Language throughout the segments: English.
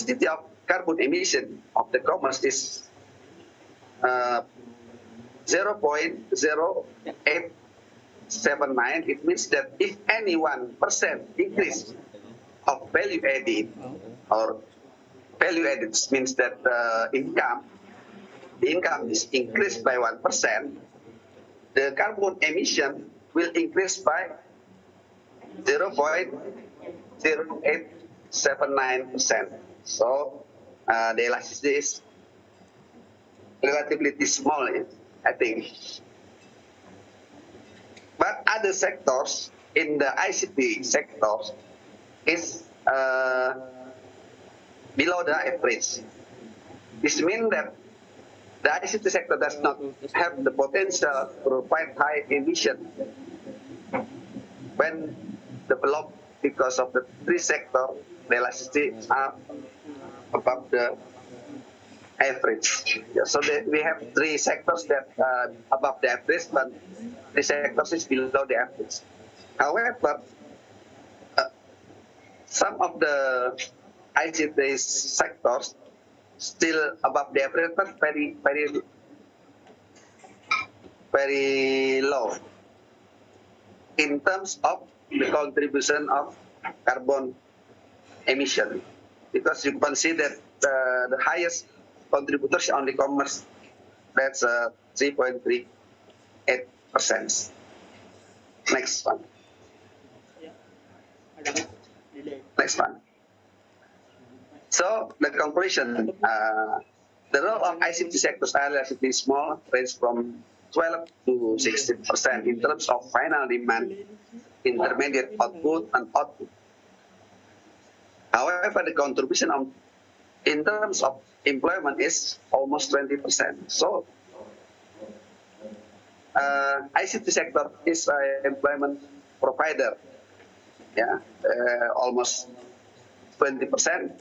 intensity of carbon emission of the commerce is 0.0879. It means that if any 1% increase of value added, or value added means that the income is increased by 1%, the carbon emission will increase by 0.0879%. So the elasticity is relatively small, I think. But other sectors in the ICT sectors is below the average. This means that the ICT sector does not have the potential to provide high emission when developed, because of the three sector, the elasticity are above the average. Yeah, so we have three sectors that are above the average, but three sectors is below the average. However, some of the ICT sectors still above the average, but very low in terms of the contribution of carbon emission, because you can see that the highest contributors on the commerce, that's 3.38%. Next one. Next one. So the conclusion, the role of ICT sectors are relatively small, range from 12 to 16% in terms of final demand, intermediate output, and output. However, the contribution in terms of employment is almost 20%. So ICT sector is an employment provider, yeah, almost 20%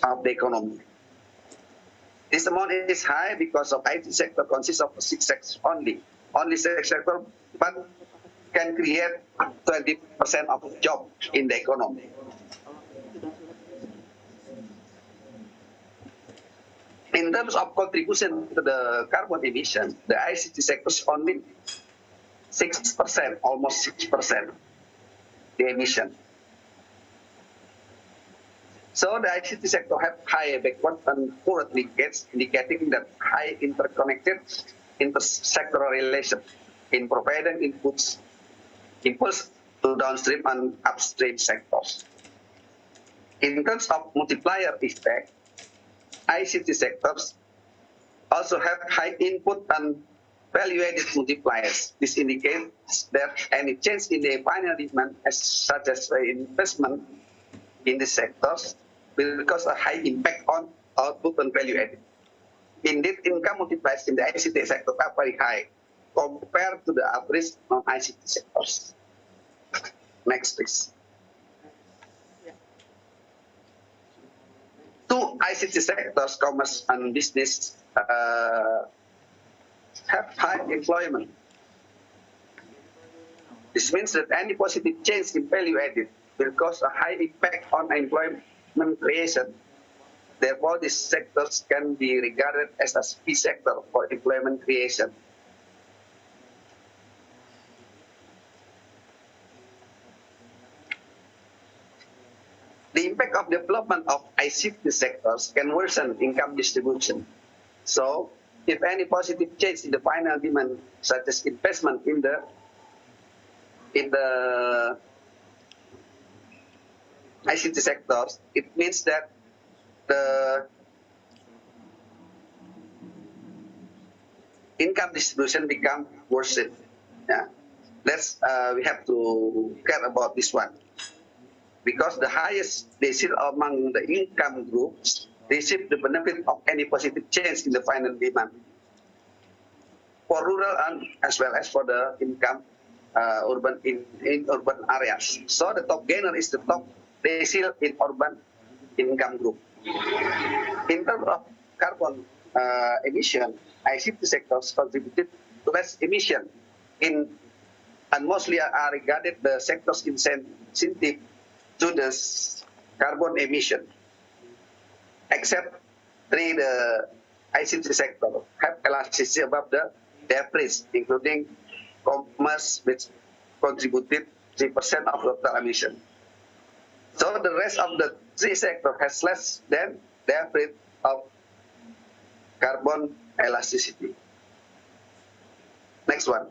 of the economy. This amount is high because of IT sector consists of 6 sectors only 6 sectors, but can create 20% of job in the economy. In terms of contribution to the carbon emission, the ICT sector is only 6%, almost 6%, the emission. So the ICT sector have high backward and forward linkage, indicating that high interconnected intersectoral relation in providing impulse to downstream and upstream sectors. In terms of multiplier effect, ICT sectors also have high input and value-added multipliers. This indicates that any change in the final demand, such as investment in the sectors, will cause a high impact on output and value added. Indeed, income multipliers in the ICT sector are very high compared to the average non-ICT sectors. Next, please. Two ICT sectors, commerce and business, have high employment. This means that any positive change in value added will cause a high impact on employment creation. Therefore, these sectors can be regarded as a key sector for employment creation. The impact of development of ICT sectors can worsen income distribution. So, if any positive change in the final demand, such as investment in the ICT sectors, it means that the income distribution become worsened. Yeah. We have to care about this one, because the highest decile among the income groups receive the benefit of any positive change in the final demand for rural and as well as for the income urban in urban areas. So the top gainer is the top decile in urban income group. In terms of carbon emission, ICT sectors contributed to less emission and mostly are regarded the sectors incentive to the carbon emission. except the ICT sector have elasticity above the average, including commerce, which contributed 3% of total emission. So the rest of the three sector has less than the average of carbon elasticity. Next one.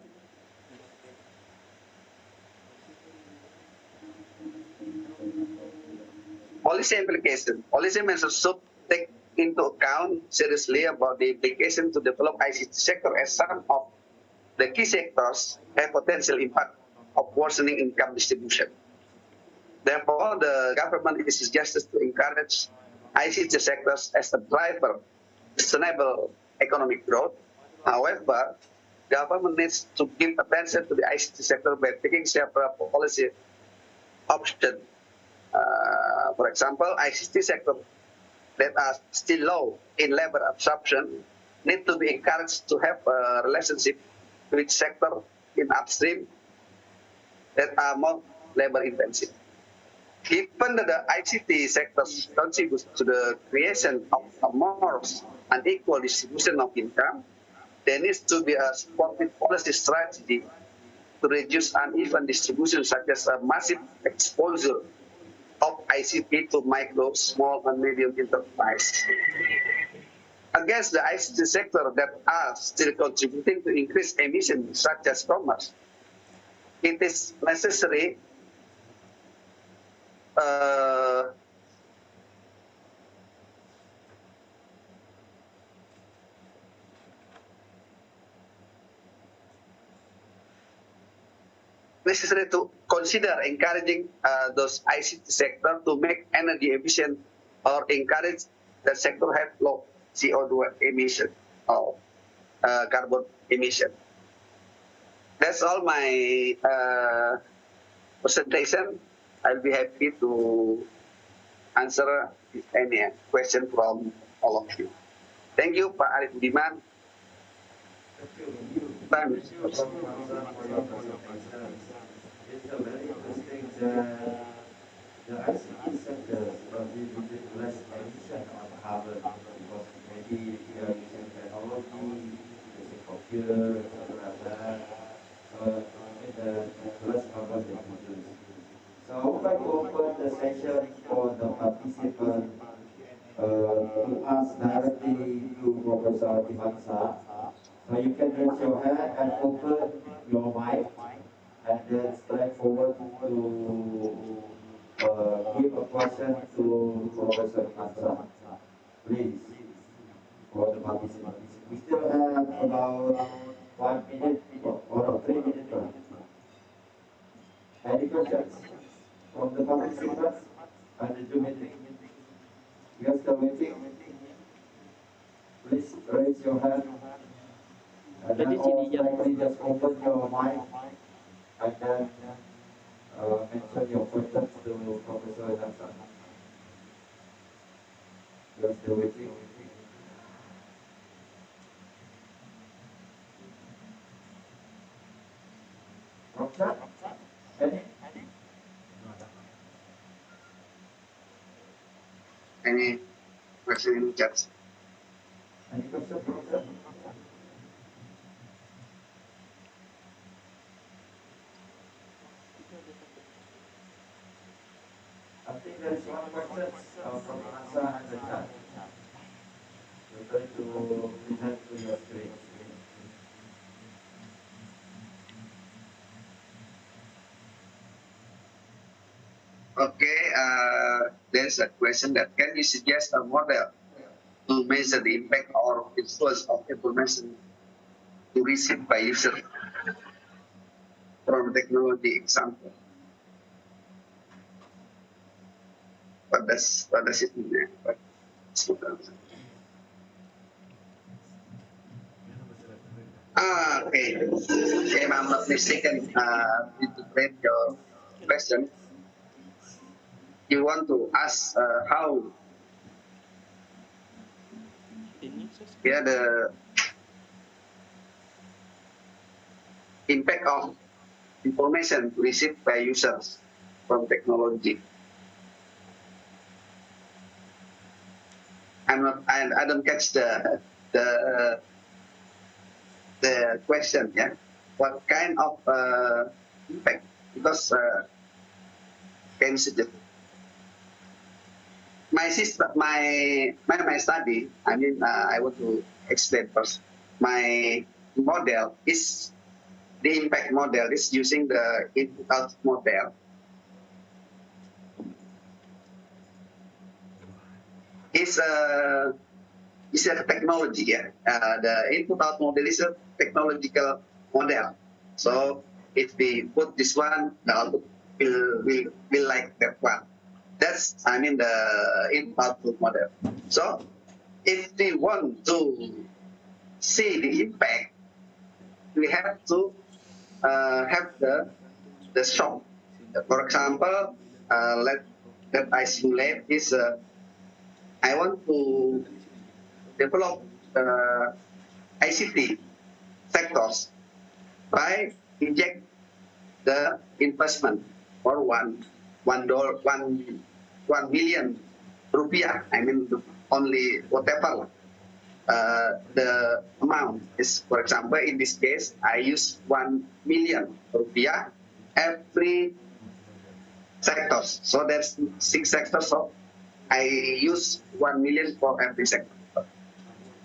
Policy implication. Policy measures should take into account seriously about the implication to develop ICT sector, as some of the key sectors have potential impact of worsening income distribution. Therefore, the government is suggested to encourage ICT sectors as a driver of sustainable economic growth. However, government needs to give attention to the ICT sector by taking several policy options. For example, ICT sector that are still low in labor absorption need to be encouraged to have a relationship with sector in upstream that are more labor intensive. Given that the ICT sector contributes to the creation of a more unequal distribution of income, there needs to be a supportive policy strategy to reduce uneven distribution, such as a massive exposure of ICT to micro, small, and medium enterprise. Against the ICT sector that are still contributing to increased emissions, such as commerce, it is necessary to consider encouraging those ICT sector to make energy efficient, or encourage the sector have low CO2 emission or carbon emission. That's all my presentation. I'll be happy to answer any question from all of you. Thank you, Pak Arif Budiman. Thank you, Prof. Hamzah, for your presentation. It's a very interesting that the ICT sectors contributed less emission of carbon because maybe we are using technology, using computer, something like that. So it means that less carbon they produce. So I would like to open the session for the participant to ask directly to Professor Divansa. So you can raise your hand and open your mic and then straight forward to give a question to Professor Divansa. Please, for the participants. We still have about 1 minute or 3 minutes left. Any questions from the participants and the Zoom meeting? We are still waiting. Please raise your hand. And then also just open your mic and then mention your questions to Professor Divansa. We are still waiting. From chat? Any? Any question in chat? Any question from chat? I think there is one question from Ansa and the chat. You're going to present to your screen. Okay, there's a question that can you suggest a model to measure the impact or influence of information to receive by user from technology example? What does it mean? Okay. If I'm not mistaken, to read your question, you want to ask how the impact of information received by users from technology. I don't catch the the question. Yeah, what kind of impact? Because can you suggest? My sister, my study. I mean, I want to explain first. My model is the impact model is using the input output model. It's a technology. Yeah, the input output model is a technological model. So if we put this one, the output will like that one. That's I mean the input output model. So if we want to see the impact, we have to have the shock. For example, let I simulate is I want to develop ICT sectors by inject the investment for one million rupiah. I mean only whatever the amount is. For example, in this case, I use 1 million rupiah every sectors. So there's 6 sectors. So I use 1 million for every sector.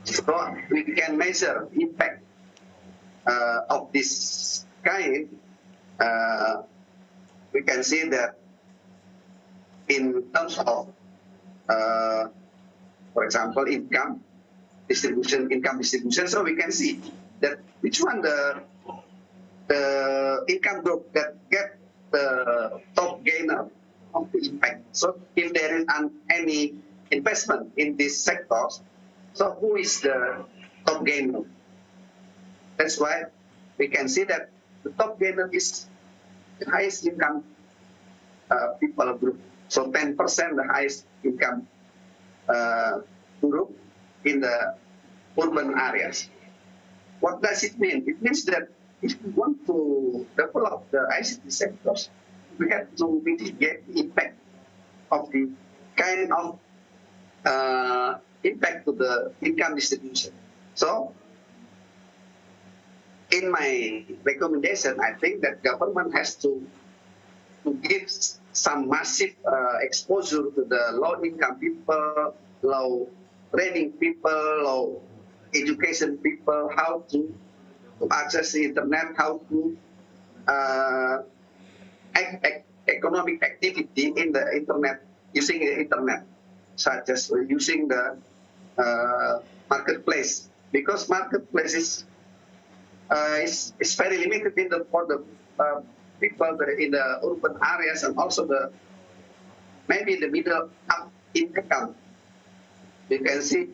So we can measure impact of this kind. Uh, we can see that in terms of, for example, income distribution. So we can see that which one the income group that get the top gainer of the impact. So if there is any investment in these sectors, so who is the top gainer? That's why we can see that the top gainer is the highest income people group. So 10% the highest income group in the urban areas. What does it mean? It means that if we want to develop the ICT sectors, we have to mitigate the impact of the kind of impact to the income distribution. So, in my recommendation, I think that government has to give some massive exposure to the low-income people, low training people, low education people, how to access the internet, how to economic activity in the internet, using the internet, such as using the marketplace, because marketplace is very limited in the for the people in the urban areas, and also the maybe the middle up income. You can see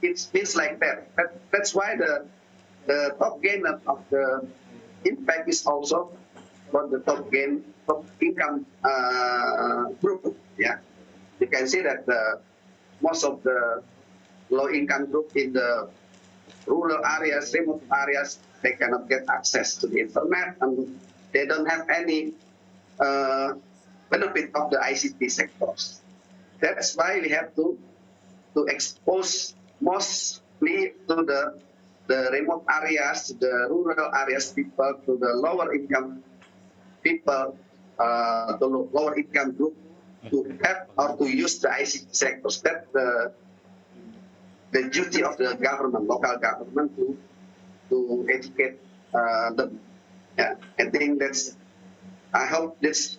it's like that. That's why the top gainer of the impact is also for the top income group. Yeah, you can see that most of the low income group in the rural areas, remote areas, they cannot get access to the internet, and they don't have any benefit of the ICT sectors. That's why we have to expose mostly to the remote areas, the rural areas people, to the lower income people, the lower income group, to have or to use the ICT sectors. That's the duty of the government, local government, to educate them. Yeah, I think that's. I hope this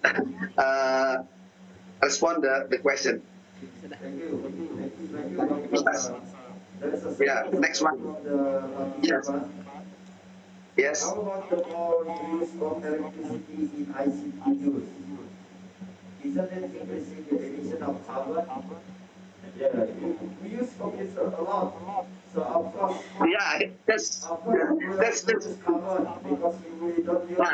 respond the question. Thank you. Thank you, Dr. There is a Yeah, second next question one. from the Yes. participant. Yes. How about the more use of electricity in ICT use? Isn't it increasing the emission of carbon? Yeah, we use computer a lot. So Yeah, of course we will that's produce carbon because we don't use the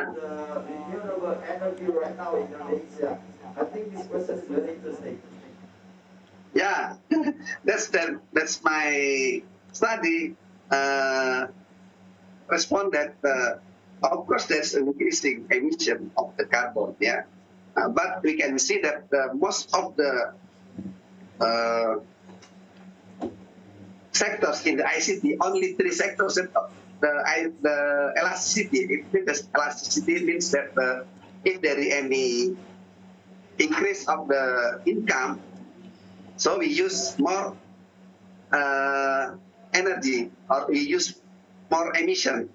renewable energy right now in Indonesia. I think this question is very interesting. yeah. That's my study respond that of course there's an increasing emission of the carbon. Yeah, but we can see that most of the uh, sectors in the ICT, only 3 sectors that the elasticity. Elasticity means that if there is any increase of the income, so we use more energy or we use more emission.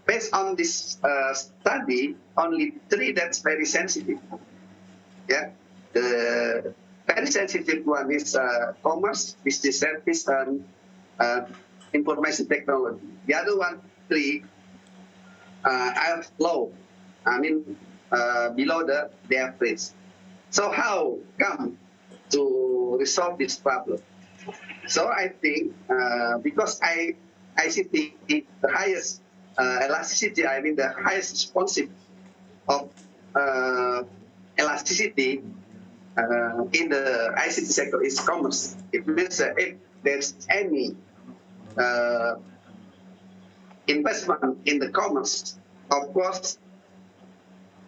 Based on this study, only 3 that's very sensitive. Yeah, the very sensitive one is commerce, business service, and information technology. The other one, 3, are low. I mean, below the average. So how come to resolve this problem? So I think because ICT the highest elasticity, I mean the highest responsive of elasticity in the ICT sector is commerce. It means that if there's any investment in the commerce, of course,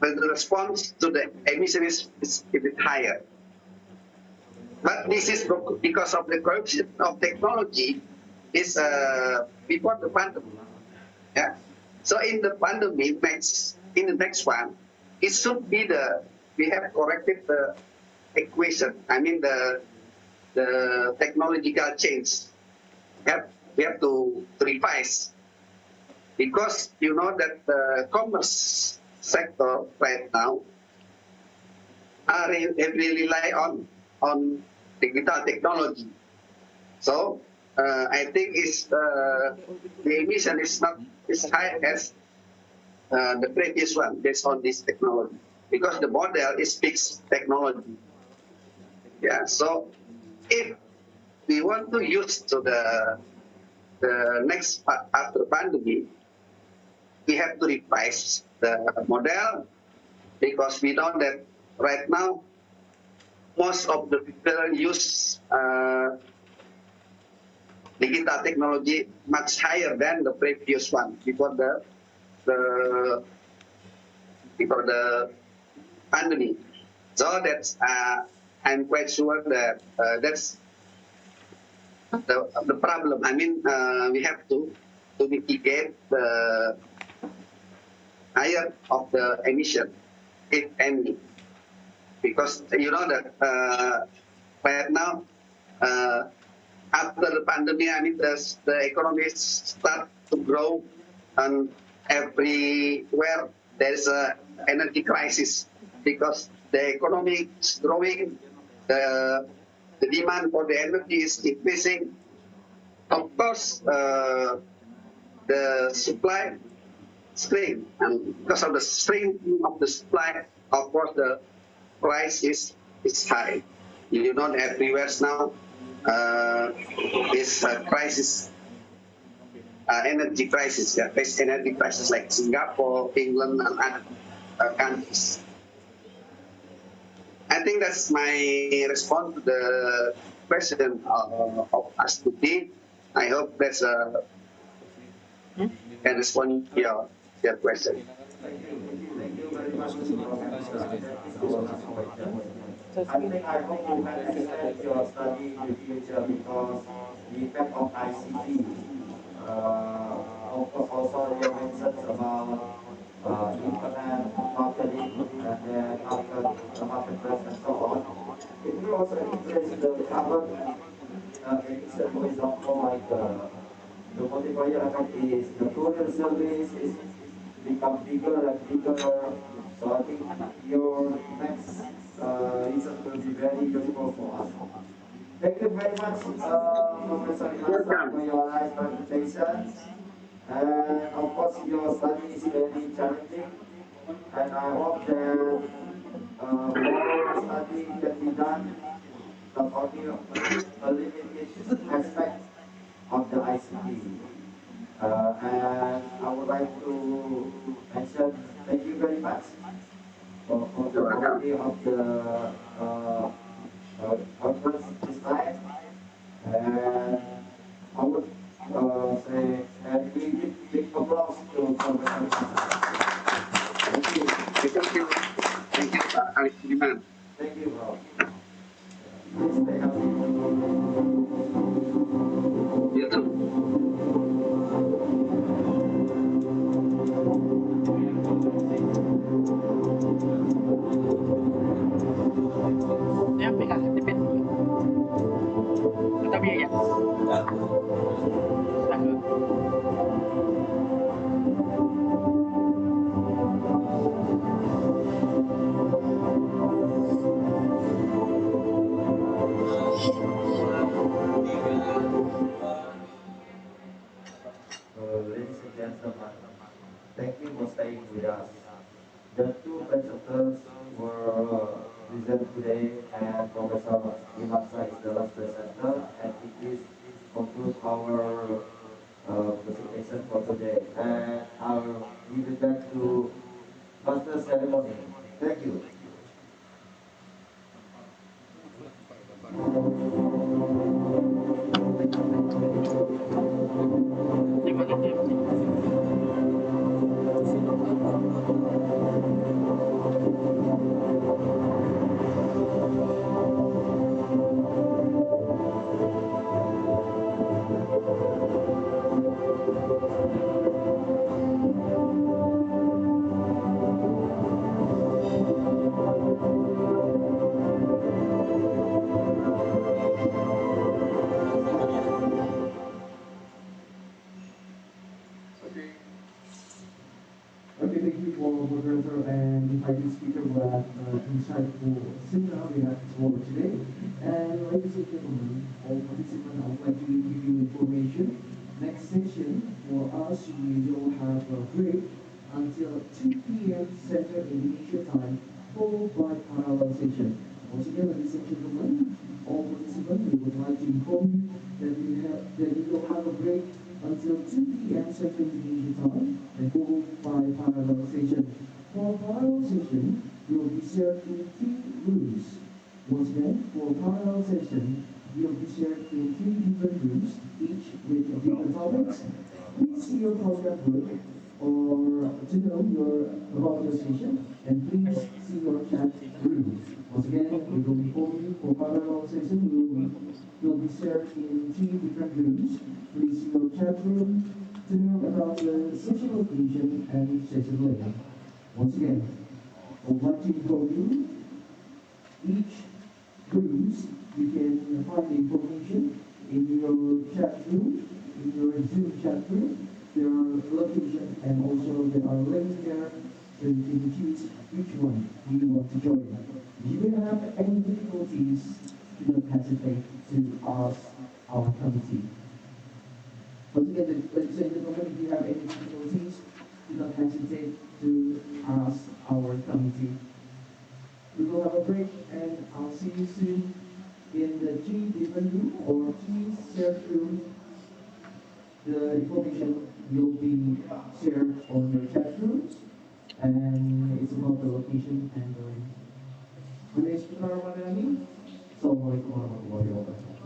the response to the emission is a bit higher. But this is because of the corruption of technology is before the pandemic. Yeah. So in the pandemic, in the next one, it should be we have corrected the equation. I mean the technological change. We have to revise because you know that the commerce sector right now are heavily rely on digital technology. So I think the emission is not as high as the previous one based on this technology because the model is fixed technology. Yeah. So if we want to use to the next after pandemic, we have to revise the model because we know that right now most of the people use digital technology much higher than the previous one before the pandemic. So that's I'm quite sure that that's the problem. I mean, we have to mitigate the higher of the emission, if any, because you know that right now after the pandemic, I mean the economy start to grow, and everywhere there is a energy crisis because the economy is growing, the demand for the energy is increasing. Of course, the supply strain, and because of the strain of the supply, of course the price is high. You know, everywhere now this crisis, energy crisis, yeah, face energy crisis like Singapore, England, and other countries. I think that's my response to the question of Astuti. I hope that's can respond to your question. Thank you very much, Professor. I think I hope you can extend your study in the future because the impact of ICT, of course, also your mentions about internet marketing and then marketplace and so on. It will also increase the carbon emission, for example, like the multiplier effect is the courier service is become bigger and bigger. So I think your next research will be very useful for us. Thank you very much, Professor Inasa, for your nice presentation. And of course, your study is very challenging. And I hope that more study can be done, not only a limited aspect of the ICT. And I would like to mention thank you very much for the quality of the conference this time. And I would say, and we give big applause to Professor. Thank you. Thank you. Thank you, Pak Arif Budiman. Thank you, bro. Please stay healthy. Ladies and gentlemen, thank you for staying with us. The two presenters were present today, and Professor Imatsa is the last presenter, and it is conclude our presentation for today. And I'll give it back to Master Ceremony. Thank you. Okay, thank you for moderator and invited speaker who have insightful seminar we have for today. And ladies and gentlemen, all participants, I would like to give you information. Next session for us, we will have a break until 2 p.m. Central Indonesia time, followed by parallel session. Once again, ladies and gentlemen, all participants, we would like to inform you that we will have a break until 2 p.m. Central Indonesia time and followed by parallel session. For parallel session, will be shared in 3 rooms. Once again, for parallel session, will be shared in 3 different rooms, each with different topics. Please see your program book or to know about your session, and please see your chat room. Once again, we will inform you for parallel session will be shared in 3 different rooms. Please see your chat room to know about the session location and session link. Once again, I would like to inform you each rooms you can find the information in your chat room, in your Zoom chat room. There are location and also there are links there so you can choose which one you want to join. If you have any difficulties, do not hesitate to ask our committee. Once again, ladies and gentlemen, if you have any difficulties, do not hesitate to ask our committee. We will have a break and I'll see you soon in the 3 different room or 3 shared rooms. The information will be shared on your chat rooms and it's about the location and the link. Assalamualaikum warahmatullahi wabarakatuh.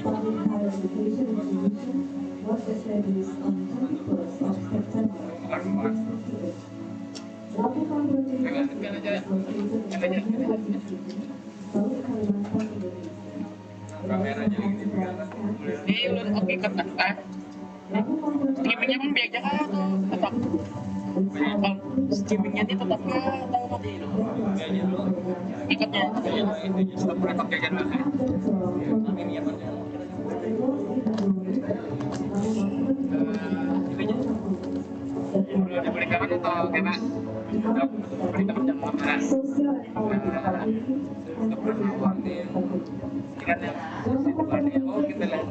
Public higher education institution was established on 21st of September 1958. Labu University is located in Banjarmasin City, South Kalimantan, Indonesia. It also has branch campus in Labu Streamingnya pun biasa kan tetap streamingnya ini tetap tahu mati itu ikatnya tetap rekod jajan lah amin ya Pak udah diberikan atau gimana udah berita perjalanan oh kita lihat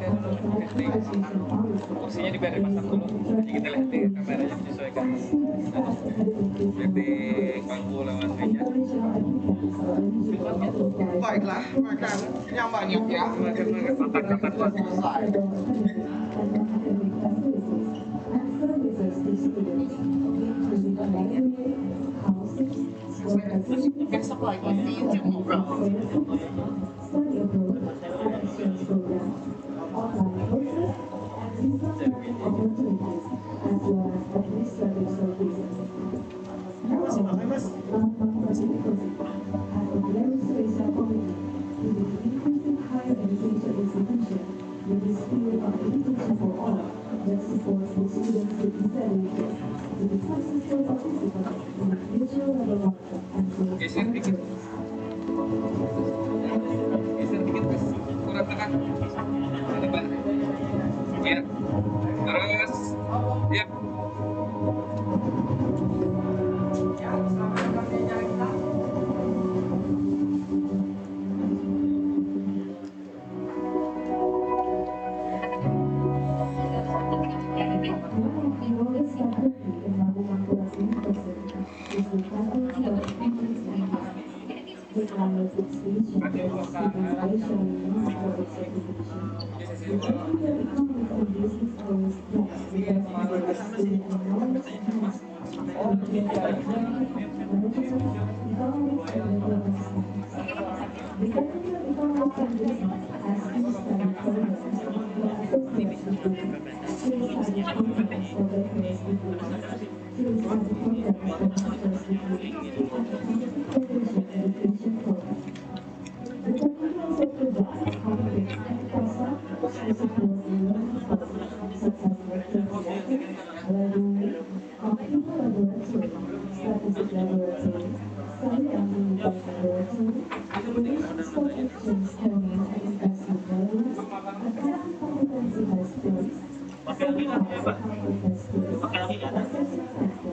kursinya diberi pasang dulu jadi kita lihat kameranya disesuaikan jadi bangku lawan meja baiklah makan yang banyak ya makan buat selesai besok lagi di YouTube ngobrol study abroad and exchange program, online courses, and business learning opportunities, as well as administrative services. Most is the tendency of countries and the climate expansion that is civilization needs for its certification. The technical economic and business areas plus the best candidates to enormous enhancement of their geographic, management, economics, and regulatory standards. The technical economics and business has two study programs that associates degree, three study programs for bachelor's degrees, three study programs for master's degrees, and a computer foundation education program. The technical sector branch accommodates any concept to support the learning process, such as lecture theater, library, computer laboratory, statistic laboratory, study and clinical laboratory, information stock exchange training and investment galleries, accounting competency based course, certified accounting based course, processing center,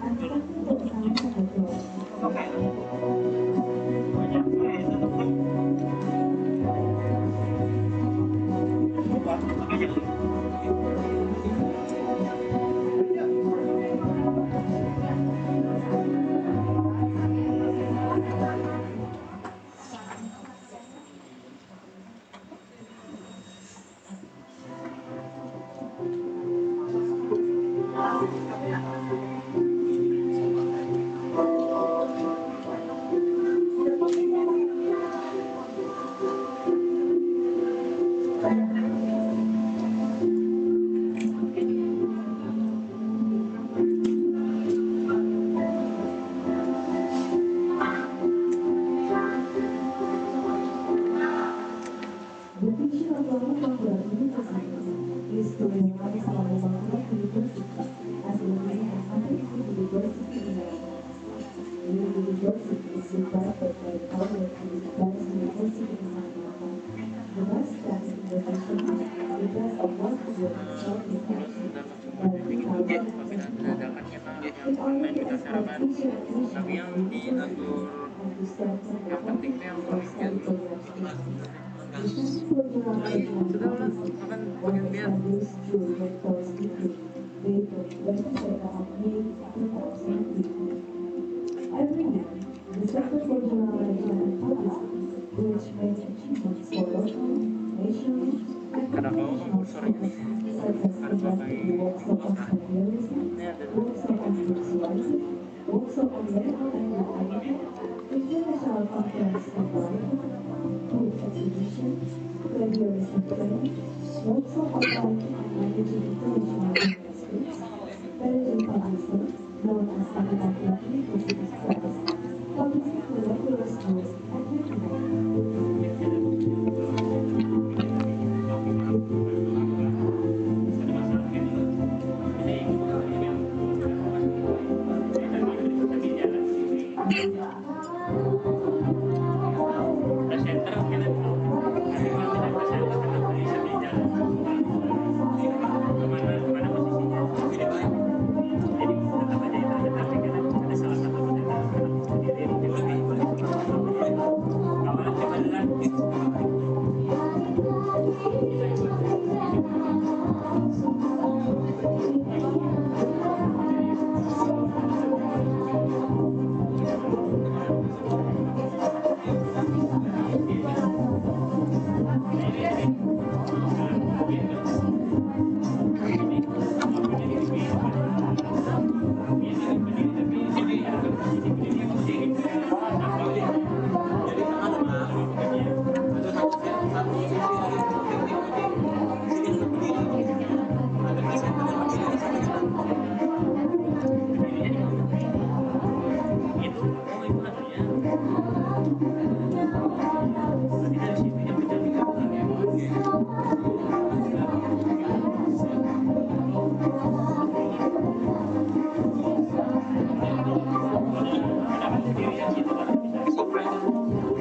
and technical accounting methodology. The vision of Lama Bangla University is to realize Lama Bangla University as a leading and competitive university in Malaysia. The university is regarded by the public as the best university in Kalimantan, the best best innovation, the best award for self-reflection by 2021. It already has official admission Tapi of yang the university diatur and to strengthen the yang penting quality tuh yang of study programs in the Center for General sudah lah Policy makan was bagian biar established through Rector's Decree dated 22nd of May 2018. Every year, the Center for General Management and Policy reach many achievements for local, national, and karena kalau international komporsornya students, such as conducting the workshop on colonialism, ini ada workshop on spirituality, workshop on medical and midwifery, international conference on writing, book exhibition, plagiarism training, workshop on writing and managing international manuscripts, managing publishing, known as academic university press, publishing for regular schools, and many more.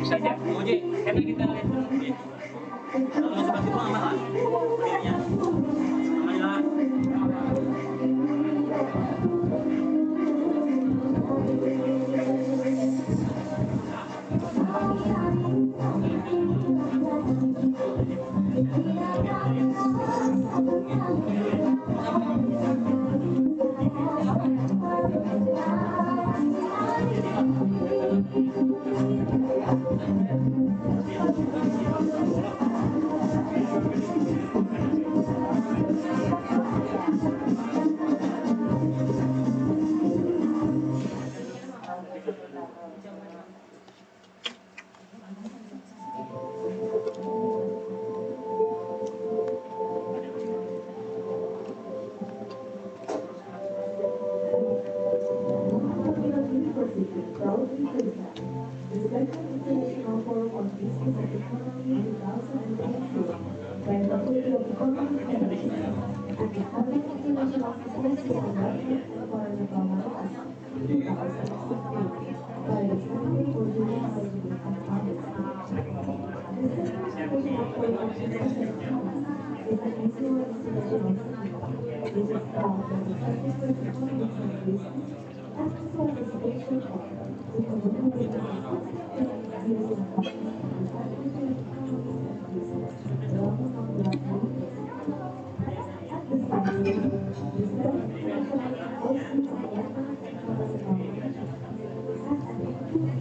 bisa aja Oje karena kita lihat dulu ya kalau masih bantu mah mahal belinya namanya City proudly presents the second International Forum on Business and Economy 2022 by the Faculty of Economics and Business and the Having International Symposium on Government and Foreign Diplomatics 2016 by the Center for Junior Management and Public Speech. The second International Forum on Business and Economy is an annual international seminar which is held by the Center for Economics and Business as the participation of the community businesses, years in government, the Faculty of Economics and Business, Lamu Mangkurat. At the same time, the seventh International Symposium on Government and Governmental Management as an inclusive of the Center for Junior Management and Public Speech is also held by the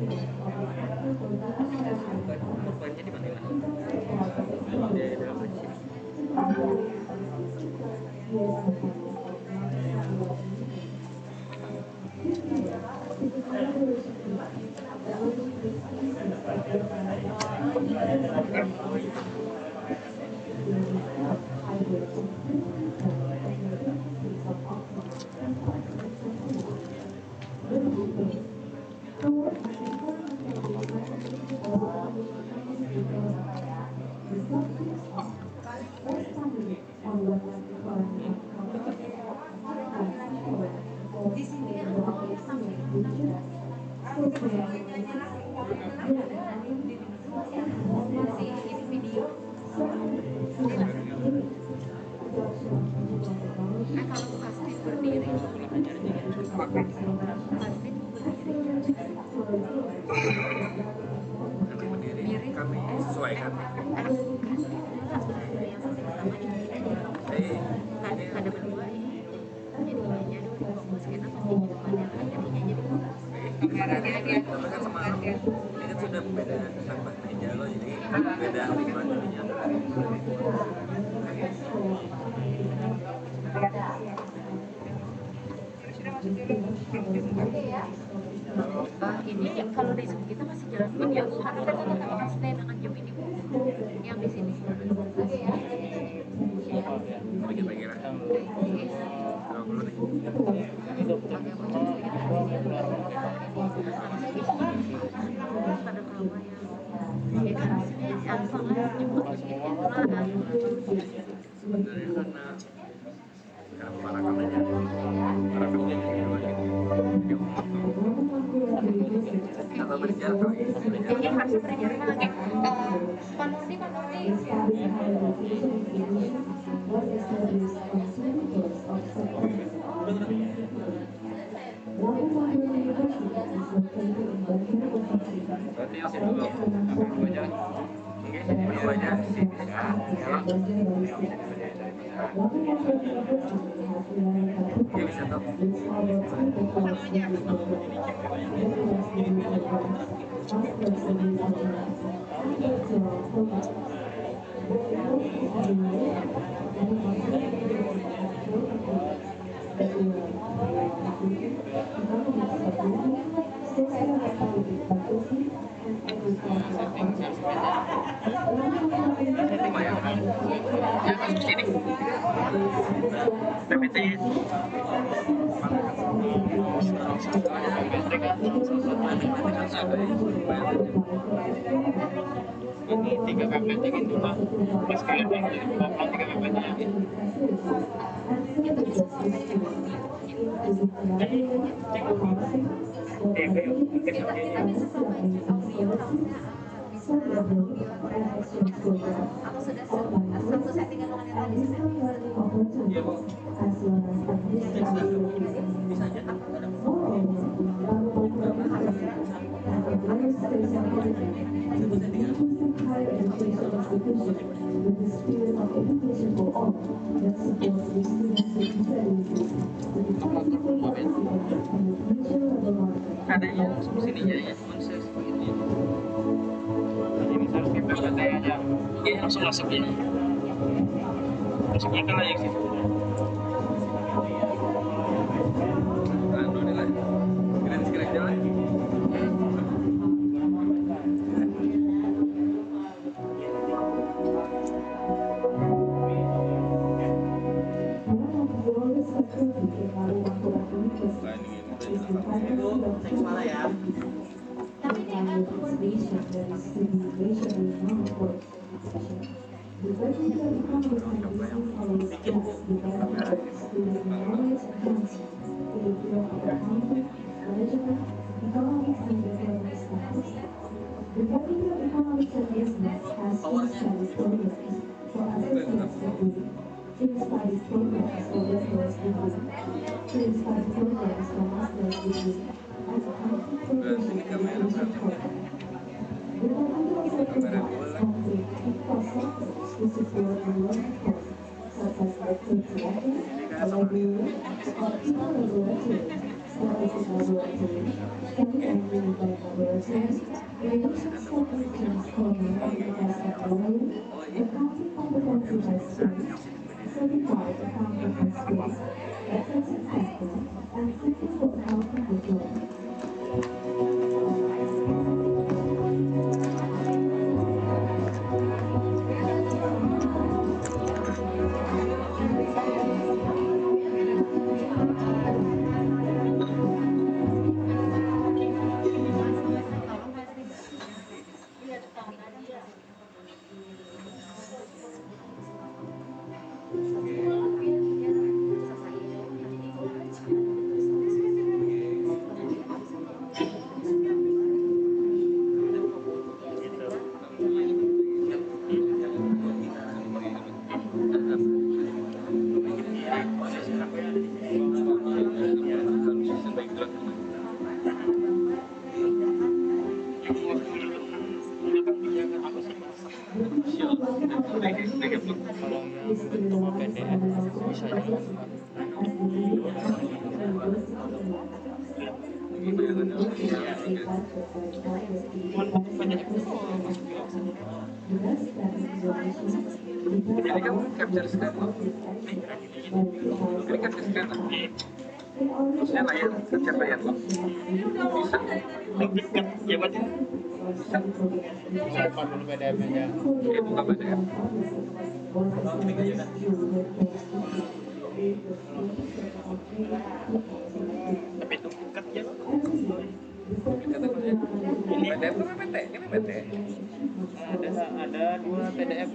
Center to commemorate the 63rd years of public speech. This year is a celebration year that will be the species of organizing it will be held either on 23rd and the 26th of October 2021. The theme is Towards the Implementation of the Economic Reform. The subjects are Establishing on Government Economy and Commerce, Advancing Forward for Sustainable Development and Future, Social Justice, the Environment, Enhancement of sustainability, adoption of digital technology, acceleration of digital transformation, accelerating sectoral growth, Sesuaikan. Ada berdua ini. Jadi kayaknya dulu difokuskan apa sih jadinya jadi tapi kan sama ini kan sudah beda tambah meja lo jadi beda hubungan jadinya. Ini kalau di sini kita masih jalan pun ya Bu, karena kan kita tetap stay dengan jam ini Bu, yang di sini. Oke ya. Bagi-bagi lah. Kalau dulu nih. Pada kawa ya. Ya karena sini sangat cepat sebenarnya Karena parakan aja. Parakan jadi atau berjalan kali. kayaknya harus berjalan lagi. Panoni. Studying higher education institutions was established on 21st of September 1958. Lamu Mangkurat University is located in Bandung, Provinsi. Berarti yang sini dulu. Aku aja. Aku aja sih bisa. Lamu Mangkurat University has 11 faculties, which cover 24 degree programs, bachelor's degree programs, master's degree programs, and doctoral programs. There are most engineering, manufacturing, architectural programs, economics of business, social and political faculty, and agricultural faculty. Ini 3 PPT gitu lah. Pas kalian yang jadi program 3 PPT ya. Higher education institution with the spirit of education for all that supports the students with disabilities, with the practical participants and the future labor market. Adanya sininya ya, cuma segini. Ini harus di PPT aja. Iya langsung masuk ini. Masuknya kan yang situ. Anu nilai. Keren jalan. One of the oldest faculty in Lamu Mangkurat University is the Faculty of malah ya. Tapi ini aku Legislation that is to be racially non-enforced. The vertical economic and business follows just development with knowledge enhancement to the field of accounting, management, economics and government studies. The vertical economics and business has field studies programs for associate's degree, field studies programs for bachelor's degree, field studies programs for master's degree, and accounting professional education program. The vertical certificates complete infrastructures to support the learning process, such as lecture theater, library, optical laboratory, statistic laboratory, chemical and medical laboratory, radiation technicians program as employer, accounting competency by skills, certified accountant by skills, accounting center, and seeking for accounting diploma. Ini kan capture scan loh. Ini kan ke scan. Maksudnya layar, capture layar loh. Bisa. Dekat, ya Pak. Bisa. Siapa dulu PDF-nya? Ini buka PDF. Tapi itu dekat ya. Ini PDF apa PPT? Ini PPT. Ada 2 PDF.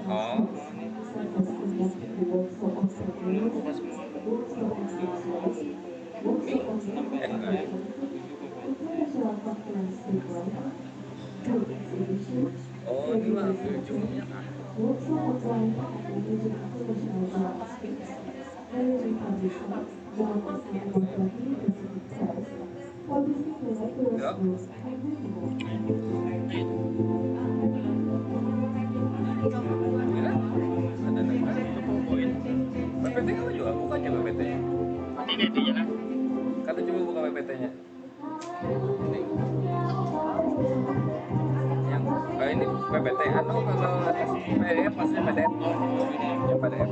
Oh. Buka semua. Oh, ini mah ujungnya kan. Ya. PPT kamu juga buka aja PPT-nya. Ini dia lah. Kata coba buka PPT-nya. Yang ini PPT anu kalau PDF maksudnya PDF. Yang PDF.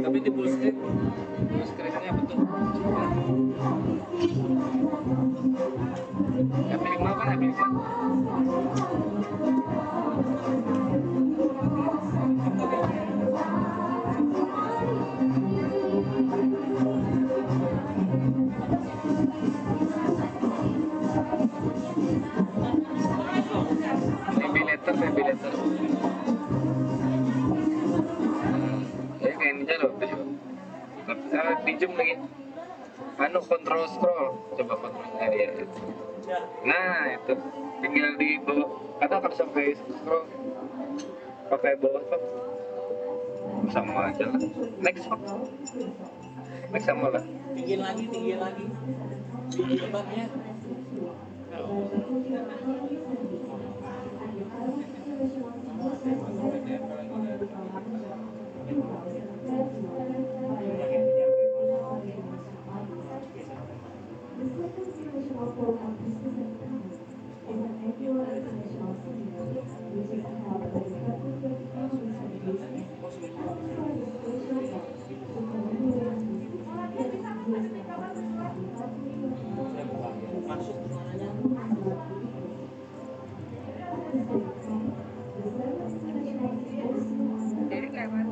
Tapi di full screen-nya betul. Yang milik mau kan, yang milik mau. Pinjem lagi. Anu kontrol scroll, coba kontrol ya. Nah itu tinggal di bawah, atau kalau sampai scroll pakai bawah Pak. Sama aja lah. Next Pak. Next sama lah. Tinggi lagi. Debatnya. Jadi lewat.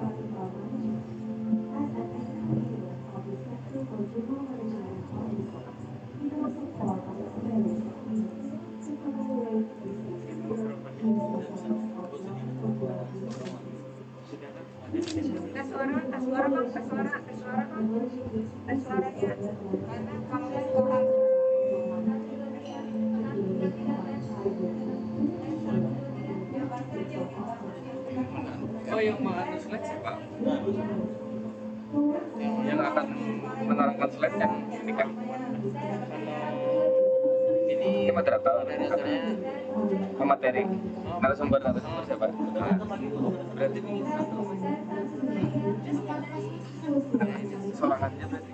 Tes suara bang, tes suaranya. Karena kalau tes suara Oh yang menganu slide sih Pak. Yang akan menerangkan slide yang ini kan. Ini moderator. Materi. Narasumber siapa? Berarti ini sorangannya berarti.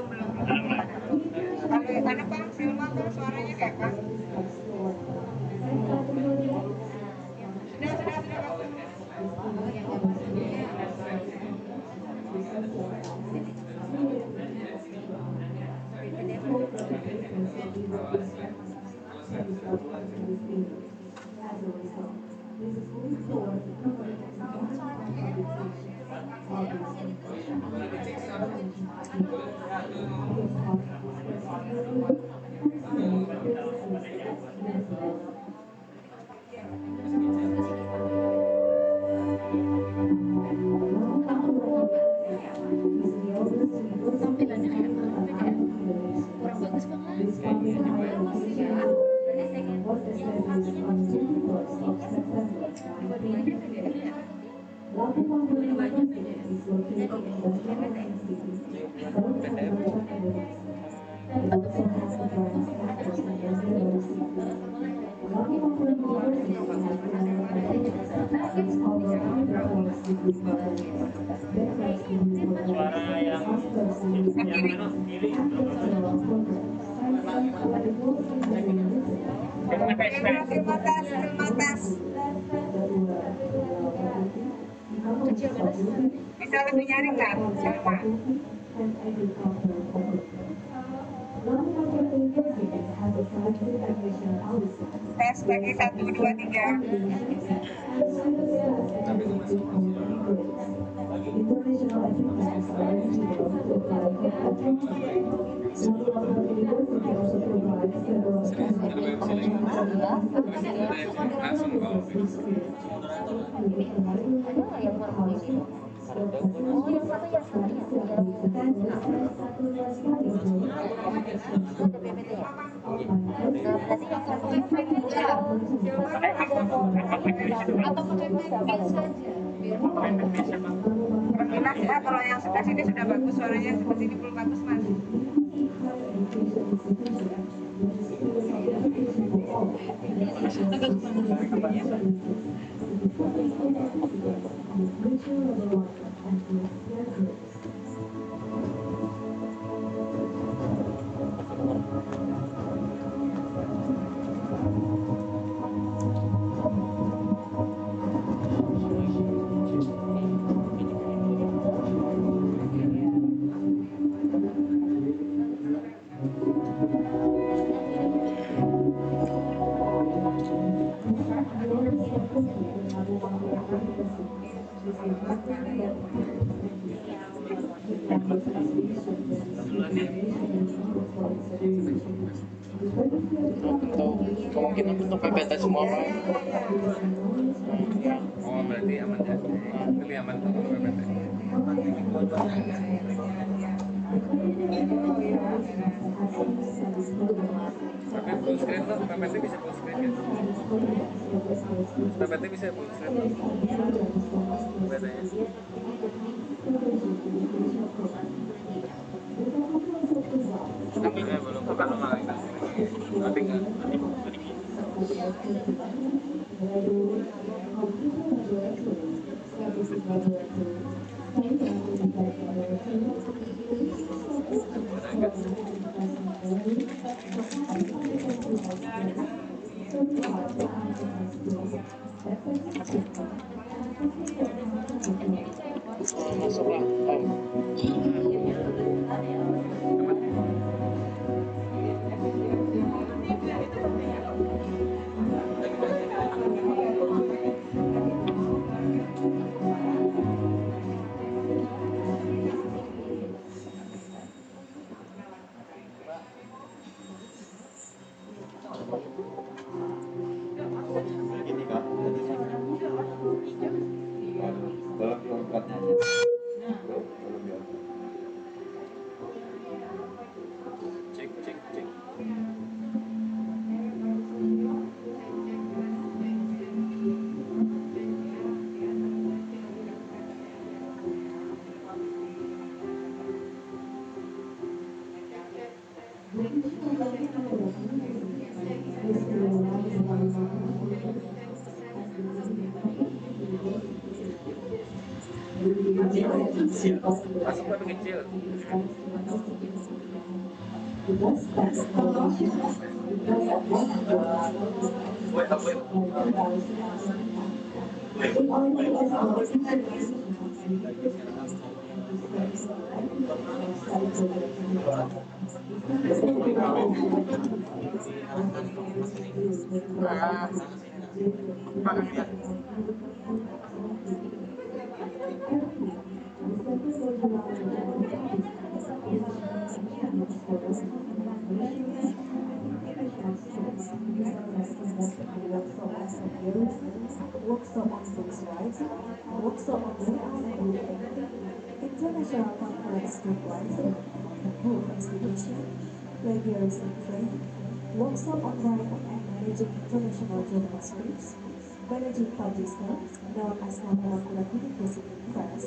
belum. Kalau Bang Silma tuh suaranya kayak Bang. Tampilannya kayak apa? Kurang bagus banget. Suara yang kiri. Bisa lebih nyaring nggak? Siapa? Tes bagi 1, 2, 3. Pergilah ya, kalau yang sebelah sini sudah bagus suaranya, yang sebelah sini belum bagus mas. Untuk kemungkinan untuk PPT semua Pak. Oh berarti aman ya? Pilih aman tuh kalau PPT. Tapi full screen tuh PPT bisa full screen ya? PPT bisa full screen tuh? PPT-nya. Belum kalau malah nanti nggak. Masuklah Om. Gini Kak, belum diangkat. Cek cek cek. Masuk lebih kecil. Workshop on books rights, workshop on international conference requires the book institution, plagiarism training, workshop on writing and managing international journal scripts, managing publisher, known as molecular communication press,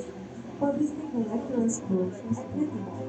publishing molecular books, and many more.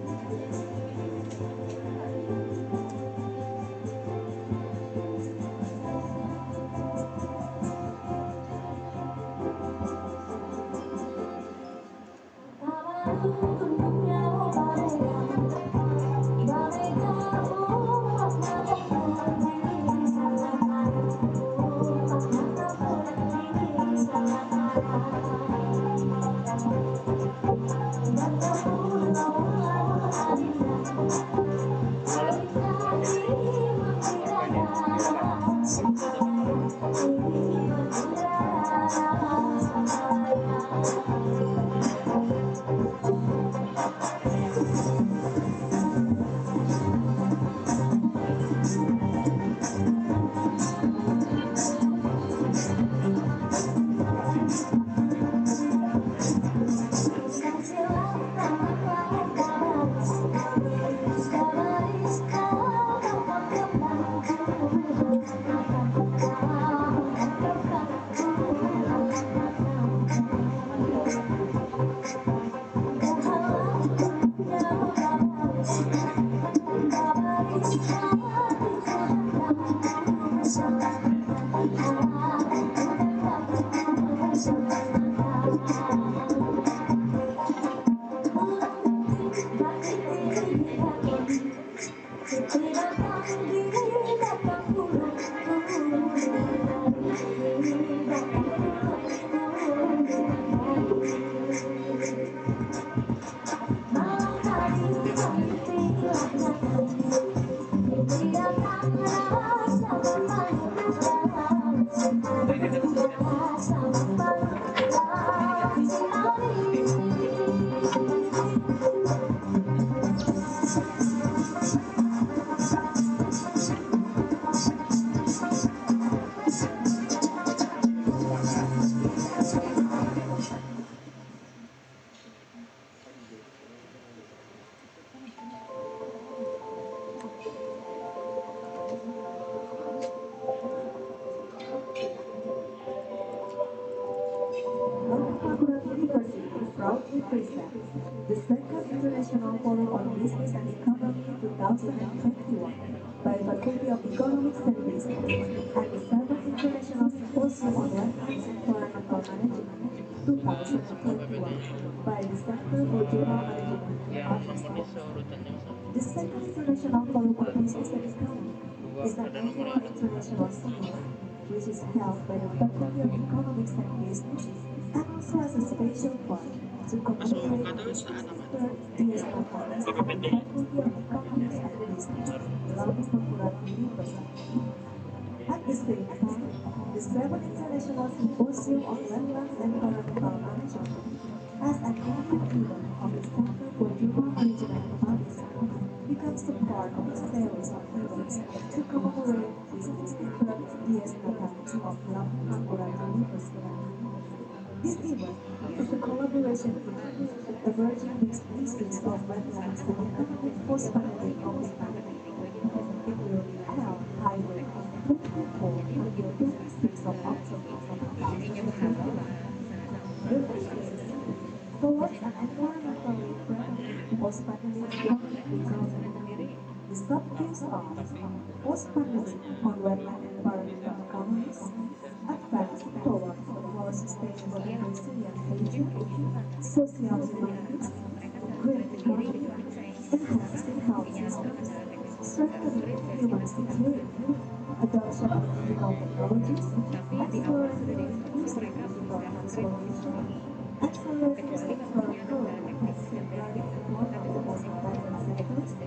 second International Forum on Business and Economy 2021 by Faculty of Economics and Business, and the seventh International Symposium on Wetlands and Environmental Management 2021 by the Center for General Management Yang and ini Business. seurutannya Ustaz. The second International Forum on Business and Economy Dua is an ada annual nomornya. international seminar which is held by the Faculty of Economics and Business and also has a special fund to commemorate the 63rd DSM Conference of the Faculty of Economics and Business, Lambung Mangkurat University. At the same time, the seventh International Symposium on Wetlands and Environmental Management as an annual event of the Center for Human Management and Policy becomes a part of a series of events to commemorate the 63rd DSM Conference of Lambung Mangkurat University. This event is a collaboration event emerging mixed issues of wetlands and economic post-pandemic COVID-19. It will be held hybrid on 24 until 26 of October 2021. The theme is towards an environmentally friendly post-pandemic economic recovery. The subthemes are post-pandemic on wetland and environmental economies, advance towards a more sustainable and resilient future, social humanities, green economy, enhancing health systems, strengthening human security, adoption of digital technologies, accelerating inclusive digital transformation, accelerating sectoral growth and safeguarding employment across diverse sectors,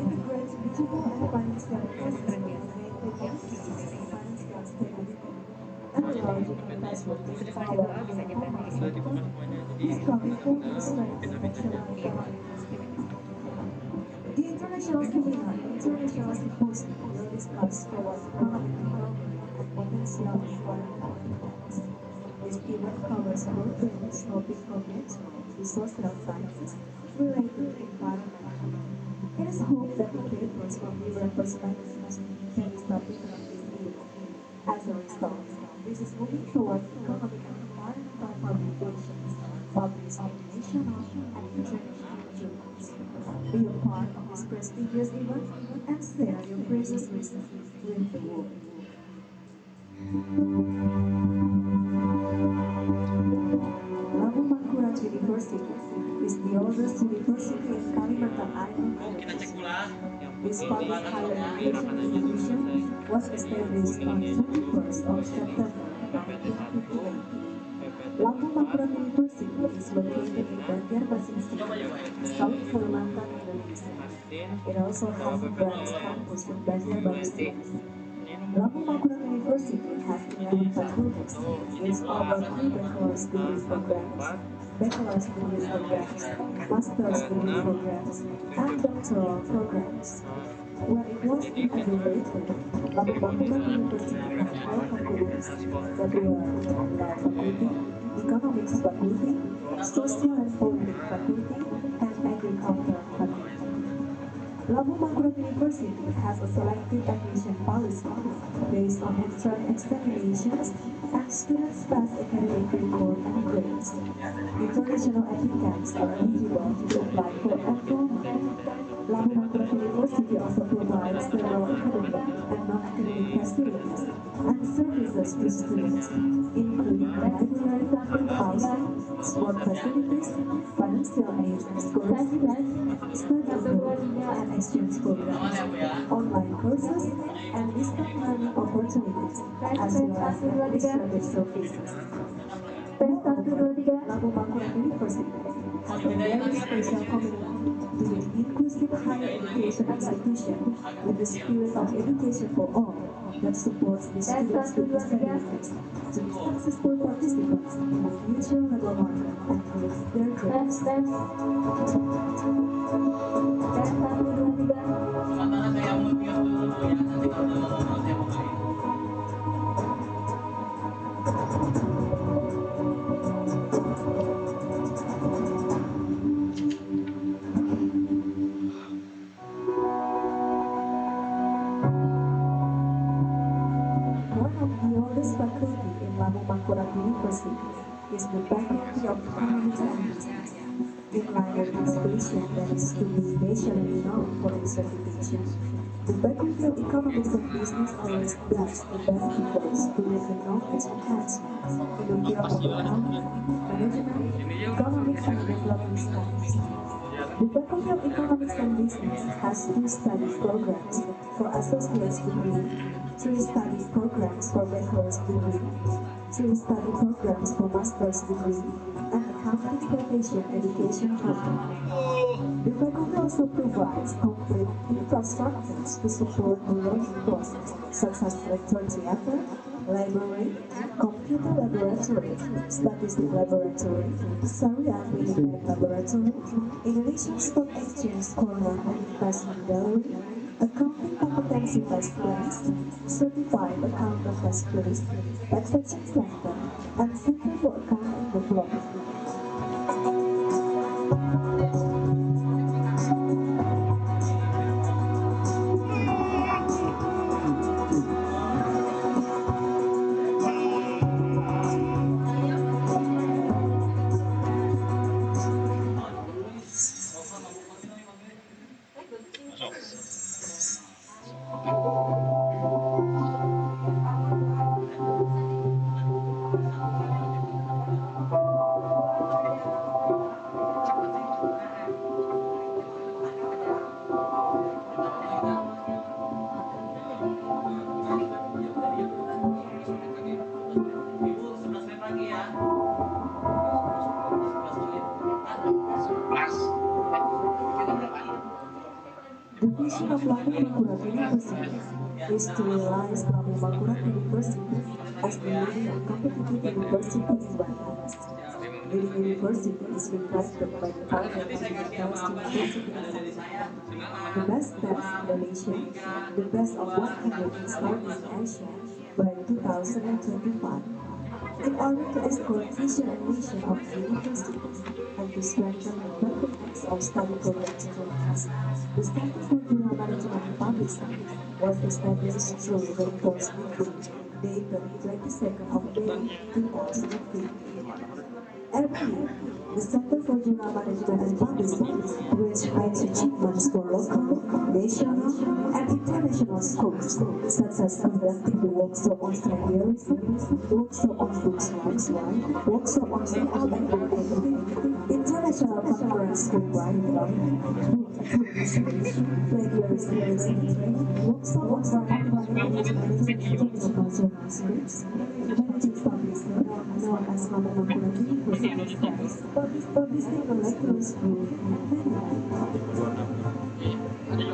integrating digital and financial ecosystem to maintain efficiency and financial stability, enlarging investment to empower the informal sector, discovering strengths national economic resilience. The International Seminar and International Symposium will discuss towards economic development and potential environmental impacts. This event covers both various topics from nature to social sciences related to the environment. It is hoped that the papers from different perspectives can be submitted on this event. As a result, this is moving towards economic and environmental publications published in national and international journals. Be a part of this prestigious event and share your precious wisdom with the world. Lambung Mangkurat University is the oldest university in Kalimantan Island. This public higher education institution was established on 21st of September 1958. Lambung Mangkurat University is located in Banjarmasin City, South Kalimantan, Indonesia. It also has a branch campus in Banjarbaru City. Lambung Mangkurat University has 11 faculties with over 3 bachelor's degree programs, master's degree programs, and doctoral programs. When it was inaugurated, Lambung Mangkurat University had 12 faculties that were Law Faculty, Economics Faculty, Social and Politics Faculty, and Agriculture Faculty. Lambung Mangkurat University has a selective admission policy based on entrance examinations and students pass academic report and grades. International applicants are eligible to apply for enrollment. Lambung Mangkurat University also provides several academic and non-academic facilities and services to students, including library, housing, sport facilities, financial aid, scholarships, study abroad and exchange programs, online courses, and distance learning opportunities, as well as administrative services. Lambung Mangkurat University has a very special commitment to be an inclusive higher education institution with the spirit of education for all that supports the students to be studies, to be successful participants in the future labor market and towards their dreams. Sementara saya mau mute dulu ya, nanti kalau udah ngomong saya buka. One of the oldest faculty in Lambung Mangkurat University is the Faculty of Economics and Business. In private institution that is to be nationally known for its reputation. The battlefield economics of business always does the best efforts to make the knowledge enhancement in the field of accounting, management, economics, and development studies. The Faculty of Economics and Business has two study programs for associate's degree, three study programs for bachelor's degree, three study programs for master's degree, and accounting profession education program. The faculty also provides complete infrastructures to support the learning process, such as lecture theater, library, computer laboratory, statistic laboratory, Syariah Military Laboratory, Indonesian Stock Exchange Corner and Investment Gallery, accounting competency specialist, certified accountant specialist, extension center, and center for accounting development. The vision of Labu Mangkurat University is to realize Labu Mangkurat University as the leading and competitive university in Bangladesh. Leading university is reflected by the target of the best university in Bangladesh, the best in the nation, the best of 100 in Southeast Asia by 2025. In order to escort vision and mission of the university and to strengthen the effectiveness of study program activities, the Center for Journal Management and Publishing was established through the Rector's Decree dated 22nd of May 2015. Every year, the Center for Journal Management and Publishing grades high achievements for local, national, and international schools, such as conducting the workshop on strategy, workshop on books rights, workshop on social and marketing, international conference for writing, plagiarism, workshop on writing management international scripts, managing publisher, known as Mama Mangkurat University Press, publishing a lecturer's book, and many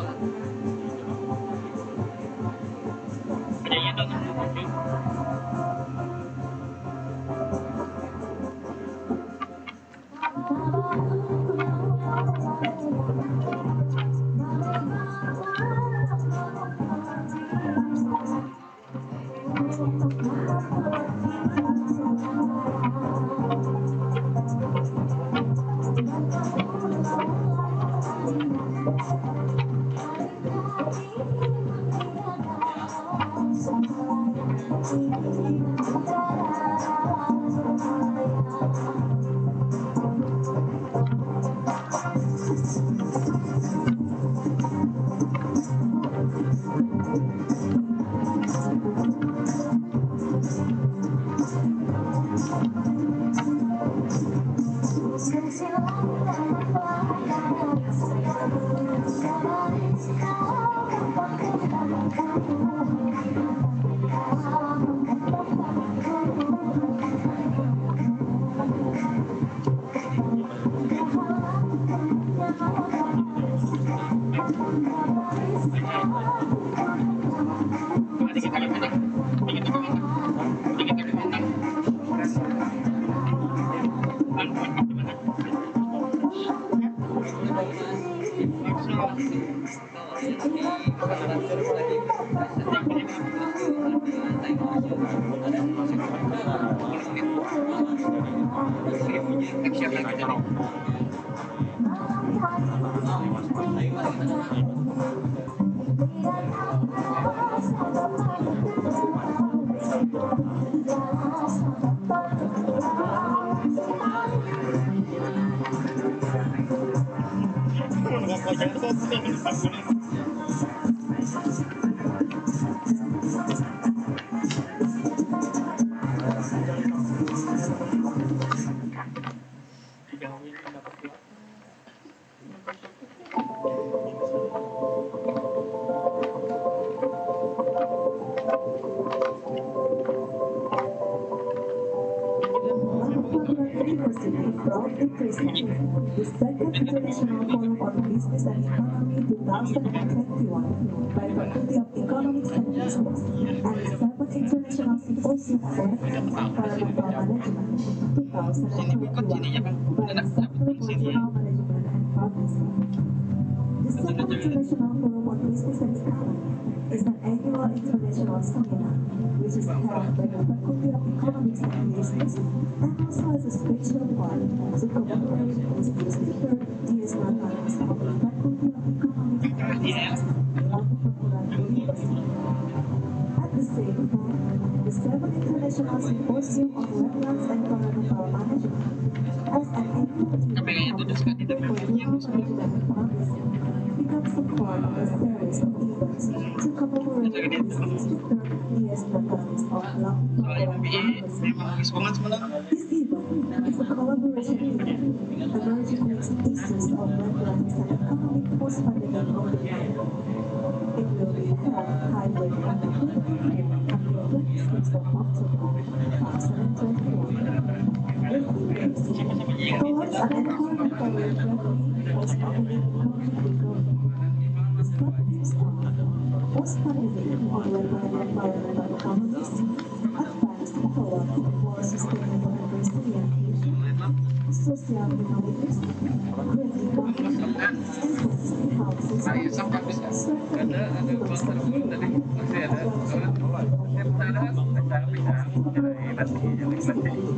University proudly presents the second International Forum on Business and Economy 2021 by Faculty of Economics and Business and the seventh International Symposium on Finance and Environmental Management 2021 by the Center for Regional Management and Pharmacy. The second International Forum on Business and Economy is an annual international seminar which is held by the Faculty of Economics and Business and also has a special part to commemorate the speaker Th Iswem of the Faculty of Economics and Business, University. At the same time, the seventh International Symposium on Wetlands and Environmental Management as an annual event of the Center for Regional Management and Pharmacy becomes a part of a series of events to commemorate the speaker Th Iswem of University. This event is a collaboration event emerging with issues of wetlands and economic post-pandemic development. It will be held hybrid on the 25th until 26th of October 2021. The theme is towards an environmentally friendly post-pandemic economic recovery. The subthemes are post-pandemic on wetland and environmental economies, advanced toward more sustainable and resilient future, social humanities, green economy, and consistent housing strategies, strengthening human security, accelerating structural development and safeguarding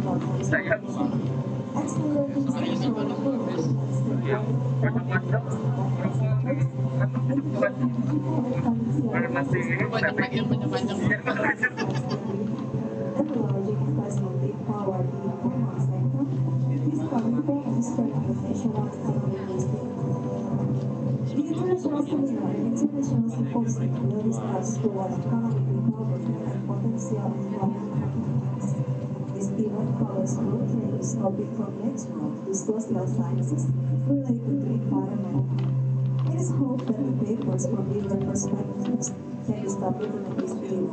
enlarging investment in power in the informal sector, this commitment to strengthen national economic resilience. The international seminar and international symposium will discuss toward economic recovery and potential employment opportunities. This event covers broad range topics from natural to social sciences related to environment. It is hoped that the papers from different perspectives can be supplemented in this field.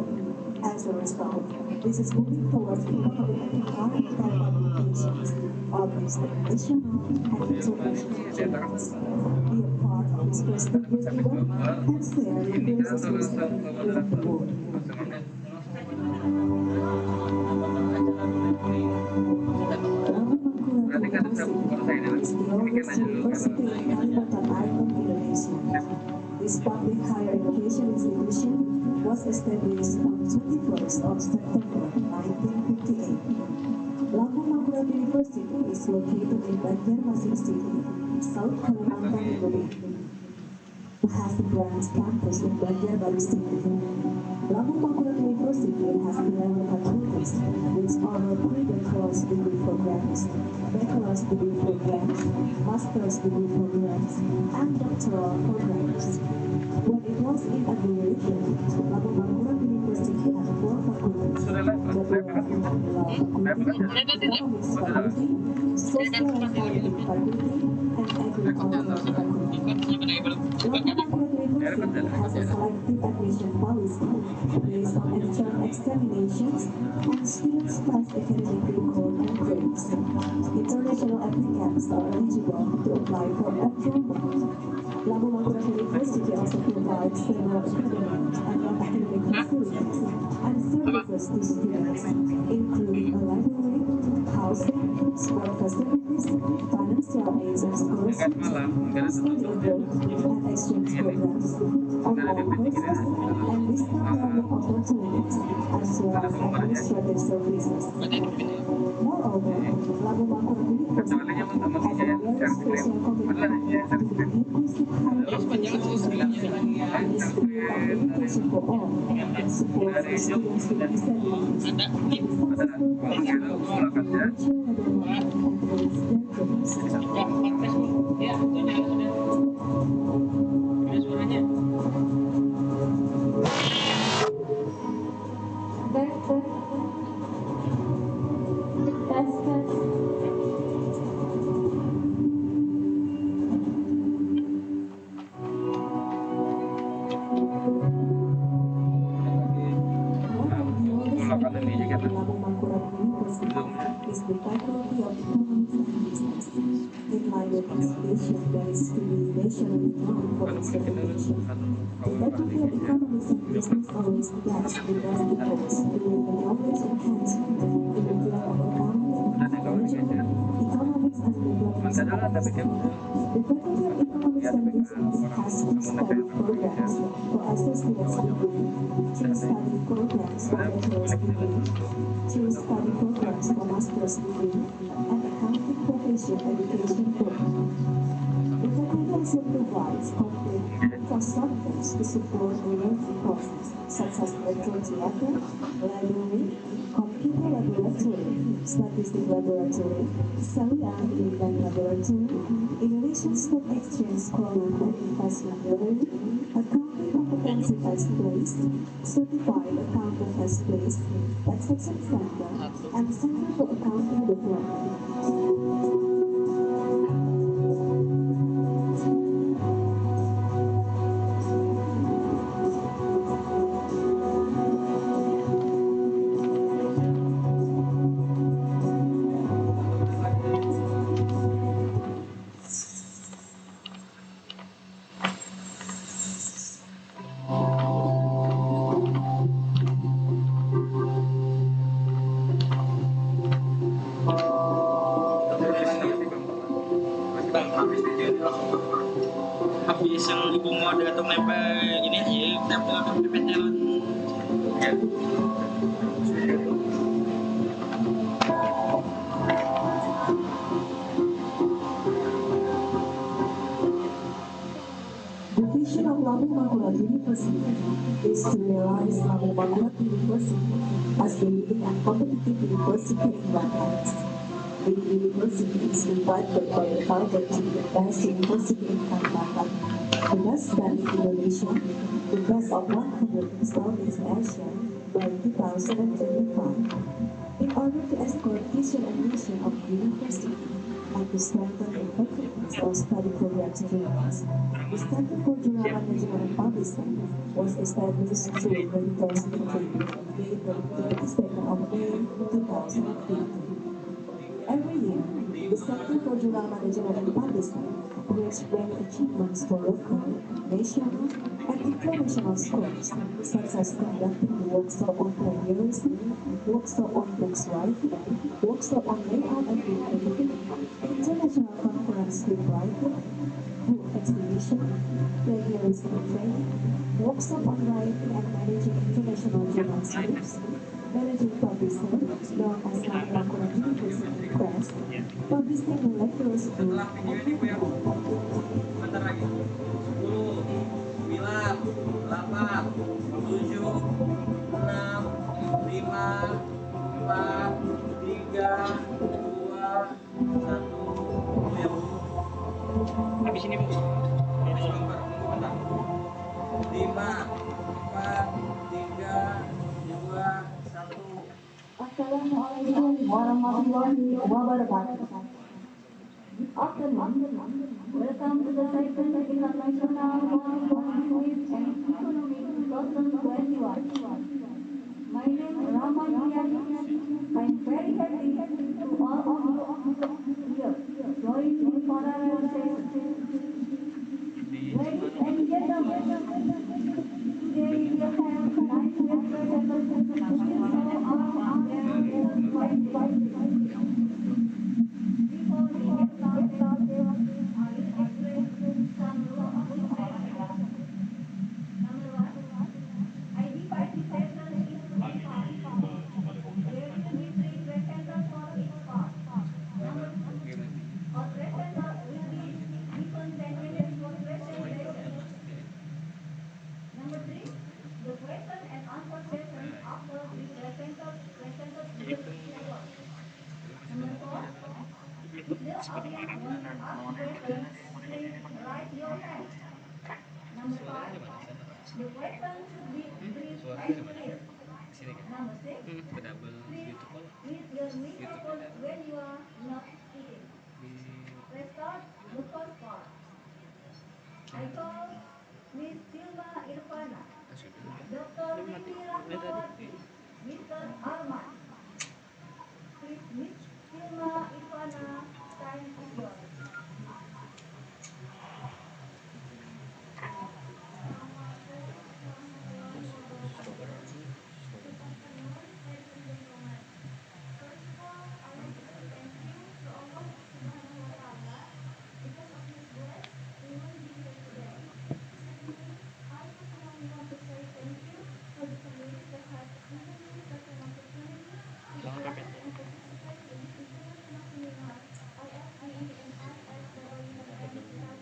As a result, this is moving towards economic and environmental publications of national and international journals. Be a part of this prestigious event and share your association with the world. Is the oldest university in Kalimantan Island, Indonesia. This public higher education institution was established on 21st of September 1958. Lampung Mangkurat University is located in Banjarmasin City, South Kalimantan, Indonesia. It has a branch campus in Banjarbaru City. Lampung Mangkurat University has 11 faculties, which offer pre-bachelor's degree programs, bachelor's degree programs, master's degree programs, and doctoral programs. When it was inaugurated, Lampung Mangkurat University had 4 faculties that were Law Faculty, Economics Faculty, Social and Scientific Faculty, and Agricultural Faculty. Lampung Mangkurat University has a selective admission policy based on external examinations and students pass academic record and grades. International applicants are eligible to apply for enrollment. Lampung Mangkurat University also provides several academic and non-academic facilities and services to students, including a library, housing, sport facilities, financial aid and scholarships, study abroad and exchange programs, online courses, and distant learning opportunities, as well as administrative services. Moreover, Lampung Mangkurat University has a very special commitment to the inclusive higher education system in the spirit of education for all that supports students with disabilities to be successful professionals in virtual development and towards their dreams. is the Faculty of Economics and Business. In line with its vision that is to be nationally known for its reputation, the Faculty of Economics and Business always guides the best efforts toward the knowledge enhancement in the field of accounting, management, economics, and regulatory studies. The Faculty of Economics and Business has two study programs for associate's degree, two study programs for bachelor's degree, two study programs for master's degree, and accounting profession education program. The faculty also provides complete infrastructures to support the learning process, such as lecture theater, library, computer laboratory, statistic laboratory, cellular feedback laboratory, Indonesian Stock Exchange Scholar and Investment Gallery, accounting competency test place, certified accountant test place, taxation center, and center for accounting development. Habis yang ibu mau datang nempel ini aja tempel tempelan ya. The vision of Lamu Makulat University is to realize Lamu Makulat University as the leading and competitive university in Bangladesh. The university is invited by the target to be the best university in Kalimantan, the best bank in Indonesia, the best of 100 in Southeast Asia by 2025. In order to escort vision and mission of the university and to strengthen the effectiveness of study program students, the Center for Journal Management and Publishing was established through the university dated the 22nd of May 2015. Every year, the Center for Journal Management and Publishing awards rank achievements for local, national, and international scores, such as conducting the workshop on plagiarism, workshop on books writing, workshop on layout and bookkeeping, international conference scriptwriting, book exhibition, plagiarism training, workshop on writing and managing international journal scripts, managing publishing, known as Lakukan University Press, publishing the lecturer's book, Bentar lagi. 10, 9, 8, 7, 6, 5, 4, 3, 2, 1. Ya, Bu. Habis ini, Bu. Ini sebentar, tunggu bentar. 5, 4, 3, 2, 1. Assalamualaikum warahmatullahi wabarakatuh. Good afternoon. Welcome to the second International Conference and Economic 2021. My name is Rama Diani. I'm very happy to all of you here join the parallel session. Ladies and gentlemen, today we have 9 representatives from our before we get started, I will explain some rules of presentation. Number one, I divide the session into three parts. There will be three presenters for each part. Number two, our presenters will be given 10 minutes for presentation. Number three, the question and answer session after the presenters will be over. Number four, if the audience wants to ask questions, please raise your hand. Number five, the question should be brief and clear. Number six, please mute your microphone when you are not speaking. Let's start the first part. I call Miss Silva Irfana, Dr. Vivi Rahmawati, Mr. Arman. Please Vilma, Ivana, time is yours. Assalamualaikum warahmatullahi wabarakatuh. Good afternoon, ladies and gentlemen. First of all, I want to say thank you to Allah Subhanahu wa Ta'ala. Because of His bless, we will be here today. Secondly, I personally want to say thank you for the committee that has given me such an opportunity to share and participate in this international seminar, IFBE and ISWM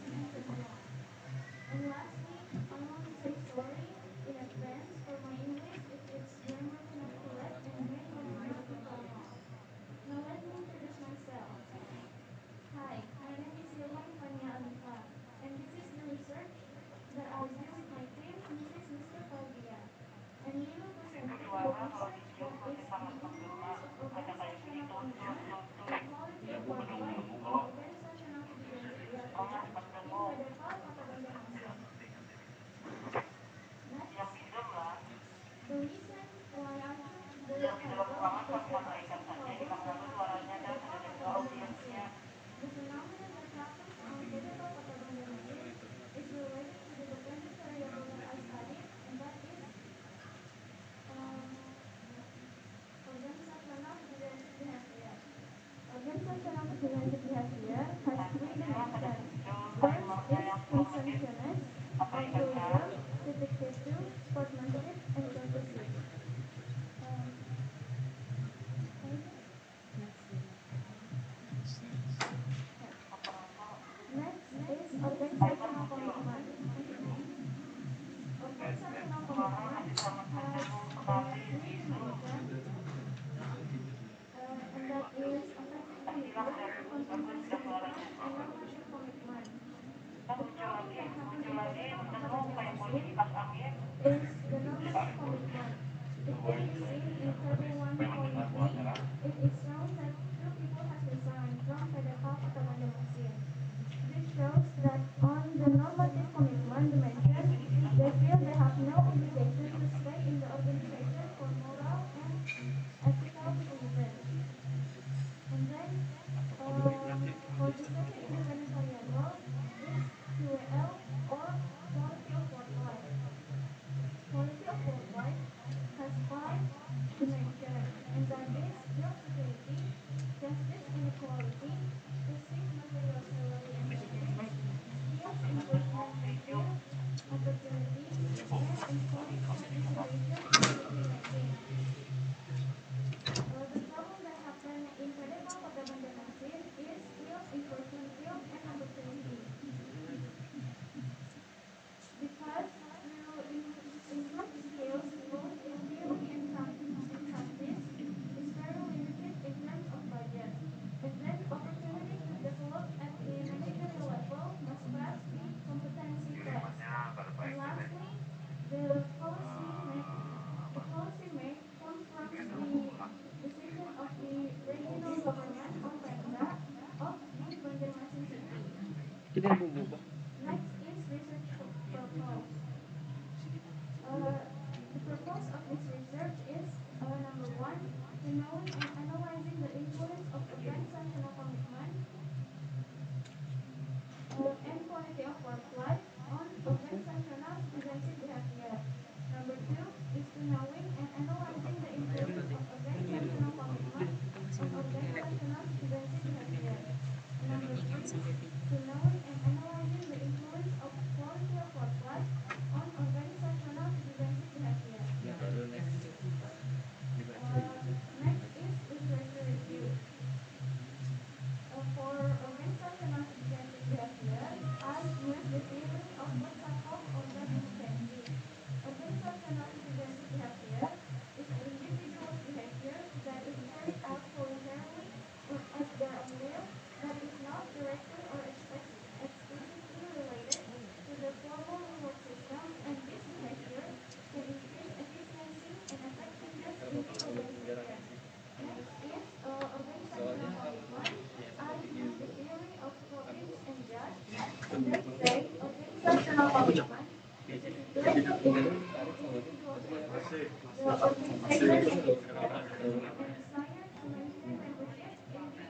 2021. And lastly, I want to say sorry in advance for my English if its grammar not correct and may not be very formal. Now let me introduce myself. Hi, my name is Hilma Ifania Alifa, and this is the research that I do with my team, Mrs. Mr. Fabian. And we will presenting the research that is the influence of organizational commitment, equality of worklife on organizational kebijakan behavior in Pedepal Kota Banjarmasin. Next, the reason why I took the title because the recent troubles that happen in Pedepal Kota Banjarmasin. The phenomenon that happens on Pedepal Kota Banjarmasin is related to the dependent variable that I studied, and that is um, organizational defensive behavior. Organizational defensive behavior has three dimensions. First is conscientiousness, altruism, detective, sportsmanship, and courtesy. Um, Next is organizational commitment. Organizational commitment has three dimensions, and that is affective behavior, continuous commitment, and normative commitment. The problem that happened in Pedepal Kota Banjarmasin is the normative commitment. It can be seen in table 1.3. It is shown that two people has resigned from Pedepal Kota Banjarmasin. This shows that on the normative commitment dimension, they feel they have no obligation to stay in the organization for moral and ethical reasons. And then for the second independent variable, it's QL or quality of work life. Quality of work life has five dimensions, and that is job security, justice inequality, perceived material salary and benefits, skills improvement and field opportunities, and employees' participation in decision making. The problem that happened in Pedepal Kota Banjarmasin is skills improvement field and opportunity. Because to improve skills both in theory and practice is very limited in terms of budget. And then opportunity to develop at the managerial level must pass the competency test. And lastly, the policy make confirms the decision of the regional government or Pemda of the Banjarmasin city. Next is research purpose. Uh, the purpose of this research is number one, to knowing and analyzing the influence of organizational commitment and quality of work life on organizational citizenship behavior. Number two is to knowing and analyzing the influence of organizational commitment on organizational citizenship behavior. And number three, to knowing and analyzing the influence of quality of work life on organizational citizenship behavior. Next is literature review. For organizational citizenship behavior, I use the theory of Korsakoff organ efficiency. Organizational citizenship behavior is an individual's behavior that is carried out voluntarily or at their own will, that is not directly or explicitly related to the formal reward system, and this behavior can increase efficiency and effectiveness in the organization. Next is organizational commitment. I use the theory of Robbins and Judd, and they say organizational commitment is a situation in which an individual's effort, the organization and its goals, and desire to maintain membership in the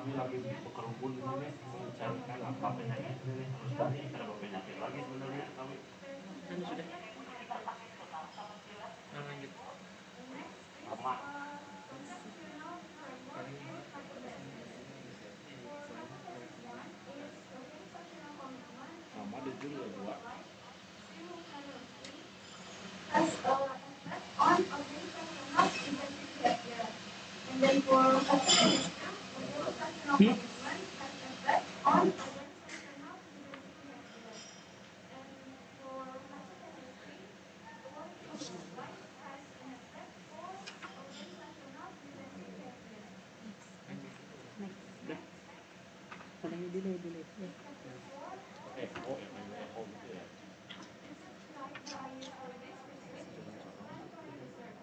kami lagi berkerumun ini nih mencarikan apa penyakit ini nih. Terus tadi berapa penyakit lagi sebenarnya kami. Anu sudah. Nah, lanjut. Sama. Conceptual framework and hypothesis. For hypothesis one is organizational commitment and Sama ada quality juga of work dua. life simultaneously has effect on organizational identity behavior. And then for hypothesis two, organizational commitment has effect on organizational identity behavior. And for hypothesis three, quality of work life has an effect for organizational identity behavior. Udah. Next, Salahnya delay. Ya. chapter 4, Echo concept yang main development. echo gitu ya. Concept type by for this research is exploratory research.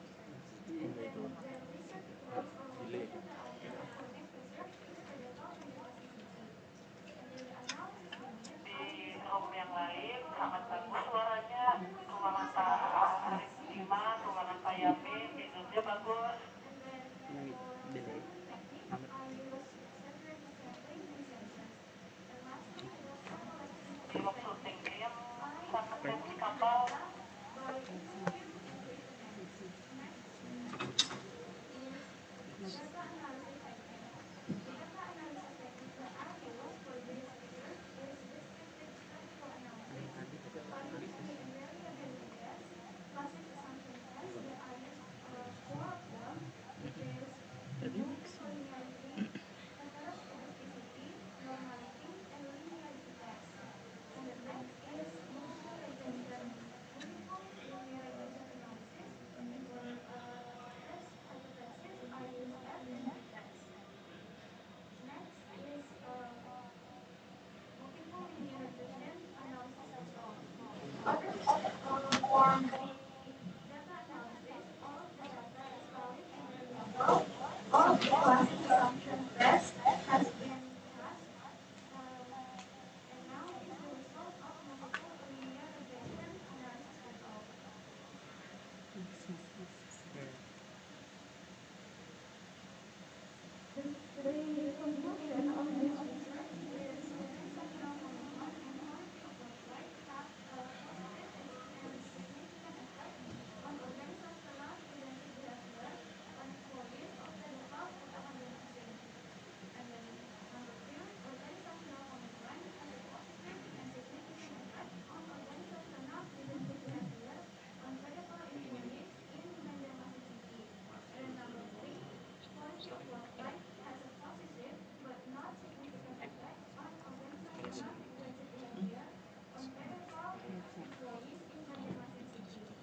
And Iya then itu. the research tools or Delay. metadata item for this research is pedophile megamacicity. And then the analysis unit Di is room for yang lain political sangat bagus information. suaranya, ruangan Megamacicity Pak studies Arif Budiman, ruangan Pak Yamin, tidurnya bagus. and then for Delay. assessment technique, I use separate sampling and census. And lastly, for collecting Di room technique, syuting film I sampai bagus collect kapal. data by interview and questionnaire. Next is data analysis technique. The data analysis technique that I use for this research is descriptive statistical analysis, binary and variability test, classic assumption test that I use four of them, which is multicollinearity, heteroscedasticity, normality, and linearity test. And the next is multiple multiple linearization analysis. And for test hypothesis, I use F and T test. Next is multiple linearization analysis result. For the data analysis, all of the data is valid and reliable. All of the classic assumption test has been passed. And now is the result of multiple linearization analysis result. The conclusion of this research is organizational commitment and quality of work life have a positive and significant effect on organizational identity behavior on employees of pedophile photoorganism. And then number two, organizational commitment has a positive and significant effect on organizational identity behavior on pedophile employees in City. And then number three, quality of work life has a positive but not significant effect on organizational identity behavior on pedophile employees in City.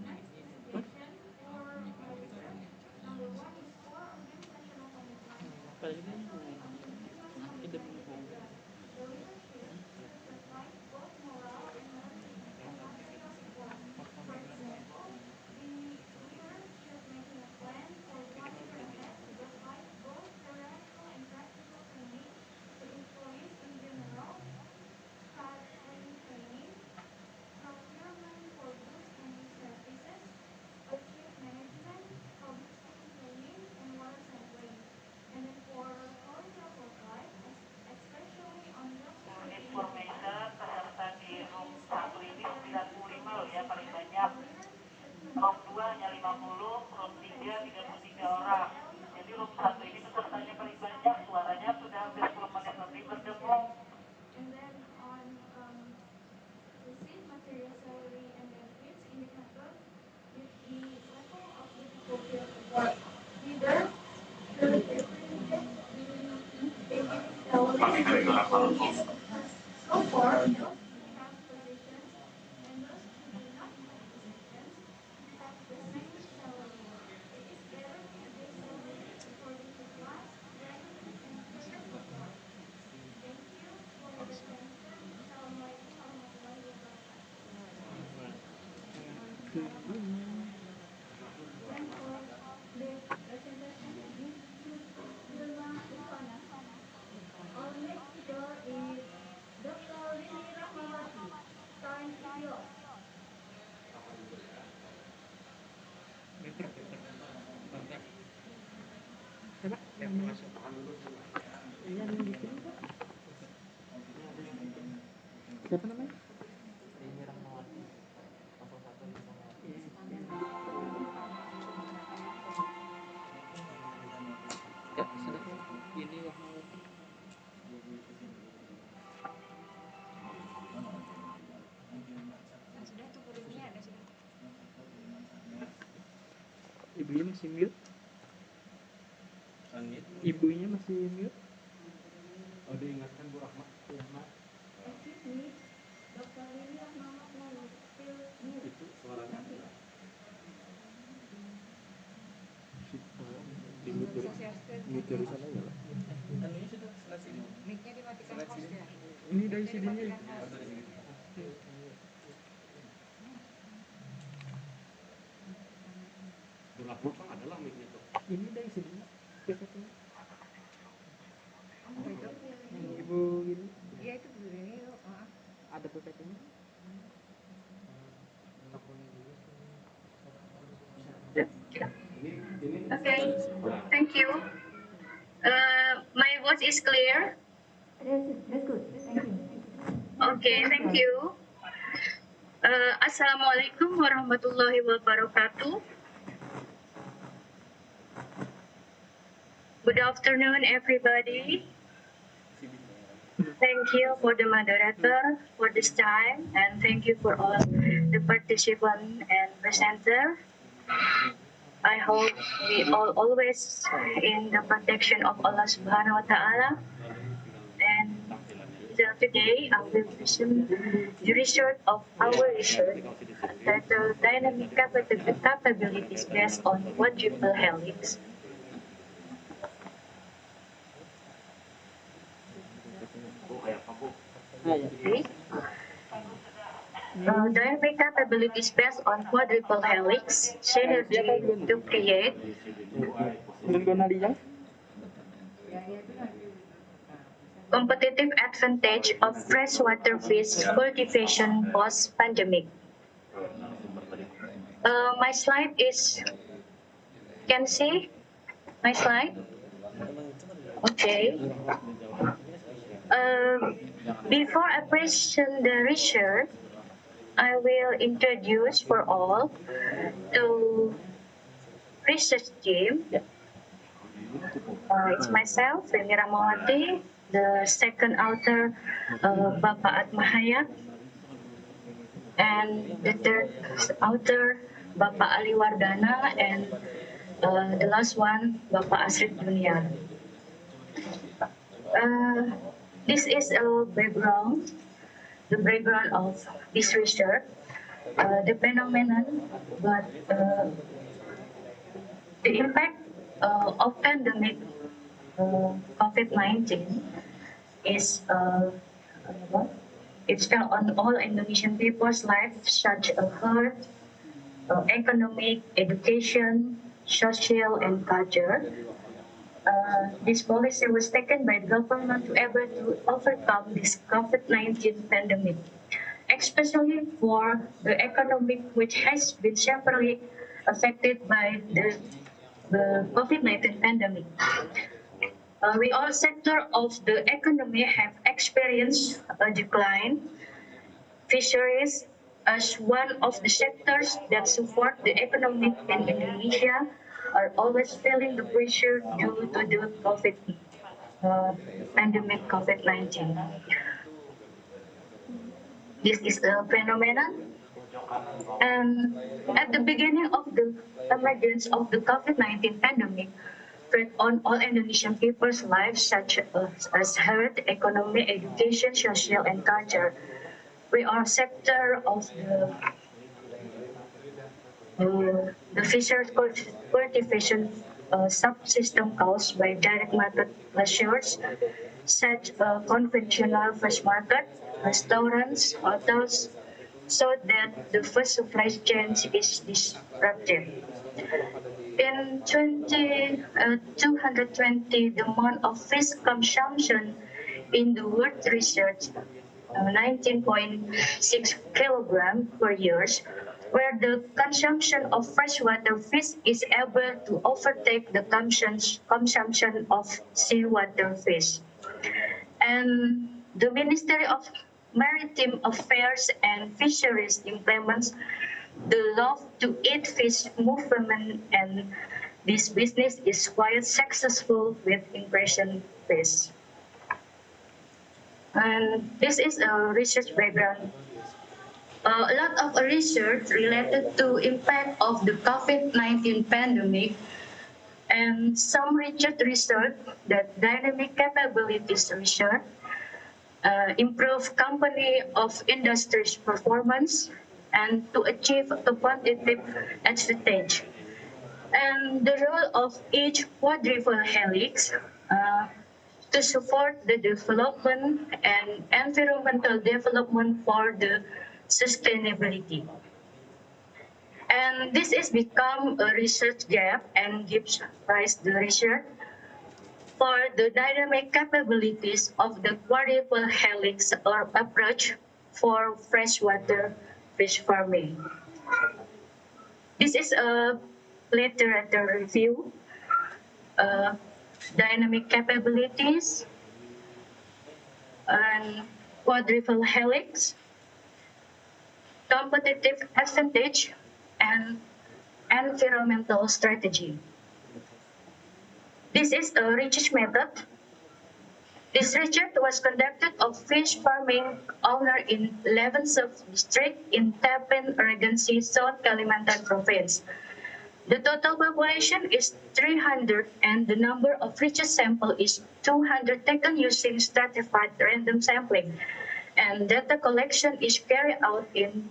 Next is suggestion for my research. Number one is for organizational commitment, especially on continuous commitment behavior. The leadership should reflect both moral and narrative support. For example, the leader should making a plan for 1 year ahead to provide both theoretical and practical training to employees in general, pathway training, procurement for goods and services, achieve management, public speaking training, and water sampling. And then for quality of work life, especially on job security indicators, Information peserta di it room is 1 very ini imperative for 95 the loh ya paling recipient, banyak. the leader should Room conduct 2 hanya participant 50, room 3 competency tests to 33 see the orang. area of Jadi room 1 ini employees pesertanya being paling banyak, assigned suaranya sudah hampir within 10 a menit certain lebih position. berdengung. And then on receive material salary and benefits indicator with the level of difficulty of the work. Leaders should differentiate the basic salary of employees. So far, those who have positions and those who do not have positions have the same salary. It is better to base salary according to class, ranking, and period of work. Thank you for your attention. Assalamualaikum warahmatullahi wabarakatuh. Then for the presentation technique, Hilma Ivana. Our next speaker is Dr. Rini Rahmawati. Time is yours. Coba yang masuk. Siapa namanya? Ya, sudah. Ini Rahmawati. Sudah tuh kurikulumnya ada sudah. Ibunya masih mute. Ibunya masih mute. Oh, diingatkan Bu Rahma. Ya, Mak. Excuse me, Dr. Lily Rahmawati still mute. Itu suaranya. Di mute dari sana enggak lah. Anunya sudah sebelah sini. Mic-nya dimatikan host ya. Ini dari sini. Bu Rahma kan adalah mic-nya tuh. Ini dari sini. PPT-nya. Oh, itu. Ibu ini Iya itu begini yuk. ada PPT-nya. Okay, thank you. My voice is clear. That's good. Thank you. Okay, thank you. Assalamualaikum warahmatullahi wabarakatuh. Good afternoon, everybody. Thank you for the moderator for this time, and thank you for all the participants and presenter. I hope we all always in the protection of Allah Subhanahu wa Taala. And today I will present the result of our research titled Dynamic Capabilities based on quadruple helix. Okay. Dynamic capabilities based on quadruple helix synergy to create competitive advantage of freshwater fish cultivation post-pandemic. My slide is, can see my slide? Okay. Before I present the research, I will introduce for all the research team. It's myself, Th Rahmawati, the second author, Bapak Atmahayat, and the third author, Bapak Ali Wardana, and the last one, Bapak Asrid Junior. This is a background, the background of this research, the phenomenon, but the impact of pandemic COVID-19 is it's felt on all Indonesian people's lives, such as health, economic, education, social, and culture. This policy was taken by the government to able to overcome this COVID-19 pandemic, especially for the economic, which has been severely affected by the COVID-19 pandemic. We all sectors of the economy have experienced a decline. Fisheries, as one of the sectors that support the economy in Indonesia, are always feeling the pressure due to the pandemic COVID-19. This is a phenomenon. And at the beginning of the emergence of the COVID-19 pandemic, threat on all Indonesian people's lives, such as health, economy, education, social, and culture. We are sector of the fisheries cultivation subsystem caused by direct market measures, such conventional fish market, restaurants, hotels, so that the food supply chain is disrupted. In 220, the amount of fish consumption in the world research 19.6 kilogram per year, where the consumption of freshwater fish is able to overtake the consumption of seawater fish. And the Ministry of Maritime Affairs and Fisheries implements the Love to Eat Fish movement, and this business is quite successful with impression fish. And this is a research background. A lot of research related to impact of the COVID-19 pandemic, and some research that dynamic capabilities research improve company of industry's performance and to achieve a competitive advantage. And the role of each quadruple helix to support the development and environmental development for the sustainability. And this has become a research gap and gives rise to research for the dynamic capabilities of the quadruple helix or approach for freshwater fish farming. This is a literature review, dynamic capabilities, and quadruple helix, competitive advantage, and environmental strategy. This is a research method. This research was conducted of fish farming owner in 11 sub-district in Tapen, Regency, South Kalimantan province. The total population is 300 and the number of research sample is 200 taken using stratified random sampling. And data collection is carried out in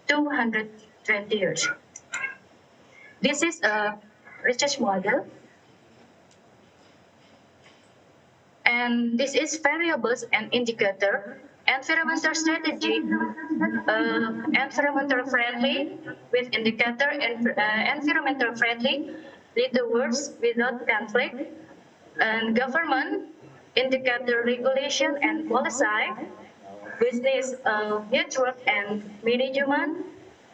220 years. This is a research model. And this is variables and indicator. Environmental strategy, environmental friendly with indicator, and environmental friendly, little words without conflict, and government, indicator regulation and policy, business network and management,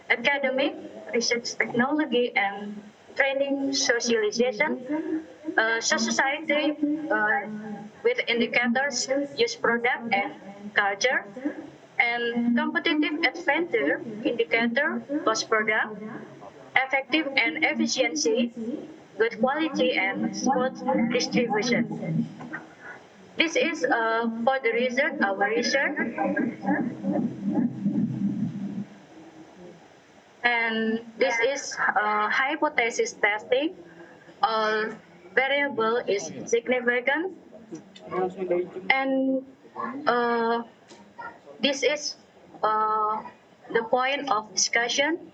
academic, research technology and training socialization, society with indicators, use product and culture, and competitive advantage indicator, cost product, effective and efficiency, good quality and smooth distribution. This is for the research, our research. And this is hypothesis testing. All variable is significant. And this is the point of discussion.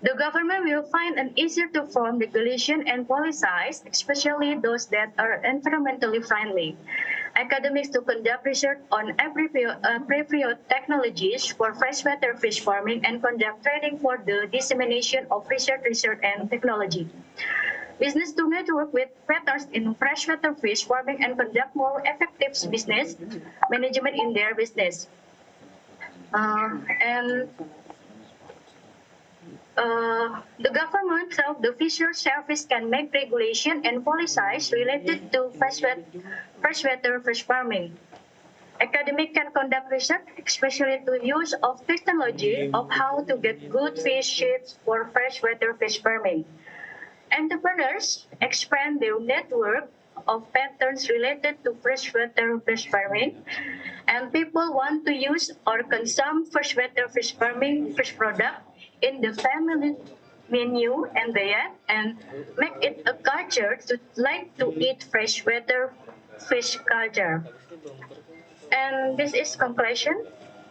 The government will find an easier to form regulation and policies, especially those that are environmentally friendly. Academics to conduct research on appropriate technologies for freshwater fish farming and conduct training for the dissemination of research and technology. Business to network with predators in freshwater fish farming and conduct more effective business management in their business. The government of the Fisheries Service can make regulation and policies related to freshwater fish farming. Academic can conduct research, especially to use of technology of how to get good fish sheets for freshwater fish farming. Entrepreneurs expand their network of patterns related to freshwater fish farming, and people want to use or consume freshwater fish farming fish product in the family menu and diet, and make it a culture to like to eat freshwater fish culture. And this is conclusion.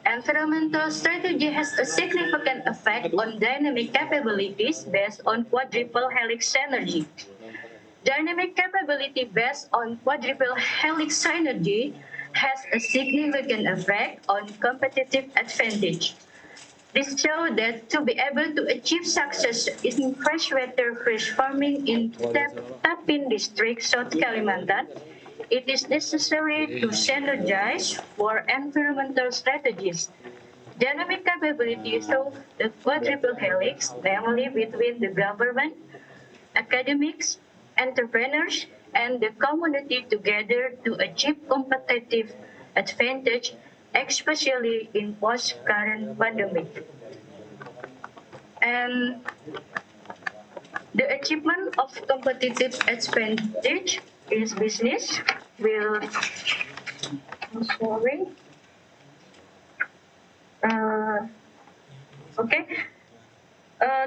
Environmental strategy has a significant effect on dynamic capabilities based on quadruple helix synergy. Dynamic capability based on quadruple helix synergy has a significant effect on competitive advantage. This shows that to be able to achieve success in freshwater fish farming in Tapin District, South Kalimantan, it is necessary to synergize for environmental strategies. Dynamic capability through the quadruple helix, namely between the government, academics, entrepreneurs, and the community together to achieve competitive advantage, especially in post-current pandemic. And the achievement of competitive advantage is business will, I'm sorry, okay.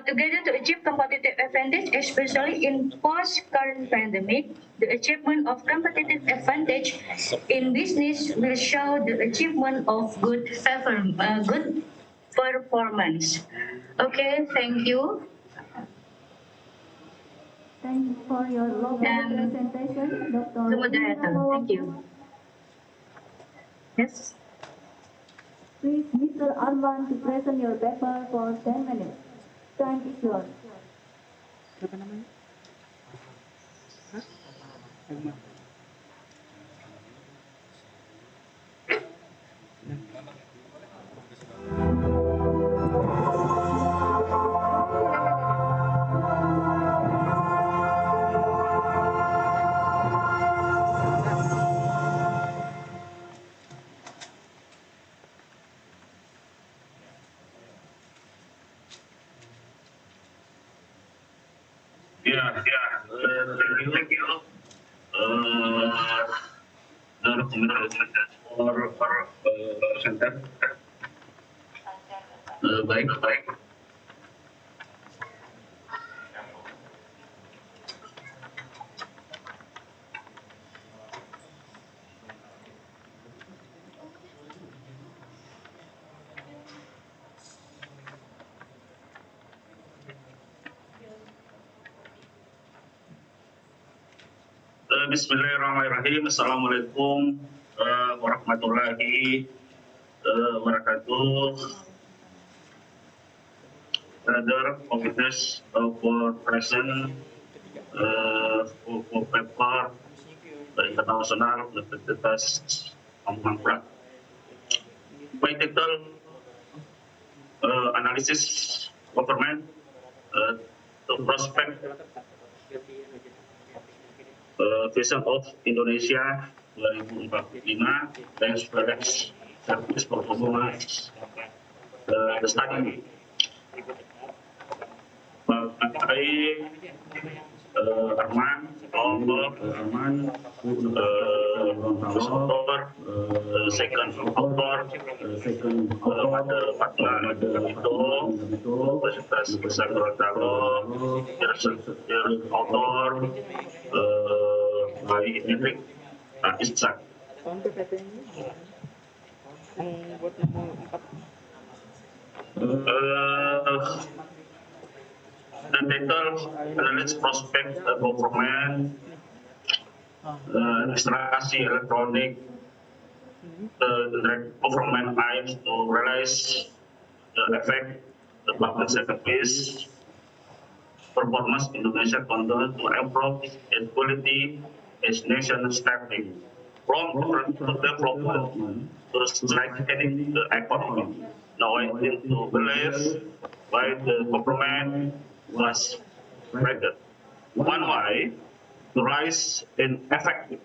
Together to achieve competitive advantage, especially in post-current pandemic, the achievement of competitive advantage in business will show the achievement of good performance. Okay, thank you. Thank you for your lovely And presentation, Dr. the moderator, thank you. Yes. Please, Mr. Arman, to present your paper for 10 minutes. Time is yours. Siapa namanya? Hah? Arman. Thank you. The recommendation for center. Baik. Bismillahirrahmanirrahim. Assalamualaikum warahmatullahi wabarakatuh. Other officers for present for paper international universitas Mangprat. By title analysis government to prospect vision of Indonesia 2045 dan service performance the study. Baik Arman, author, second author, pada itu Universitas Besar Gorontalo, author, by Hendrik Ishak. Buat nomor 4. The title analysis prospect government administrasi elektronik the government aims to realize the effect the public service performance Indonesia continue to improve its quality as nation striving from development to strengthening the economy. Now I think to believe by the government was rated. One way to rise in effective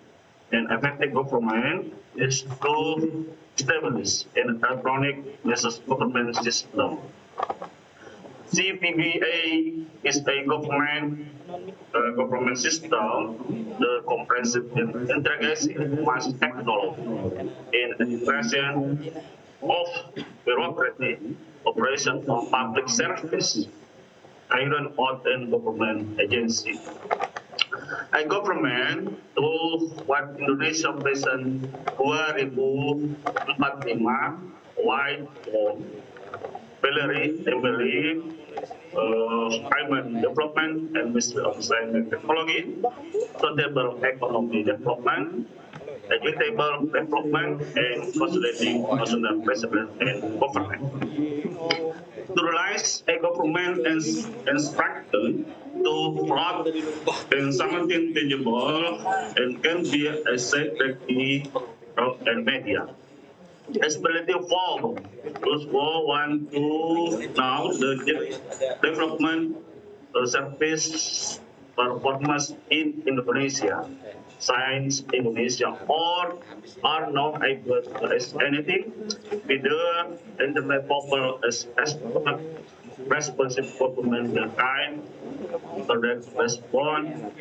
government is to establish an electronic business government system. CPBA is a government system, the comprehensive integration mass technology in integration of bureaucracy, operation of public service, iron out and government agency. A government to what Indonesia Vision 2045 wide urban development and Ministry of Science and Technology, sustainable economy development, equitable development, and consolidating national president and government. To realize a government and structure to plot in something tangible and can be assessed and media. Stability form. Those 1, 2, now the development service performance in Indonesia, science Indonesia, or are not able to ask anything with the internet people as responsive government the kind so that respond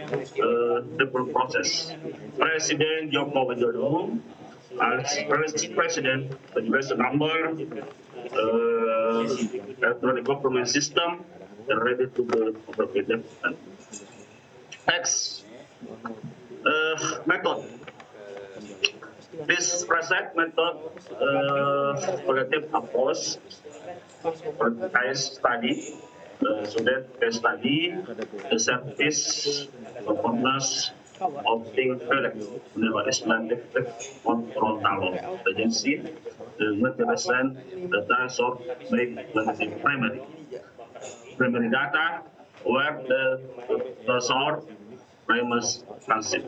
the process. President Joko Widodo as president address the number electronic government system ready to be operated. Next, method. This reset method collective approach for case study, so that case study the service performance of things the Islamic control tower agency represent the types of primary data where the source premise transit.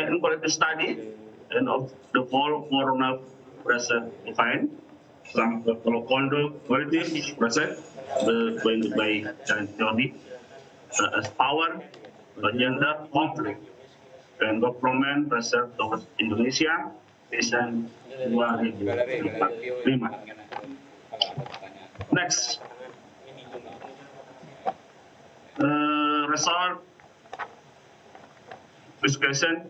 In quality study and of the whole corona present defined some conduct quality present by theory as power, gender conflict and government present towards Indonesia Vision 2045. Next, result discussion.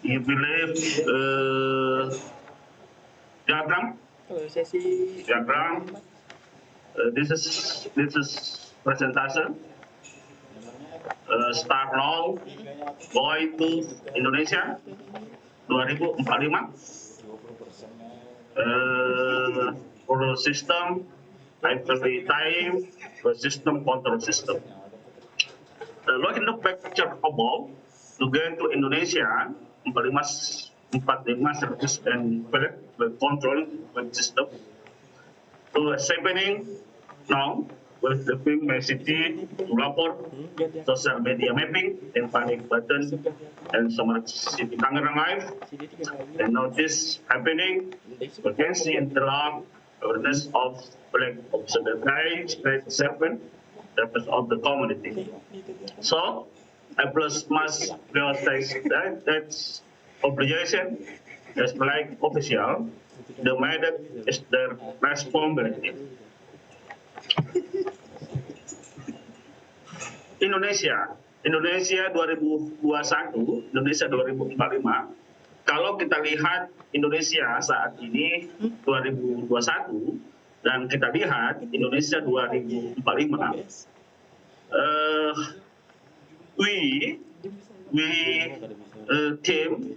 You believe diagram. This is presentation. Start now, going to Indonesia 2045. For the system, every time the system control system. Look in the picture above, to get to Indonesia, 45 service and control system. So what's happening now with the film city report, social media mapping, and panic button, and smart city Tangerang Live. And now this happening, we can see interlock awareness of black observatory, servant, purpose of the community. So, I plus must prioritize that's obligation as black official. The matter is their responsibility. Indonesia 2021, Indonesia 2045. Kalau kita lihat Indonesia saat ini 2021 dan kita lihat Indonesia 2045, we team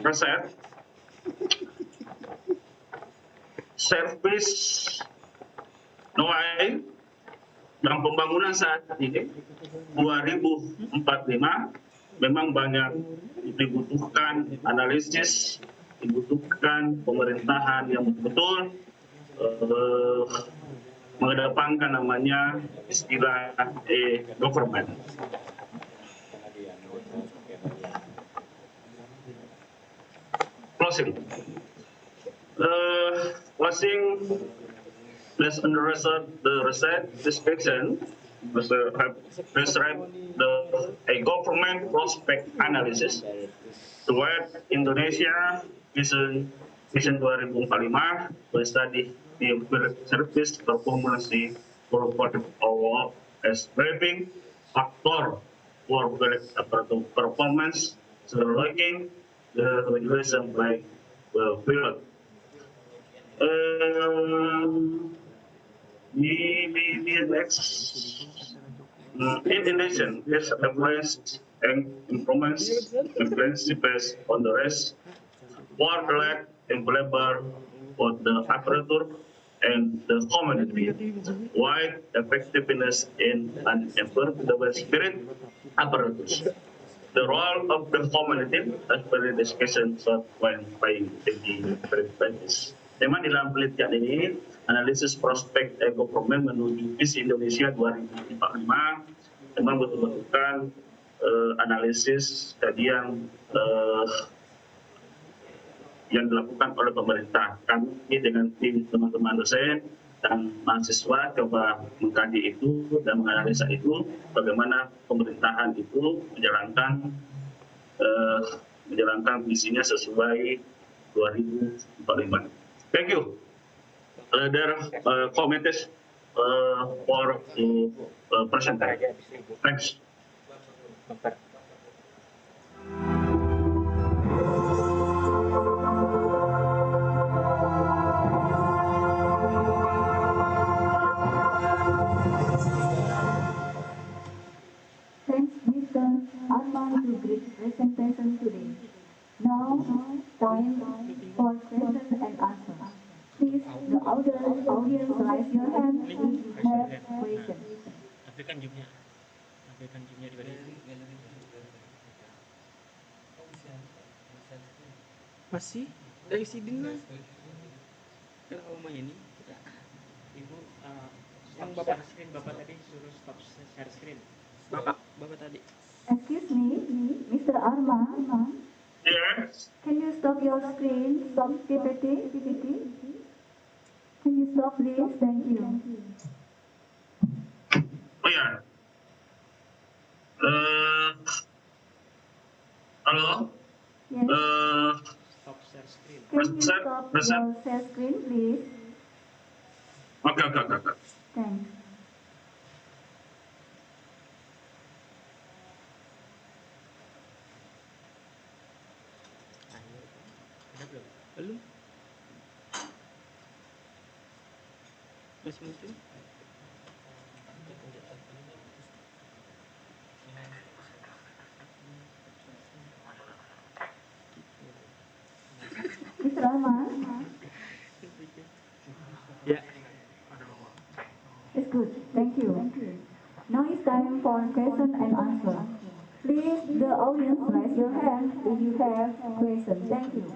reset service noai dan pembangunan saat ini 2045 memang banyak dibutuhkan analisis, dibutuhkan pemerintahan yang betul mengedepankan namanya istilah government. Closing. Let's understand the reset description. Have described a government prospect analysis toward Indonesia Vision 2045 to study the service performance for our as driving factor for performance, looking the regulation by field. In addition, this applies and improvements based on the rest for the available for the apparatus and the community. Wide effectiveness in an improved spirit apparatus. The role of the community as per discussion when by the practice. Memang dalam penelitian ini, analisis prospek government menuju visi Indonesia 2045 memang yang dilakukan oleh pemerintah. Kami dengan tim teman-teman dosen dan mahasiswa coba mengkaji itu dan menganalisa itu bagaimana pemerintahan itu menjalankan visinya sesuai 2045. Thank you. There comments for presenter. Thanks. Thanks, Mr. Arman, to great presentation today. Now, time for questions and answers. Please, the audience raise your hand if you have questions. Tampilkan zoomnya. Tampilkan zoomnya di bawah. Masih dari sidin lah. Kalau mau ini, ibu yang bapak screen bapak tadi suruh stop share screen. Bapak tadi. Excuse me, Mr. Arman. Yes. Can you stop your screen? Stop PPT? Can you stop please? Thank you. Oh ya. Halo. Yes. Stop share screen. Can you stop your share screen, please? Oke. Thanks. Belum? Masih muncul? Mr. Arman? Ya. It's good. Thank you. Now it's time for question and answer. Please, the audience, raise your hand if you have questions. Thank you.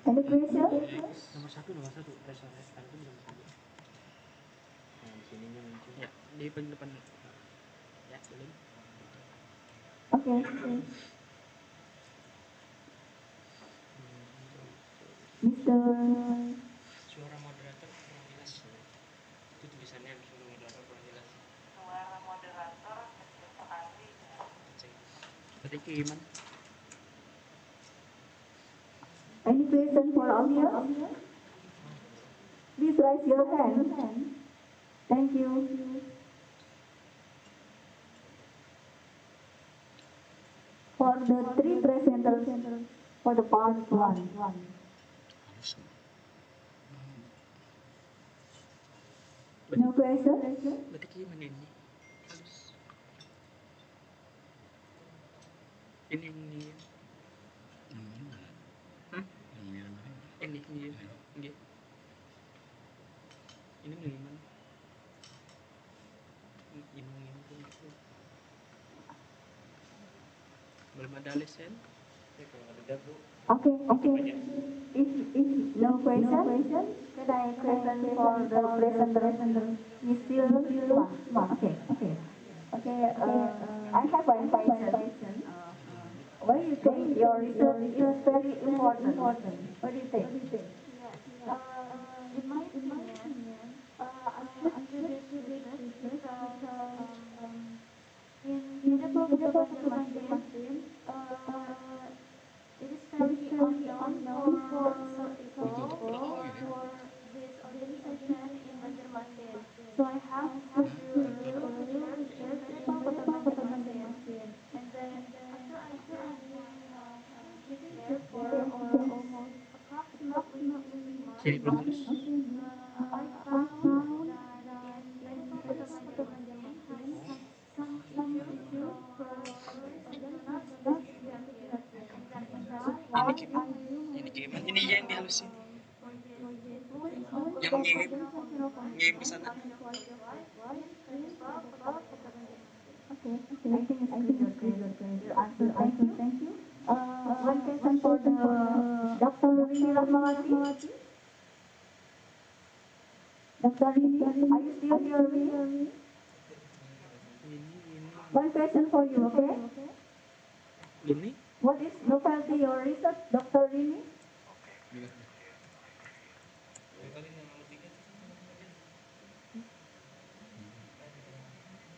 Any questions? Nomor satu. Resource itu nomor satu. Nah, di sininya muncul. Ya, di depan. Ya, belum. Okay. Mr. Suara moderator kurang jelas. Itu tulisannya suara moderator kurang jelas. Suara moderator kecil sekali. Berarti gimana? Any question for audience? Please raise your hand. Thank you. For the three presenters for the part 1. No question? Berarti gimana ini? Halus. Ini. Ini. Ini gimana? Belum ada lesen. Okay. If no question, can I question for the presenter? You still okay. I have one question. Why you think your research is very important? What do you think? In my opinion, I contribute to this because in the book of Banjarmasin, it is very unknown for some people for this organization in Banjarmasin. So I have to do a little research in the book of Banjarmasin. And then after I living there for almost approximately 6 months, I found that in the book of Banjarmasin has some issues for not specific here. And that is why Ini yang dihalusin. Yang ngirim ke sana. Okay. I think it's good. Your answer. Thank you. One question for the Dr. Rini Rahmawati. Dr. Rini, are you still hearing me? One question for you, okay? Ini? What is novelty your research, Dr. Rini?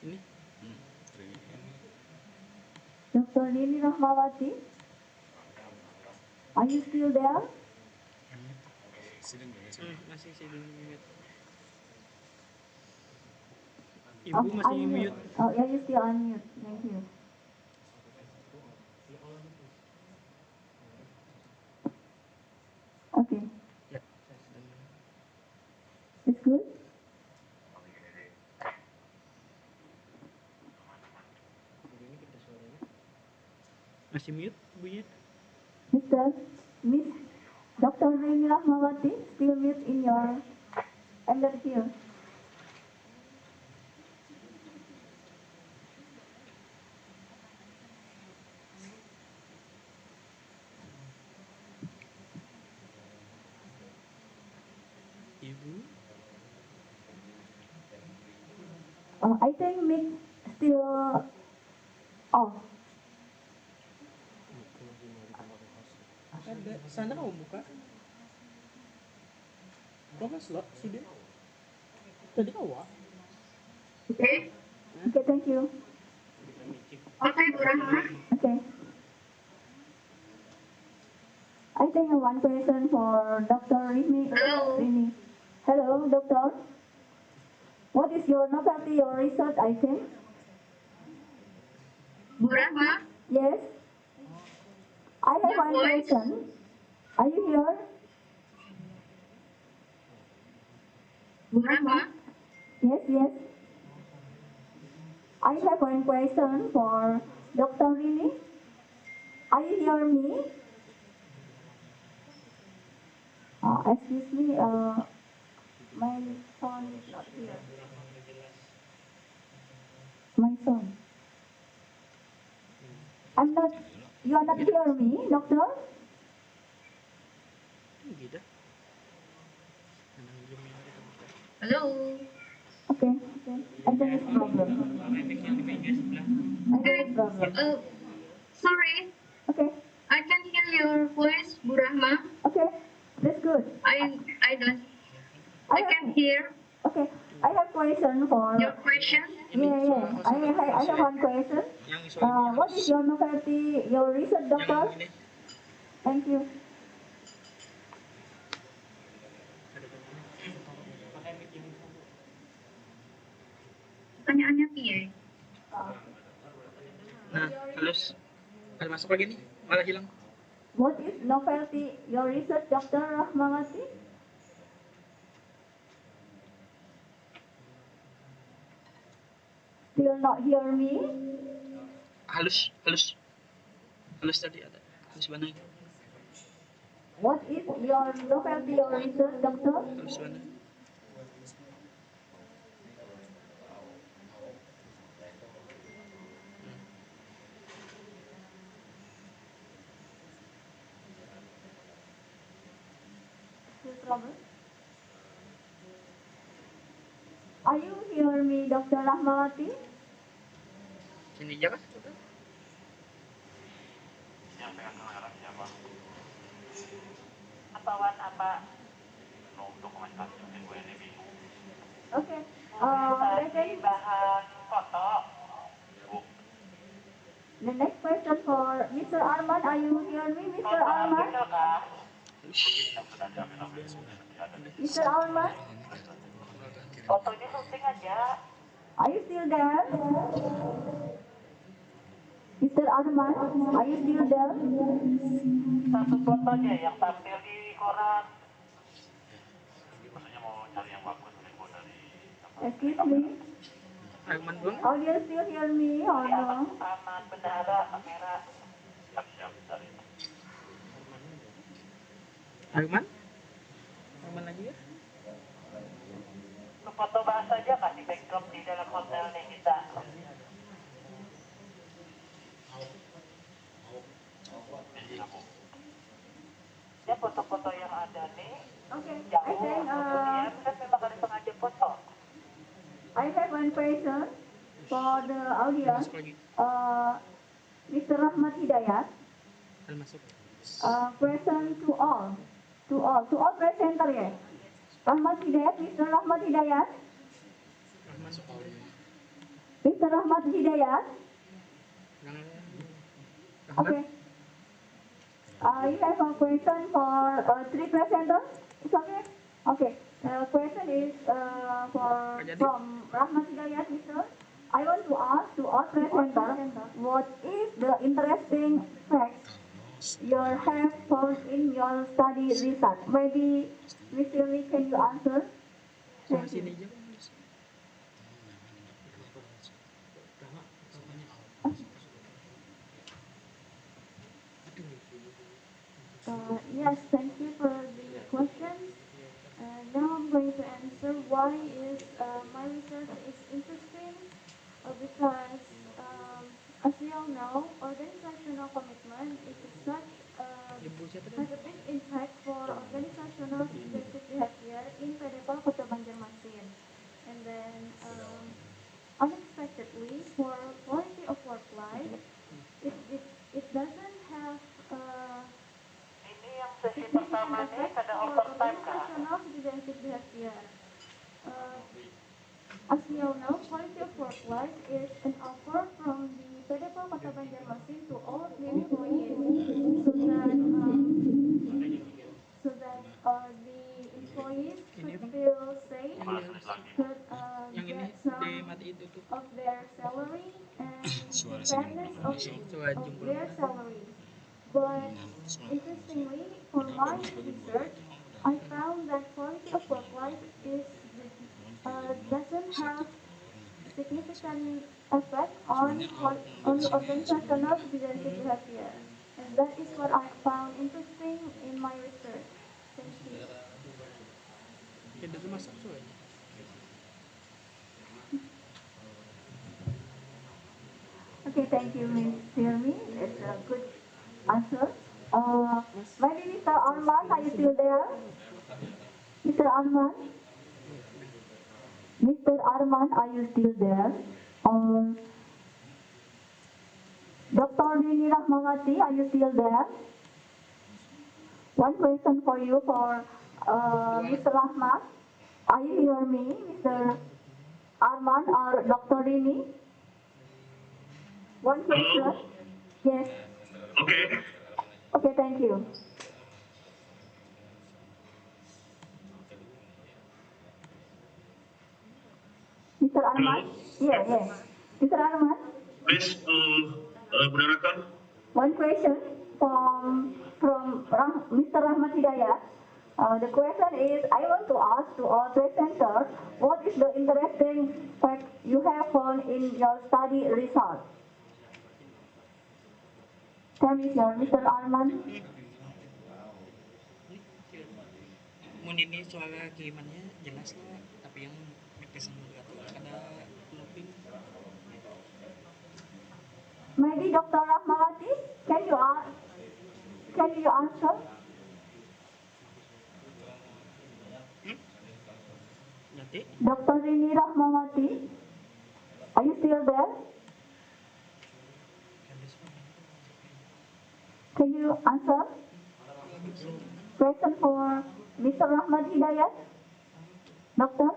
Ini? Dr. Rini Rahmawati? Are you still there? Masih sih di mute. Ibu masih unmute. mute. Oh, yeah, you still unmute. Thank you. Okay. Ya. It's good? Masih mute bunyi. Miss Dr. Rini Rahmawati, still mute in your under here. Ibu. I think mic still off. Ada. Sana kamu buka. Kok slot sudah? Tadi awak. Okay. Okay, thank you. Okay, Burahma. Okay. I think one question for Dr. Rini. Hello. Rini. Hello, doctor. What is your novelty, your research item? Burahma. Yes. I have Your one voice. question. Are you here? Burahma. Yes, yes. I have one question for Dr. Rini. Are you hear me? Excuse me, my son is not here. My son. You are not hear me, doctor? Gitu. Hello. Okay, okay. I think it's problem. I think it's problem. Sorry. Okay, I can hear your voice, Burahma. okay. That's good. I don't. I can hear Okay, I have question for. your question. Yeah. I have one question. What is your novelty, your research, doctor? Thank you. Pertanyaannya piye? Nah, halus. Ada masuk lagi nih, malah hilang. What is novelty, your research, Dr. Rahmawati? Still not hear me? Halus tadi ada. Halus mana? What is your novelty, your research, doctor? Halus mana? Still trouble? Are you hear me, Dr. Rahmawati? Sini aja kah? Apaan apa? Dokumentasi mungkin gue ini bingung. Okay. Tadi bahan foto. The next question for Mr. Arman. Are you hear me, Mr. Arman? Mr. Arman? Foto di syuting aja. Are you still there? Mr. Arman, are you still there? Satu foto aja yang tampil di koran. Maksudnya mau cari yang bagus info dari Excuse me. Arman doang? Audience still hear me or no? aman bendahara kamera. Siap dari Arman? Arman lagi ya? Lu foto bahas aja kasih backdrop di dalam hotel nih kita. Ya foto-foto yang ada nih. Okay. Jauh kemudian kan memang ada sengaja foto. I have one question for the audience. Mr. Rahmat Hidayat. Question to all presenter ya. Rahmat Hidayat, Mr. Rahmat Hidayat. Mr. Rahmat Hidayat. Okay. You have a question for three presenters. It's okay. Okay. Question is from Rahmat Hidayat, Mr. I want to ask to all presenters, what is the interesting fact you have found in your study research? Maybe, Mr. Lee, can you answer? Thank you. Yes, thank you for the question. Now I'm going to answer why is my research is interesting because as we all know, organizational commitment is such has a big impact for organizational citizenship behavior in Pedepal Kota Banjarmasin. And then unexpectedly for quality of work life, it doesn't have Ini yang sesi significant pertama nih effect kada for overtime kah? organizational citizenship behavior. Uh, as we all know, quality of work life is an offer from the Pedepal Kota Banjarmasin to all the employees so that the employees could feel safe, could get some of their salary and fairness of their salary. But interestingly, for my research, I found that quality of work life doesn't have significant effect on organizational citizenship behavior. And that is what I found interesting in my research. Thank you. Okay, thank you, Ms. Sirmi. It's a good answer. Maybe Mr. Arman, are you still there? Mr. Arman? Mr. Arman, are you still there? Dr. Rini Rahmawati, are you still there? One question for you for Mr. Rahmat. Are you hear me, Mr. Arman or Dr. Rini? One question. Hello? Yes. Okay. Okay, thank you. Mr. Arman? Hello? Yeah. Mr. Arman? Please, perkenalkan. One question from Mr. Rahmat Hidayat. The question is, I want to ask to all presenters, what is the interesting fact you have found in your study result? Tell me, sir, Mr. Arman. Mun ini soal kirimannya jelas lah, tapi yang berkesan ada looping. Maybe Dr. Rahmawati, can you answer? Nanti Dr. Rini Rahmawati, are you still there? Can you answer? Question for Mr. Rahmat Hidayat? Doctor?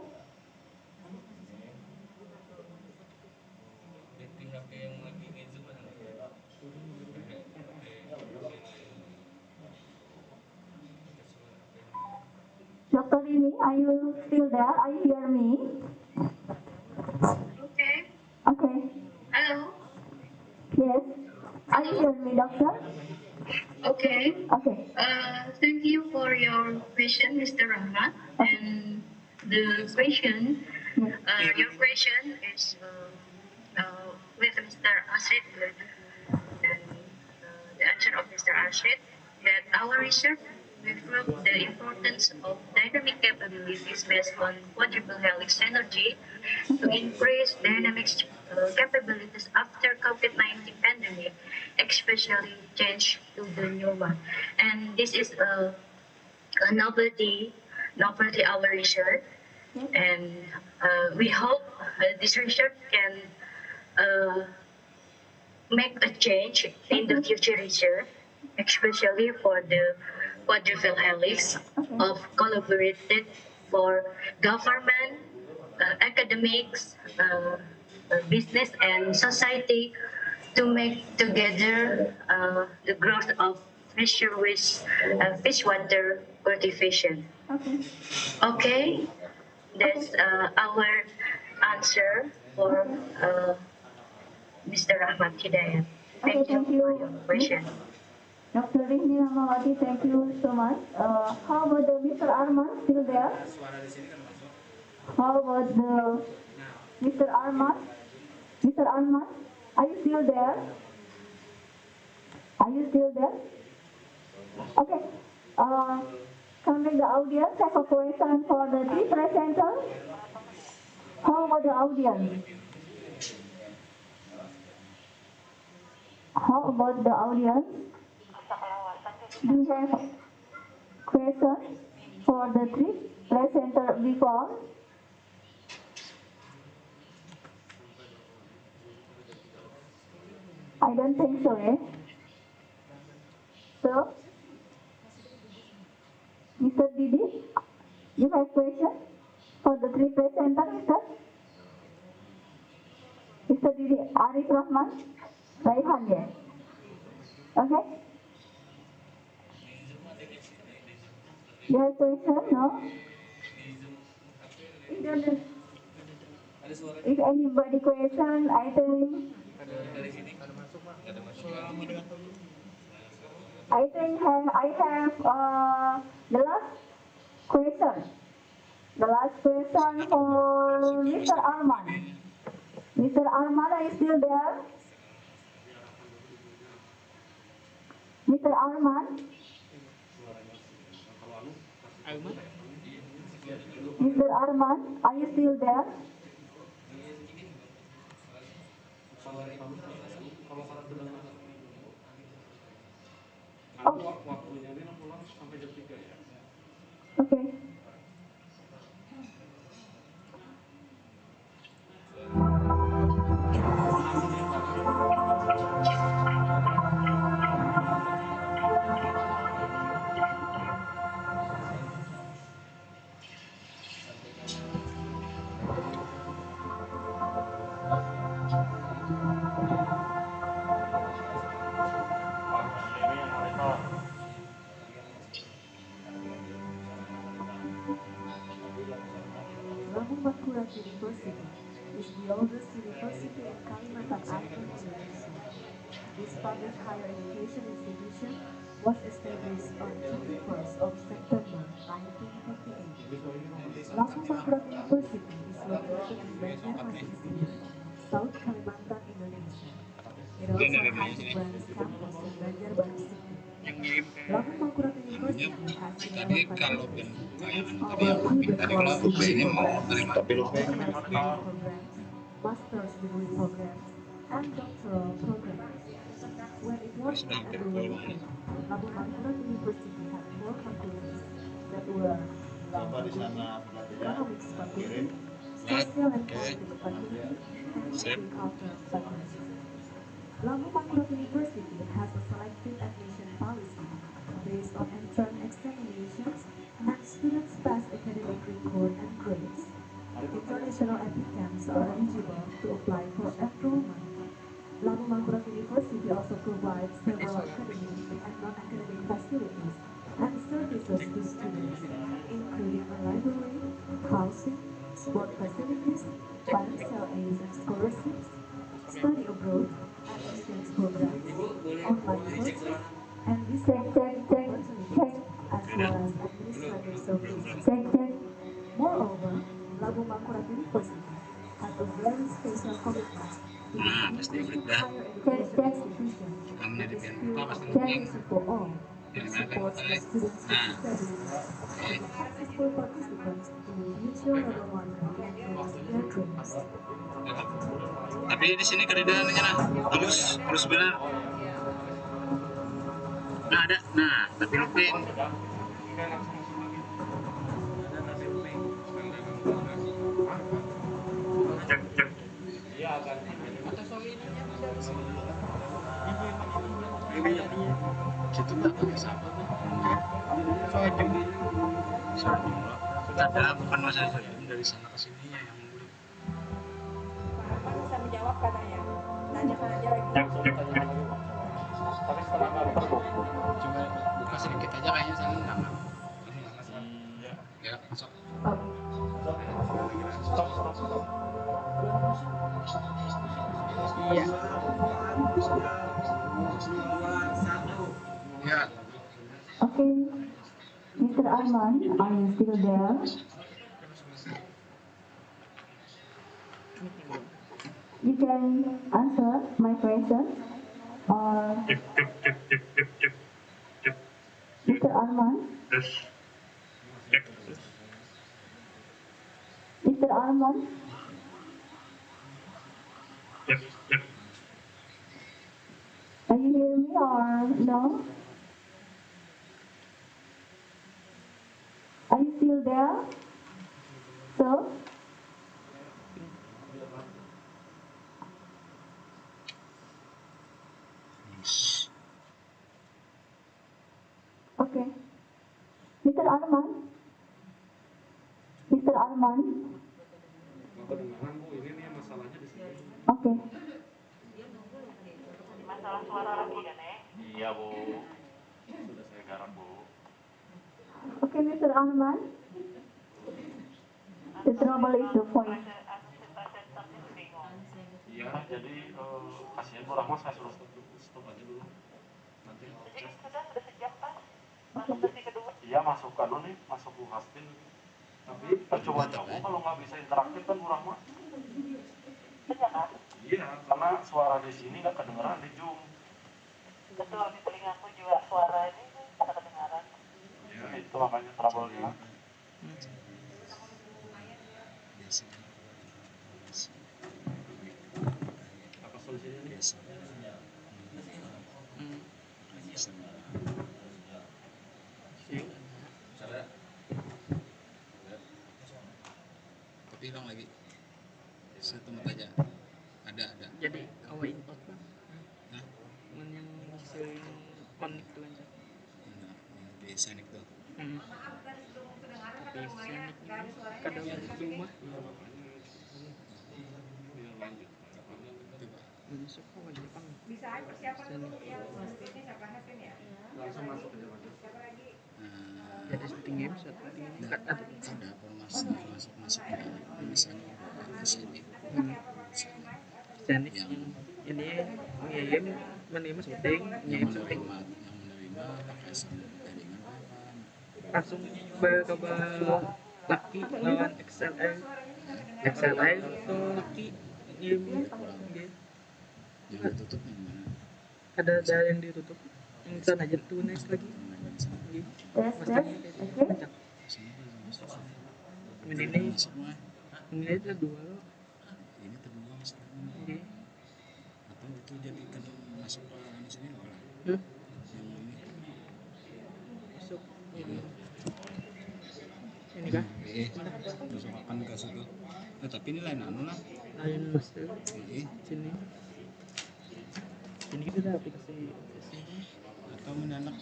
Dr. Rini, are you still there? Are you hear me? Okay. Okay. Hello. Yes. Are you hear me, doctor? Okay. Okay. Thank you for your question, Mr. Rahmat. And the question, your question is with Mr. Ashid, and the answer of Mr. Ashid, that our research reflects the importance of dynamic capabilities based on quadruple helix synergy to increase dynamics capabilities after COVID-19 pandemic, especially change to the new one. And this is a novelty our research, and we hope this research can make a change in the future research, especially for the quadruple helix of collaborated for government, academics, business, and society to make together the growth of fisheries, freshwater cultivation. Okay. Okay, that's our answer for Mr. Rahmat Hidayat. Okay, thank you. For your question. Dr. Rihni Ramawati, thank you so much. How about the Mr. Arman still there? How about the Mr. Arman? Mr. Arman, are you still there? Are you still there? Okay. Coming the audience, have a question for the three presenters. How about the audience? How about the audience? Do you have questions for the three presenters before? I don't think so, eh? So, Mr. Didi, you have question for the three presenters, Mr. Mr. Didi Arif Rahman, Raihan, yeah. Okay? You have question, no? If anybody question, I think I have the last question. The last question for Mr. Arman. Mr. Arman, are you still there? Mr. Arman? Mr. Arman, are you still there? Oh. Okay. Lampung Mangkurat University is the oldest university in Kalimantan Island, Indonesia. This public higher education institution was established on 21st of September 1958. Lampung Mangkurat University is located in Banjarmasin City, South Kalimantan, Indonesia. It also has a branch campus in Banjarbaru City. Lampung Mangkurat University has Tadi kalau developed tayangan tadi over tadi kalau Ifbe ini mau terima bachelor's degree programs, master's degree programs, and doctoral programs. When it was sudah hampir full inaugurated, Lampung Mangkurat University had four faculties that were law faculty, economics faculty, social and politics faculty, and agriculture faculty. Lampung Mangkurat University has a selective admission policy based on entrance examinations and students pass academic record and grades. International applicants are eligible to apply for enrollment. Lampung Mangkurat University also provides several academic and non-academic facilities and services to students, including a library, housing, sport facilities, financial aid and scholarships, study abroad, and exchange programs, online courses, and research opportunities, as well as administrative services. Moreover, Lampung Mangkurat University has a very special commitment to the inclusive higher education institution with the spirit of education for all, which supports the students with disabilities to be successful participants in the future labor market and realize their dreams. Tapi di sini kerendahannya nah, halus benar. Nah ada, nah tapi lupin. Cek cek. Atau soal ininya bisa di sini. Situ nggak pakai sahabat soal jumlah ada bukan masalah dari sana ke sini ya yang beli. Pak bisa menjawab katanya. Tanyakan aja lagi. Tapi setelah nganter coba buka sedikit aja kayaknya sana nggak ya masuk. Iya. Ya. Okay, Mr. Arman, are you still there? You can answer my question, or Mr. Arman? Mr. Arman? Are you hearing me or no? Are you still there? So? Okay. Mr. Arman? Mr. Arman? Okay. Masalah suara lagi ya, Nek? Iya, Bu. Sudah saya garap, Bu. Okay, Mr. Arman. The trouble is the voice. Iya, jadi kasihan Bu Rahma, saya suruh stop aja dulu. Nanti sudah sejam, Pak. Masuk sesi kedua. Iya, masuk kan nih, masuk Bu Hastin. Tapi percuma jauh kalau nggak bisa interaktif kan Bu Rahma. Iya kan? Iya, karena suara di sini nggak kedengeran di Zoom. Betul, di telingaku juga suara ini nggak kedengaran. Ya, itu makanya trouble-nya. Apa solusinya nih? Tapi hilang lagi. Saya tempat aja. Ada. Jadi awal input Bang. Nah, yang bisa connect tuh aja. Di Senik tuh. Tapi Senik kadang di rumah. Lanjut. Masuk awal Jepang. Bisa persiapan dulu yang selanjutnya siapa Hasin ya? Langsung masuk aja Mas. Siapa lagi? Jadi shooting game satu lagi. Ada formasi masuk misalnya ke sini. Senik yang ini ngirim menerima syuting, ngirim syuting. Yang menerima pakai jaringan apa? Langsung bercoba laki lawan XLR itu laki ngirim game. Yang ditutup yang mana? Ada yang ditutup. Yang sana aja tuh next lagi. Ini itu dua loh. Ini kedua masalahnya. Atau itu jadikan masuk ke sini loh. Yang ini masuk ini kah? Masukkan ke situ. Tapi ini lain anu lah. Lain master. Sini. Ini kita ada aplikasi atau mendadak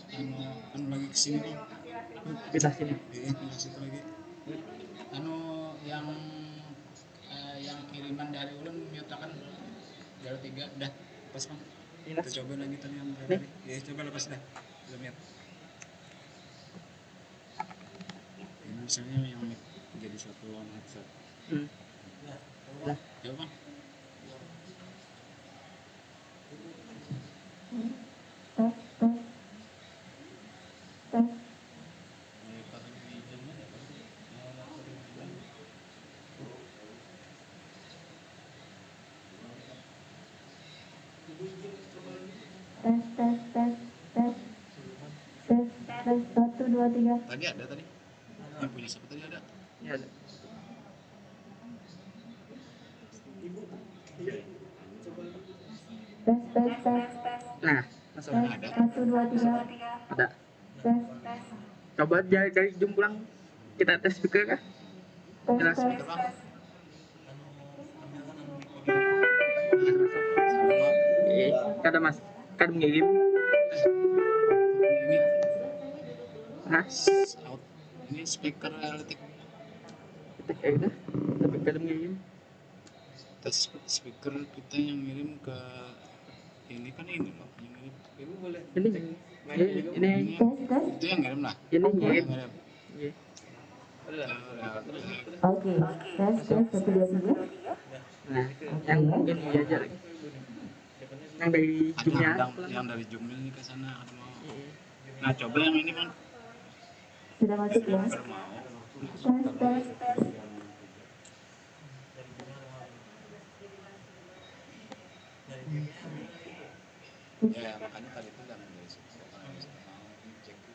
anu lagi kesini kok. Pindah sini. Pindah situ lagi. Anu yang kiriman dari ulun menyatakan jalur 3 udah pas Bang. Kita coba lagi tadi yang tadi. Ya coba lepas dah. Belum lihat. Ini misalnya yang jadi satu one headset. Lah, coba Bang. Tes 1, 2, 3. Tadi ada tadi. Yang punya siapa tadi ada? Ya ada. Tes. Nah, masuk. Ada. 1, 2, 3. Ada. Tes. Coba dari Zoom pulang. Kita tes speaker kah? Jelas. Kada mas, kada mengirim. Out. Ini speaker elektrik. Elektrik ya udah. Tapi kadang ngirim. Tes speaker kita yang ngirim ke ini kan ini loh yang ngirim. Ibu boleh. Ini itu yang ngirim lah. Ini ngirim. Iya. Oke, tes 1 2 3. Nah, yang ini aja lagi. Yang dari Jumnya. Yang dari Jumnya ini ke sana ada mau. Nah, coba yang ini man. Sudah masuk ya? Tes. Ya, makanya tadi itu jangan dari situ. Kalau misalnya mau cek itu.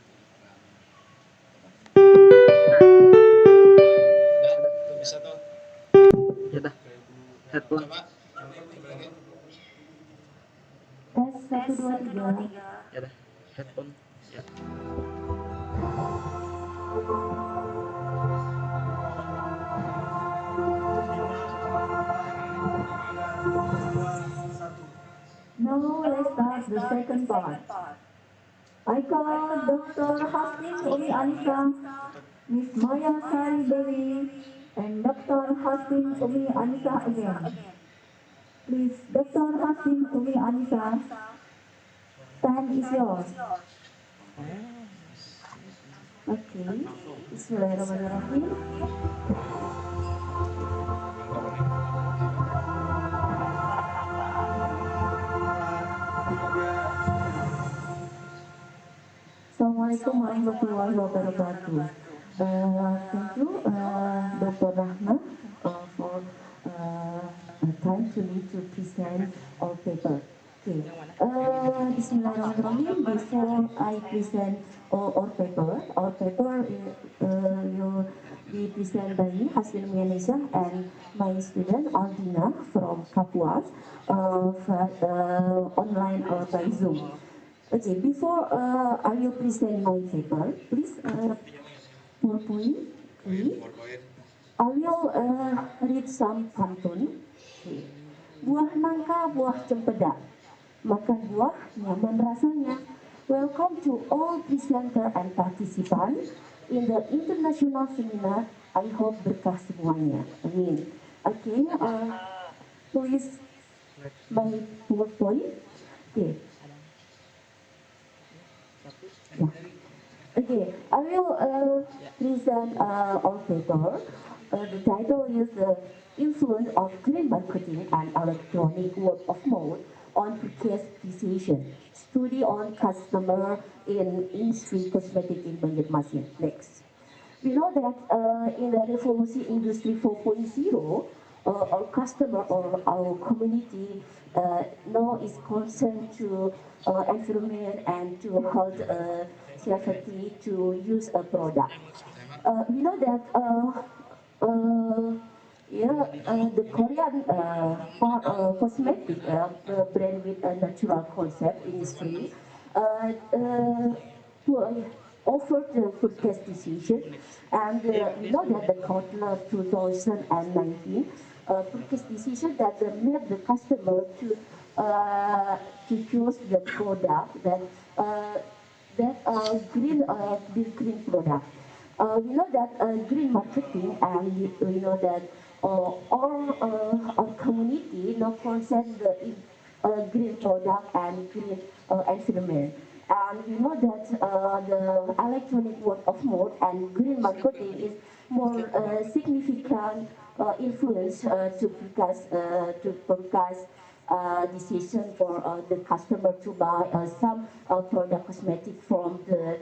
Udah, bisa tuh. Ya dah. Headphone. Coba. Tes 1 2 3. Ya dah. Headphone. Ya. Now let's start the second part. I call Dr. Hastin Umi Anissa, Miss Maya Sari Dewi, and Dr. Hastin Umi Anissa again. Please, Dr. Hastin Umi Anissa, time is yours. Okay, Bismillahirrahmanirrahim. Assalamualaikum warahmatullahi wabarakatuh. Thank you, Dr. Rahma, for time to me to present our paper. Okay. Bismillahirrahmanirrahim. Before I present our paper will be presented by me, Hastin Mianisa, and my student Aldina from Kapuas, online by Zoom. Okay, before I will present my paper, please, 4.3, I will read some pantun. Okay. Buah nangka, buah cempedak, makan buah, nyaman rasanya. Welcome to all presenter and participant in the international seminar. I hope berkah semuanya. Amin. Okay, please, my PowerPoint. Okay. Yeah. Okay, I will present our paper. The title is the influence of green marketing and electronic word of mouth on purchase decision. Study on customer in industry cosmetic in Banjarmasin. Next. We know that in the revolution industry 4.0, our customer or our community now is concerned to environment and to health safety to use a product. We know that the Korean cosmetic brand with a natural concept industry offered the purchase decision, and we know that the Kotler 2019 purchase decision that made the customer to choose the product that green product. We know that green marketing, and we know that our community now concern the green product and green environment. And we know that the electronic word of mouth and green marketing is more significant influence to forecast decision for the customer to buy some product cosmetic from the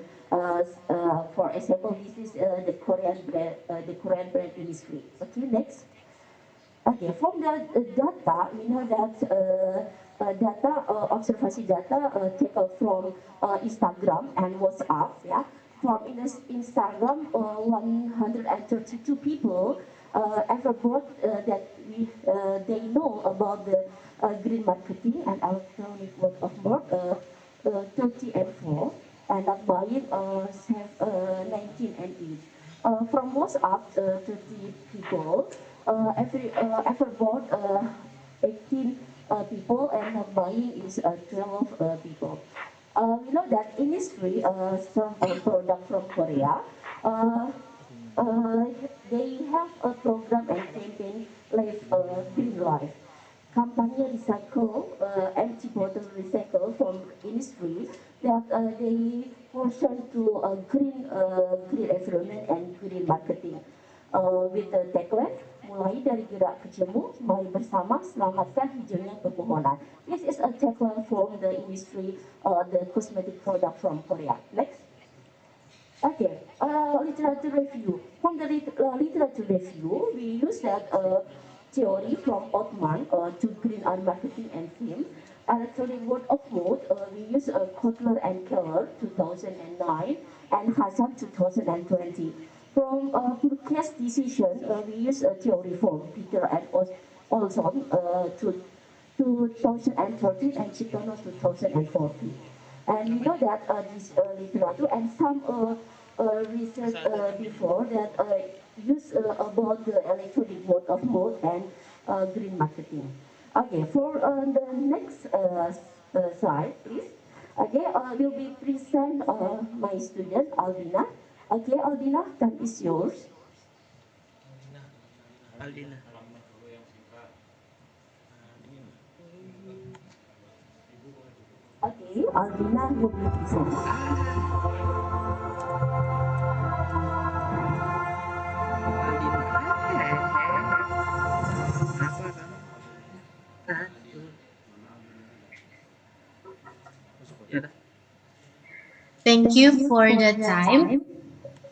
for example, this is the Korean brand industry. Okay, next. Okay, from the data, we know that observation data taken from Instagram and WhatsApp. Yeah, from Instagram, 132 people ever bought that they know about the green marketing and electronic word of mouth. 30 and 4, and not buying 19 and 8. From WhatsApp, 30 people, ever bought 18 people, and not buying is 12 people. We know that Innisfree, some product from Korea, uh, uh, they have a program and campaign like Green Life. Company recycle empty bottle recycle from Innisfree that they portion to green environment and green marketing. With the tagline mulai dari gerak ke jemu, mari bersama selamatkan hijaunya pepohonan. This is a tagline from the industry, the cosmetic product from Korea. Next. Okay, literature review. From the literature review, we use that theory from Othman to green art marketing and film. Electronic word of mouth, we use Kotler and Keller 2009 and Hassan 2020. From Purkes decision, we use a theory from Peter and Olson to 2013 and Chicano 2014. And we know that this literature and some research before that use about the electronic word of mouth and green marketing. Okay, for the next slide, please. Okay, will be present my student Albina. Okay, Albina, time is yours. Aldina. Okay, Albina will be present. Thank you for the time.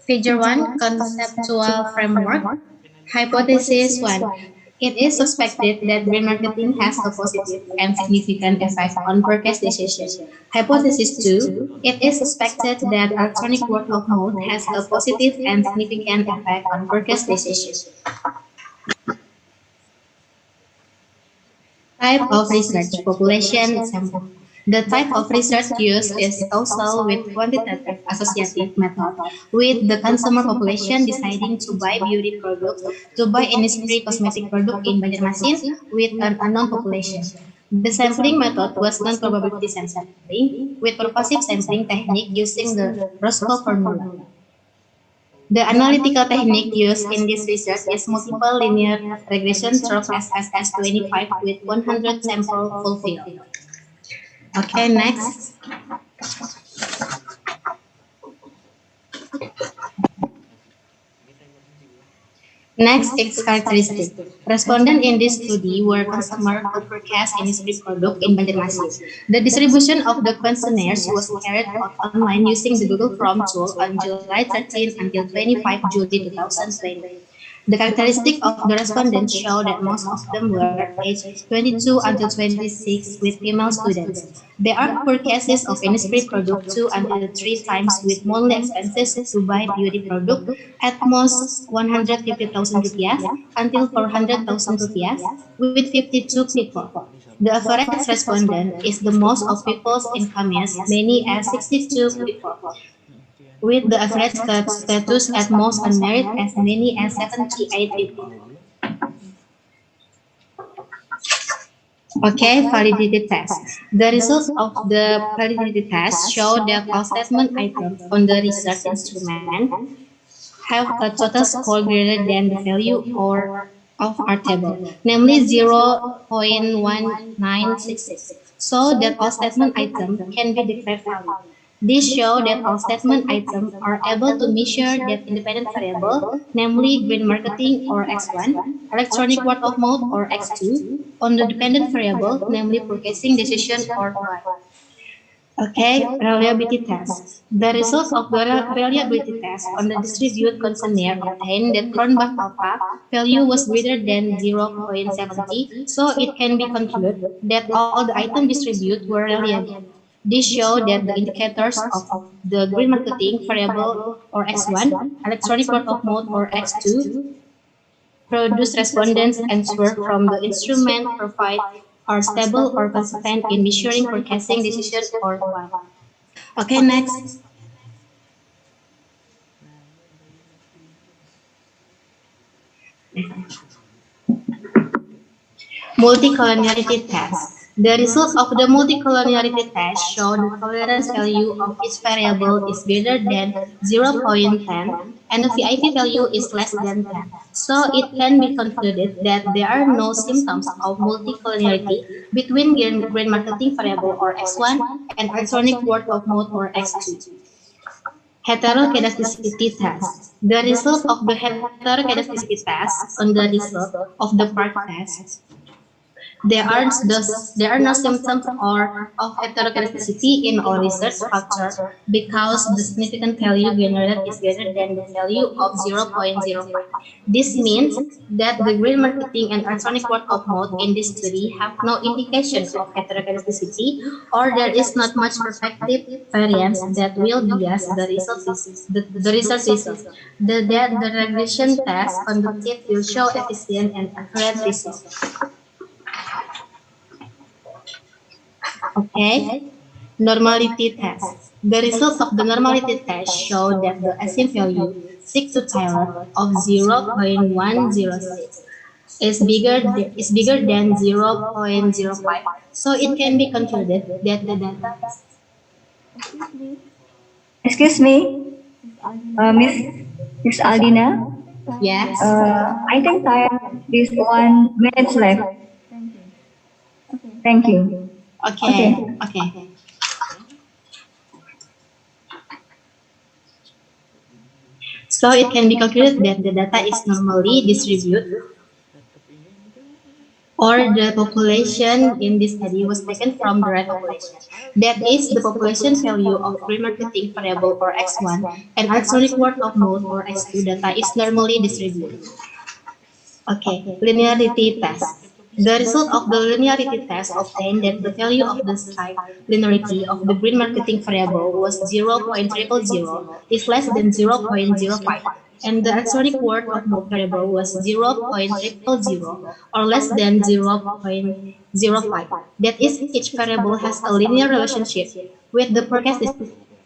Figure 1, Conceptual Framework. Hypothesis 1. It is suspected that green marketing has a positive and significant effect on purchase decision. Hypothesis 2. It is suspected that electronic word of mouth has a positive and significant effect on purchase decision. Type of research, population sample. The type of research used is causal with quantitative associative method, with the consumer population deciding to buy beauty products, to buy Innisfree cosmetic product in Banjarmasin with an unknown population. The sampling method was non-probability sampling, with purposive sampling technique using the Roscoe formula. The analytical technique used in this research is multiple linear regression stroke SSS25 with 100 sample fulfilled. Okay, next. Next, its characteristic. Respondents in this study were consumers who purchased Innisfree product in Banjarmasin. The distribution of the questionnaires was carried out online using the Google Form tool on July 13 until 25 July 2020. The characteristics of the respondents show that most of them were aged 22 until 26 with female students. There are poor cases of Innisfree product 2 until 3 times with monthly expenses to buy beauty product at most 150,000 rupiah until 400,000 rupiah with 52 people. The average respondent is the most of people's income is many as 62 people, with the average status at most unmarried as many as 78 people. Okay, validity test. The results of the validity test show that all statement items on the research instrument have a total score greater than the value or of our table, namely 0.1966, so that all statement items can be declared valid. This shows that all statement items are able to measure that independent variable, namely green marketing or X1, electronic word of mouth or X2, on the dependent variable, namely purchasing decision or Y. Okay, reliability test. The results of the reliability test on the distributed questionnaire obtained that Cronbach alpha value was greater than 0.70, so it can be concluded that all the items distributed were reliable. This shows that the indicators of the green marketing variable or X1, electronic word of mouth or X2, produce respondents' answer from the instrument provide are stable or consistent in measuring purchasing decision or Y. Okay, next. Multicollinearity test. The result of the multicollinearity test show the tolerance value of each variable is greater than 0.10 and the VIP value is less than 10. So it can be concluded that there are no symptoms of multicollinearity between grain marketing variable or X1 and electronic word of mouth or X2. Heterokedasticity test. The result of the heterokedasticity test on the result of the part test there are no symptoms or of heterogeneity in all research factor because the significant value generated is greater than the value of 0.05. This means that the green marketing and electronic word of mouth in this study have no indication of heterogeneity or there is not much perfective variance that will bias the research result. The regression test conducted will show efficient and accurate results. Okay, normality test. The results of the normality test show that the asim value 6 to Taylor of 0.106 is bigger than 0.05. So it can be concluded that the data is Excuse me, Excuse me, Miss Aldina. Miss Aldina. yes. I think time is 1 minute left. Thank you. Okay. Thank you. Okay. So it can be concluded that the data is normally distributed or the population in this study was taken from the right population. That is the population value of remarketing variable or X1 and electronic word of mouth or X2 data is normally distributed. Okay, linearity test. The result of the linearity test obtained that the value of the site linearity of the green marketing variable was 0.000 is less than 0.05 and the electronic word of mouth variable was 0.000 or less than 0.05. That is, each variable has a linear relationship with the forecast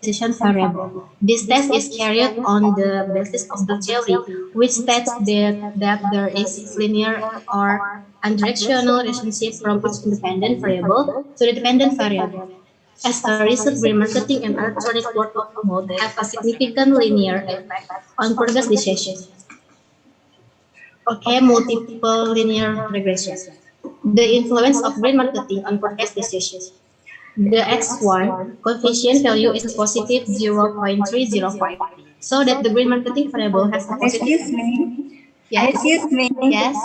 decision variable. This test is carried on the basis of the theory, which states that there is linear or unidirectional relationship from each independent variable to the dependent variable. As a result, remarketing and electronic word of mouth have a significant linear effect on progress decision. Okay, multiple linear regression. The influence of brain marketing on forecast decision. The X1 coefficient value is positive 0.305, so that the brain marketing variable has a positive. Excuse me. Yes. Excuse me, Yes.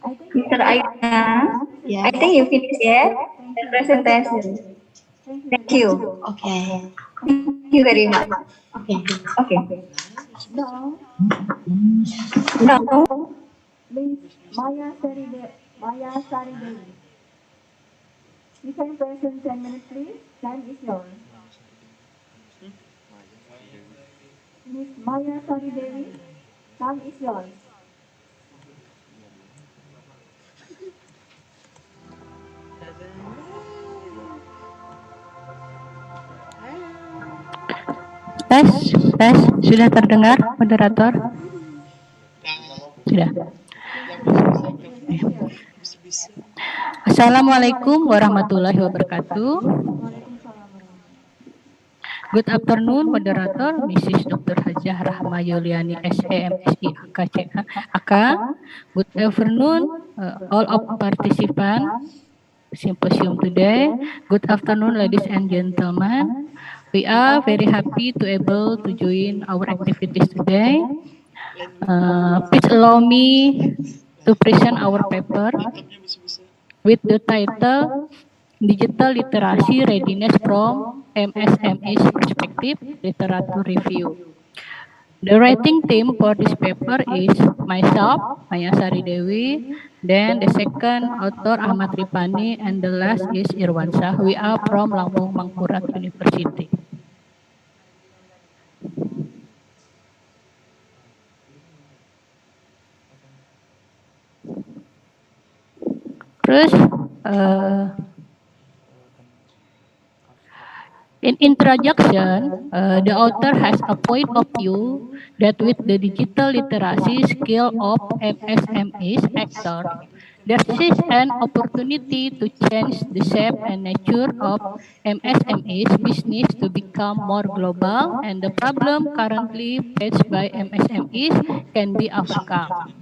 I think Mr. Aina. I Yes. think you finished yet thank the you. presentation. Thank you Thank very much. you. Okay. Thank you very much. Okay. Okay. Now, Now, Miss Maya Saridevi. You can present 10 minutes, please. Time is yours. Miss Maya Saridevi, time is yours. Tes, tes, sudah terdengar, moderator? Sudah. Assalamualaikum warahmatullahi wabarakatuh. Waalaikumsalam warahmatullahi. Good afternoon, moderator, Mrs. Dr. Hajah Rahma Yuliani, SEMSI AKCA. AK. Good afternoon, all of participants symposium today. Good afternoon, ladies and gentlemen. We are very happy to able to join our activities today. Please allow me to present our paper with the title Digital Literacy Readiness from MSME's Perspective Literature Review. The writing team for this paper is myself, Maya Sari Dewi, then the second author Ahmad Ripani, and the last is Irwansyah. We are from Lampung Mangkurat University. Terus, in introduction, the author has a point of view that with the digital literacy skill of MSMEs actor, There is an opportunity to change the shape and nature of MSME's business to become more global, and the problem currently faced by MSMEs can be overcome.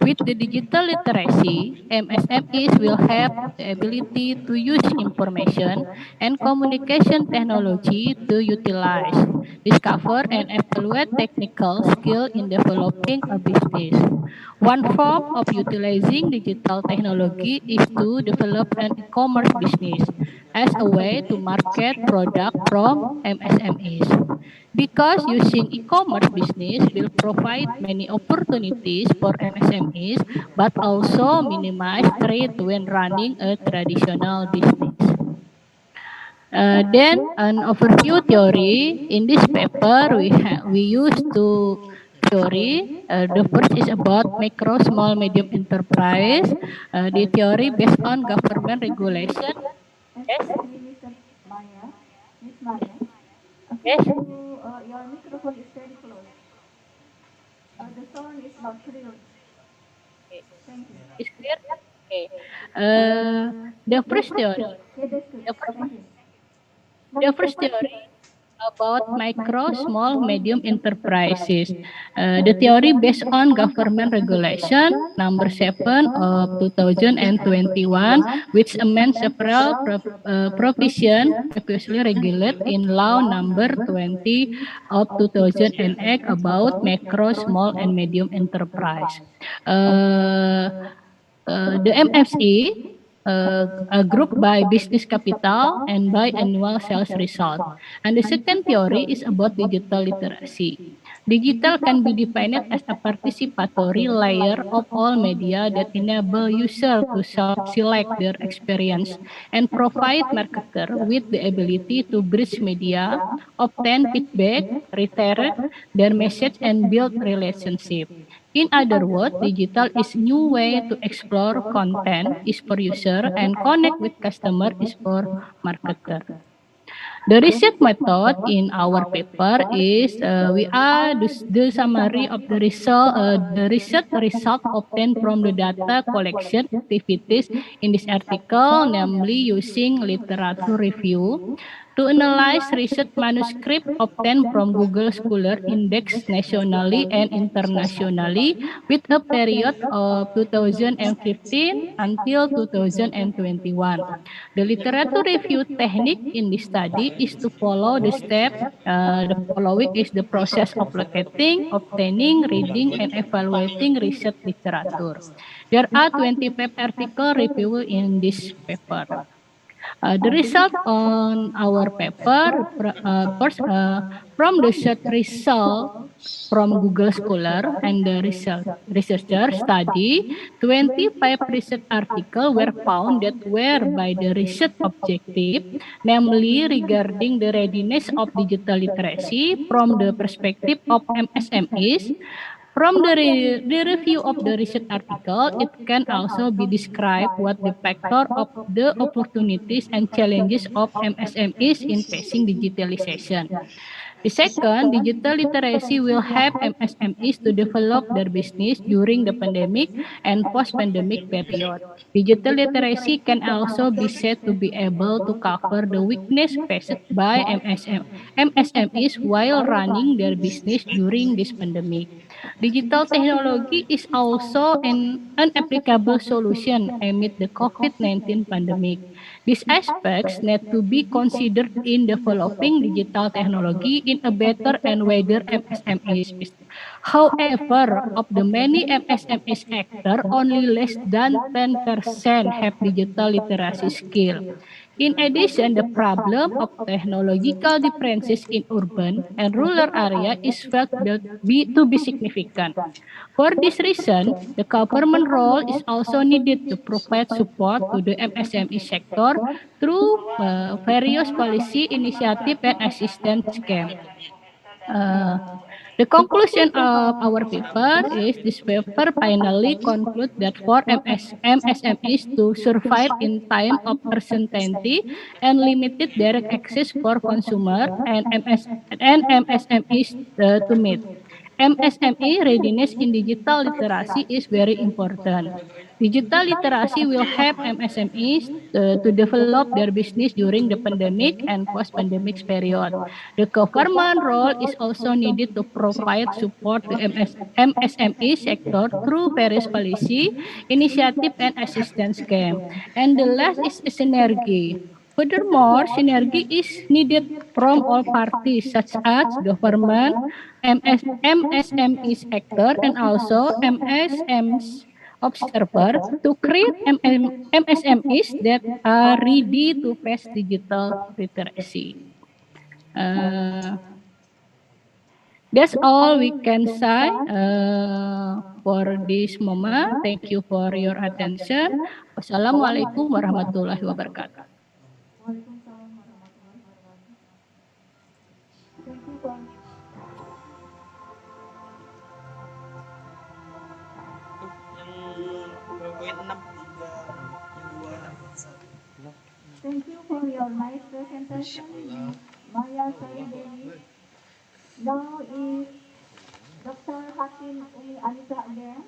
With the digital literacy, MSMEs will have the ability to use information and communication technology to utilize, discover, and evaluate technical skill in developing a business. One form of utilizing digital technology is to develop an e-commerce business as a way to market product from MSMEs. Because using e-commerce business will provide many opportunities for MSMEs, but also minimize threat when running a traditional business. Then an overview theory. In this paper, we use two theory. The first is about micro, small, medium enterprise. The theory based on government regulation. Yes. Excuse me, Mr. Maya. Miss Maya. Yes. Can you, your microphone is very close. The sound is not clear. Thank you. Is clear? Okay. The first theory. Okay, that's good. The first, Thank you. the first theory about micro, small, medium enterprises. The theory based on government regulation number 7 of 2021, which amends several provisions previously regulated in law number 20 of 2008 about micro, small, and medium enterprise. The MFC grouped by business capital and by annual sales result. And the second theory is about digital literacy. Digital can be defined as a participatory layer of all media that enable users to self-select their experience and provide marketer with the ability to bridge media, obtain feedback, reiterate their message, and build relationship. In other words, digital is new way to explore content is for user and connect with customer is for marketer. The research method in our paper is we are the summary of the research result obtained from the data collection activities in this article, namely using literature review to analyze research manuscript obtained from Google Scholar Index nationally and internationally with a period of 2015 until 2021. The literature review technique in this study is to follow the step. The following is the process of locating, obtaining, reading, and evaluating research literature. There are 25 article review in this paper. The result on our paper, first, from the search result from Google Scholar and the researcher study, 25 research articles were found that were by the research objective, namely regarding the readiness of digital literacy from the perspective of MSMEs. From the review of the research article, it can also be described what the factor of the opportunities and challenges of MSMEs in facing digitalization. The second, digital literacy will help MSMEs to develop their business during the pandemic and post-pandemic period. Digital literacy can also be said to be able to cover the weakness faced by MSMEs while running their business during this pandemic. Digital technology is also an applicable solution amid the COVID-19 pandemic. These aspects need to be considered in developing digital technology in a better and wider MSMEs. However, of the many MSMEs actors, only less than 10% have digital literacy skill. In addition, the problem of technological differences in urban and rural area is felt to be significant. For this reason, the government role is also needed to provide support to the MSME sector through various policy initiatives and assistance schemes. The conclusion of our paper is this paper finally concludes that for MSMEs to survive in time of uncertainty and limited direct access for consumer and MSMEs to meet. MSME readiness in digital literacy is very important. Digital literacy will help MSMEs to develop their business during the pandemic and post-pandemic period. The government role is also needed to provide support to MSME sector through various policy, initiative, and assistance scheme. And the last is synergy. Furthermore, synergy is needed from all parties such as government, MSME sector, and also MSMs observer to create MSMEs that are ready to face digital literacy. Uh, that's all we can say for this moment. Thank you for your attention. Wassalamualaikum warahmatullahi wabarakatuh. Waalaikumsalam warahmatullahi wabarakatuh. Thank you, Pak. Yang poin 6 yang dua Thank you for your nice presentation, Miss Maya Dewi. Now is Dr. Hakim Umi Anissa again.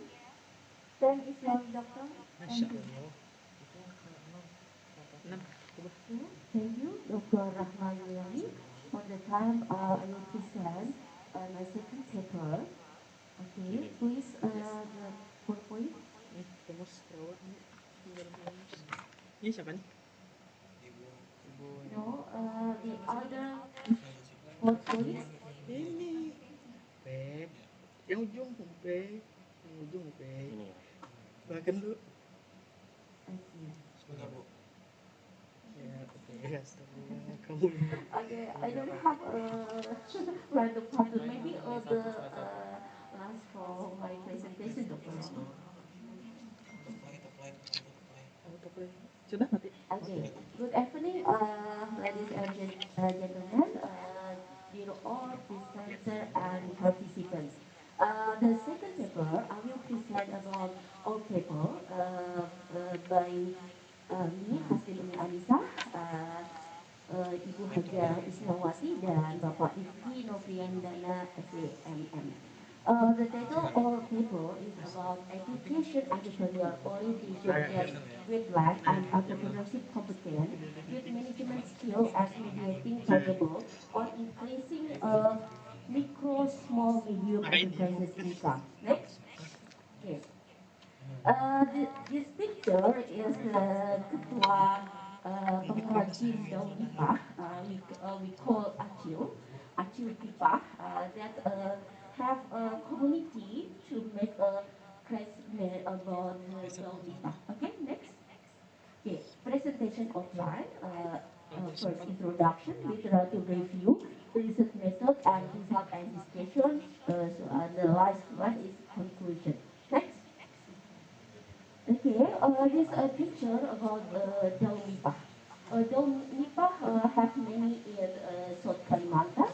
Then is your doctor. Thank you. Okay. Thank you, Dr. Rahma Yuliani. For the time, I will present my second paper. Okay, please, the PowerPoint. Ini siapa nih? No, the other PowerPoint. Ini. Be. Yang ujung be. Yang ujung be. Bahkan lu. Sebentar, Bu. Ya, oke, astagfirullah kamu. Okay, I don't have a random pattern. Maybe the last for my presentation, Dr. Rahma. Sudah mati. Okay. Good evening, ladies and gentlemen, dear all presenter and participants. The second paper, I will present about our paper by me, Hastin Umi Anissa, Ibu Haja Ismawati, dan Bapak Ifki Noviandana SEMM. The title of our paper is about education entrepreneur orientation and with life and entrepreneurship competence with management skill as mediating variable on increasing micro, small, medium enterprises income. Next. Okay. This picture is the ketua pengrajin daun nipah. We call Acil Pipah, that have a community to make a craft about daun nipah. Okay, next. Okay, presentation outline. First introduction, literature review, research method and result and discussion. So the last one is conclusion. Next. Okay, this a picture about daun nipah. Daun nipah have many in South Kalimantan,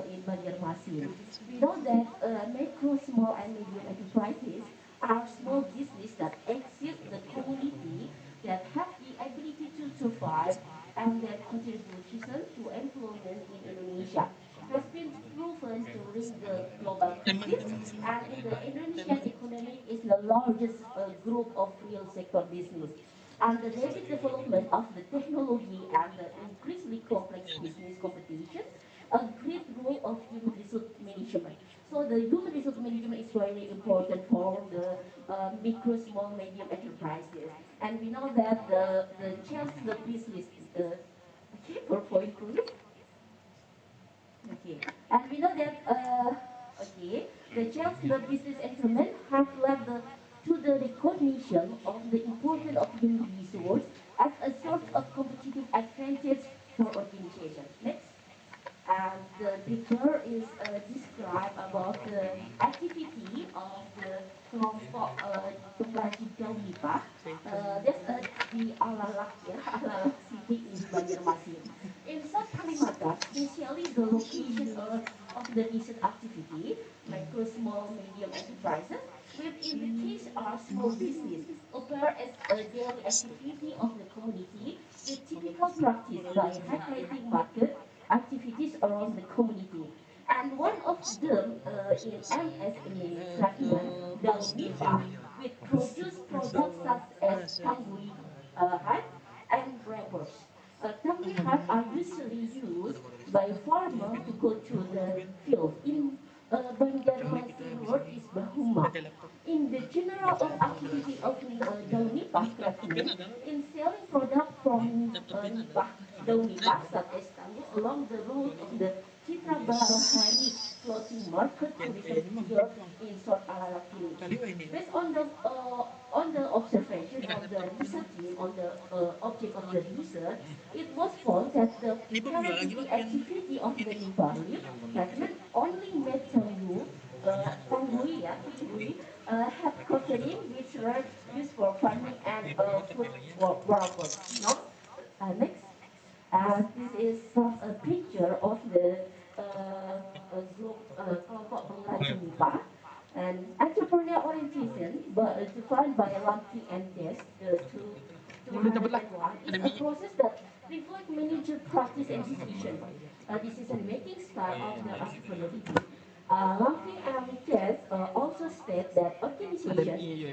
in Banjarmasin. We know that micro, small, and medium enterprises are small business that exist the community that have the ability to survive and their contribution to employment in Indonesia has been proven during the global crisis, and in the Indonesian economy is the largest group of real sector business. And the rapid development of the technology and the increasingly complex business competition, a great role of human resource management. So the human resource management is very important for the micro, small, medium enterprises. And we know that the chance the business, okay, for point please. Okay, and we know that okay, the chance the business environment have led to the recognition of the importance of human resource as a source of competitive advantage for organization. Next. And the picture is describe about the activity of the kelompok pengrajin daun nipah. That's di Alalak ya, Alalak City in Banjarmasin. In South Kalimantan, especially the location of the recent activity, micro, small, medium enterprises, which in the case are small business, occur as a daily activity of the community with typical practice by highlighting market activities around the community. And one of them in MSA segment, the MIPA, which produce products such as tanguy, right, and rubbers. Tanguy hut are usually used by farmers to go to the field. In Banjarmasin word is bahuma. In the general activity of daun nipah segment, in selling product from nipah, daun nipah such as tanguy along the route of the Citra Bahari floating market tourism field in South Alala village. Based on the observation of the research team on the object of the research, it was found that the therapeutic activity of the Nipah leaf treatment only made tanguy, have cocaine which were used for farming and food purpose. No? Next. This is some a picture of the group kelompok pengrajin limbah and entrepreneur orientation defined by Lamki and Test 201 is a process that reflects manager practice and decision making style of the entrepreneurship. Lamki and Test also state that organizations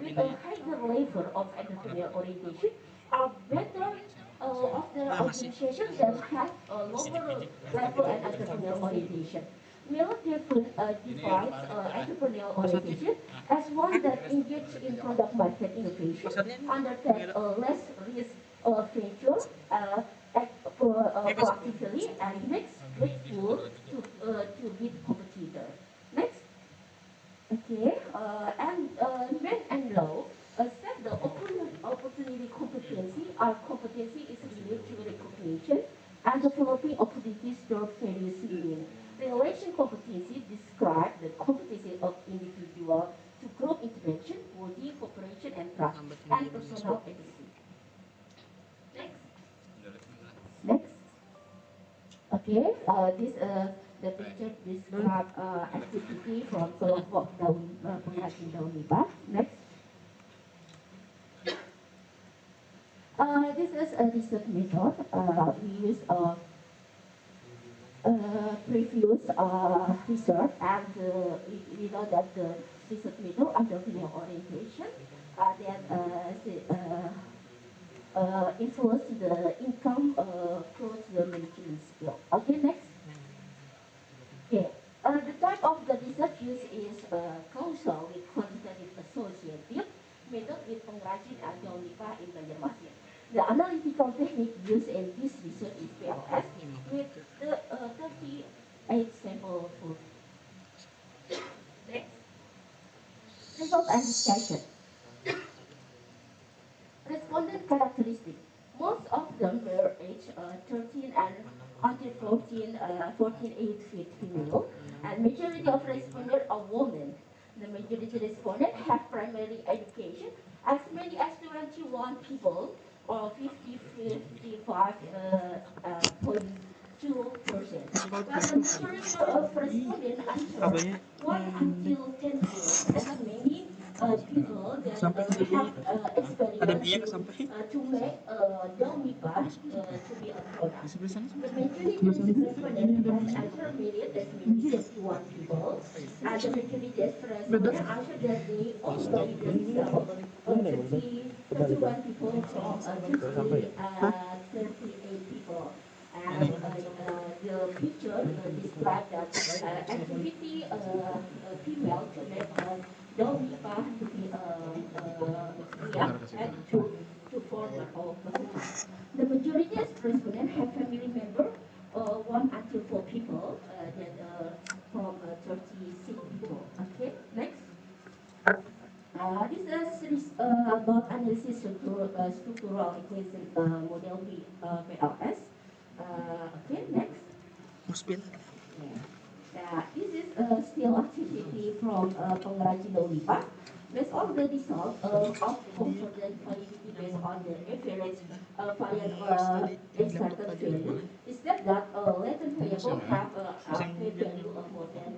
with a higher level of entrepreneur orientation are better of the organization that have a lower level and entrepreneurial orientation. Miller defines entrepreneurial orientation as one that engages in product market innovation, undertake less risk venture, act proactively, and makes grateful to beat competitor. Next. Okay, when and law set the opportunity competency. Our competency is related to recognition and developing opportunities through various means. Relation competency describe the competency of individual to group intervention, body, cooperation, and trust, and personal agency. Next. Next. Okay, the picture describe activity from kelompok pengrajin daun nipah. Next. This is a research method. We use previous research and we know that the research method under orientation that influence the income towards the management skill. Okay, next. Okay. The type of the research use is causal with quantitative associative method with pengrajin and daun nipah in Banjarmasin. The analytical technique used in this research is PLS with the 38 sample food. Next. Result and discussion. Respondent characteristics. Most of them were aged 13 and until 14, 8 feet female, and majority of respondents are women. The majority respondents have primary education. As many as 21 people, or 55.2%. But the majority of respondents answered 1 until 10 years. As many people that have experience to make daun to be a product. The majority of respondents has answered married, as many 21 people, and the majority of respondents answered that they already themselves 31 people from 38 people. And the picture described that activity female to make daun to be and to former or prostitute. The majority of respondents have family member, 1 until 4 people, that from 36 people. Okay, next. This is about analysis structural equation model PLS. Okay, next. This is still activity from pengrajin daun nipah. Based on the result of confidence validity based on the average variant extracted value is that latent variable have a value of more than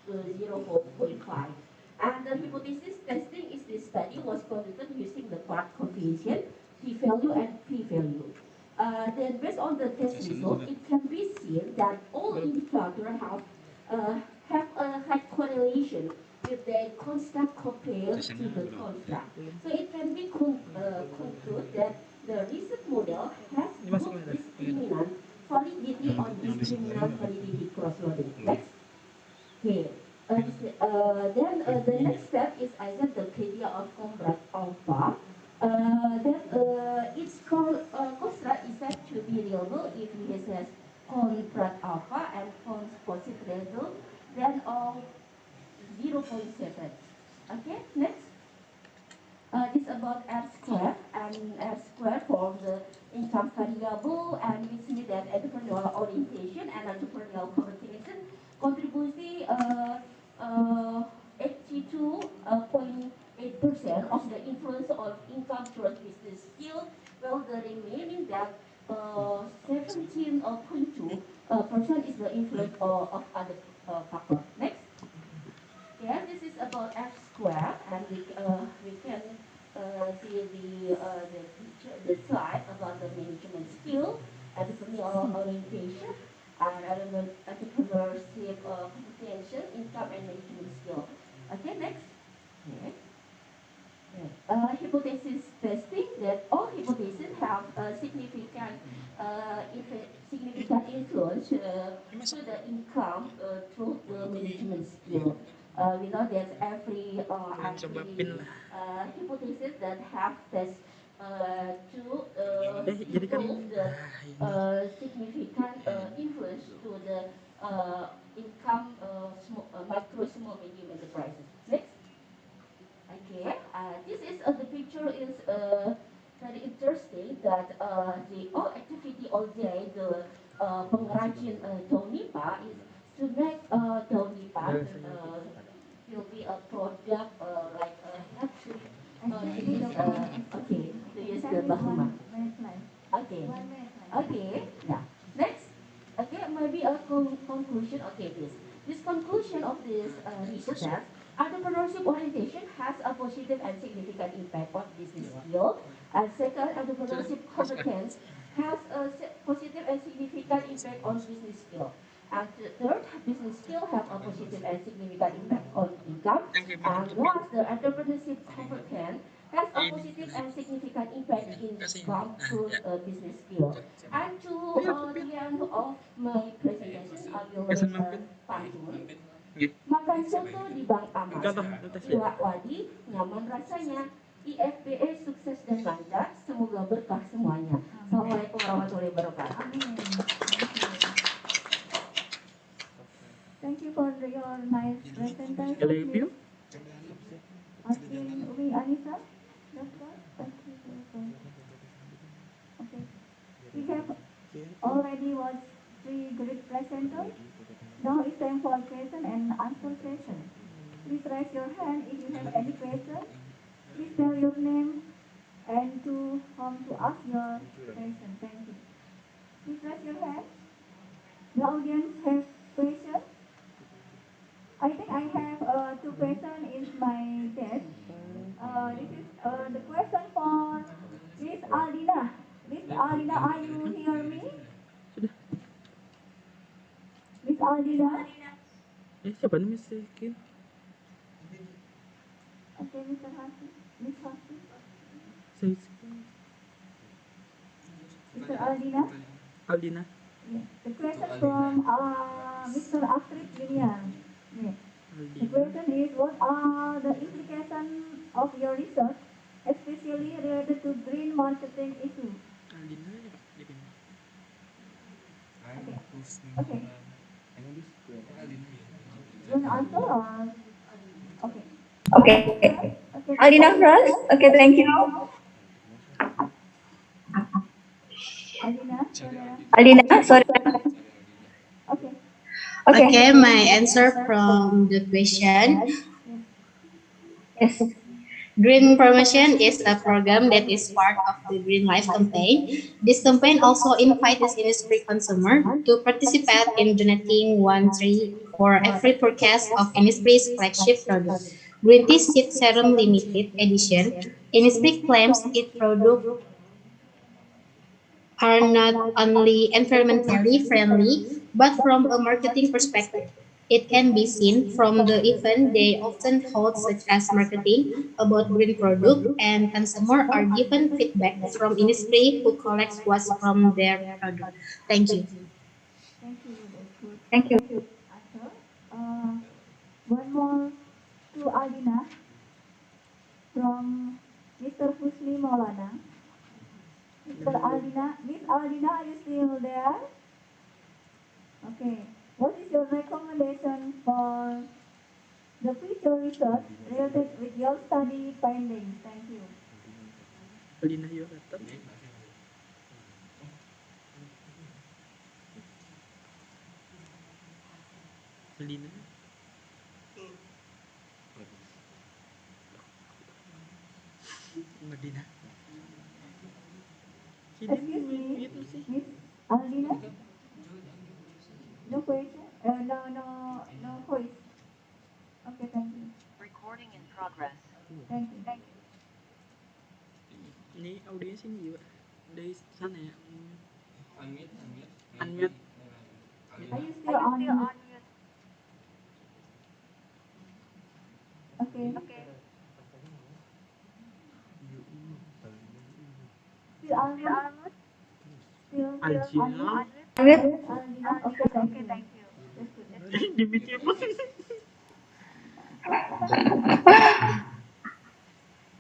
0.5. And the hypothesis testing is this study was conducted using the part coefficient, p-value, and p-value. Then based on the test result, it can be seen that all indicators have a high correlation with the construct compared to the construct. So it can be concluded that the recent model has good discriminant validity on discriminant validity cross-loading. Next. Okay. The next step is either the criteria of Conrad alpha. Its construct is said to be reliable if it has Conrad alpha and cons positive ratio then of 0.7. Okay, next. This about R square, and R square for the income variable, and which means that entrepreneurial orientation and entrepreneurial communication contribute 82.8% of the influence of income towards business skill, while the remaining that 17.2% is the influence of other factors. Next. Yeah, this is about F square, and we can see the picture, the slide about the management skill, entrepreneurial orientation, and entrepreneurship comprehension, income and management skill. Okay, next. Okay. Hypothesis testing, that all hypotheses have significant influence to the income through the management skill. We know that every hypothesis that have test to prove the significant influence to the income micro, small, medium enterprises. Next. Okay, this is the picture is very interesting that the all activity all day the pengrajin daun nipah is to make daun nipah will be a product like have to use okay, to use the bahuma. Okay, okay, yeah. Next. Okay, maybe a conclusion. Okay, this conclusion of this research. Entrepreneurship orientation has a positive and significant impact on business skill. And second, entrepreneurship competence has a positive and significant impact on business skill. And third, business skill have a positive and significant impact on income. And last, the entrepreneurship competence has a positive and significant impact in income through business skill. And to the end of my presentation, I will make a pantun. Makan soto di Bank Aman. Iwak wadi, nyaman rasanya. IFBE sukses dan lancar, semoga berkah semuanya. Assalamualaikum warahmatullahi wabarakatuh. Thank you for your nice presentation. Asking Umi Anissa. Doctor, thank you for your okay. We have already watched 3 great presenters. Now it's time for question and answer session. Please raise your hand if you have any question. Please tell your name and to whom to ask your question. Thank you. Please raise your hand. The audience has question. I think I have 2 questions in my desk. This is the question for Miss Aldina. Miss Aldina, are you hear me? Miss Aldina? Siapa nih miskin? Okay, Mr. Hasi. Miss Hasi. Mr. Aldina? Aldina. Yeah. The question from Mr. Astrid Junior. Yeah. The question is, what are the implications of your research, especially related to green marketing issue? Okay. Okay. You want to answer or? Okay. Okay. Okay. Aldina first. Okay, thank you. Aldina? Aldina, sorry. Okay. Okay. Okay, my answer from the question. Yes. Green Promotion is a program that is part of the Green Life campaign. This campaign also invites industry consumer to participate in donating one tree for every purchase of industry's flagship product. Green Tea Seed Serum Limited Edition. Industry claims its product are not only environmentally friendly, but from a marketing perspective. It can be seen from the event they often hold, such as marketing about green product, and consumers are given feedback from industry who collects what's from their product. Thank you. Thank you. That's good. Thank you. Answer. One more to Aldina from Mr. Husni Maulana. Mr. Aldina, Miss Aldina, are you still there? Okay. What is your recommendation for the future research related with your study findings? Thank you. Lina Yolata. Lina. Madina. Excuse me, Miss Aldina? No question? No voice. Okay, thank you. Recording in progress. Thank you. Ini audiens ini juga dari sana ya. Unmute. Are you still on mute? Okay. Still on mute? Still on mute? Aldina? Okay, thank you. That's good. Demi siapa?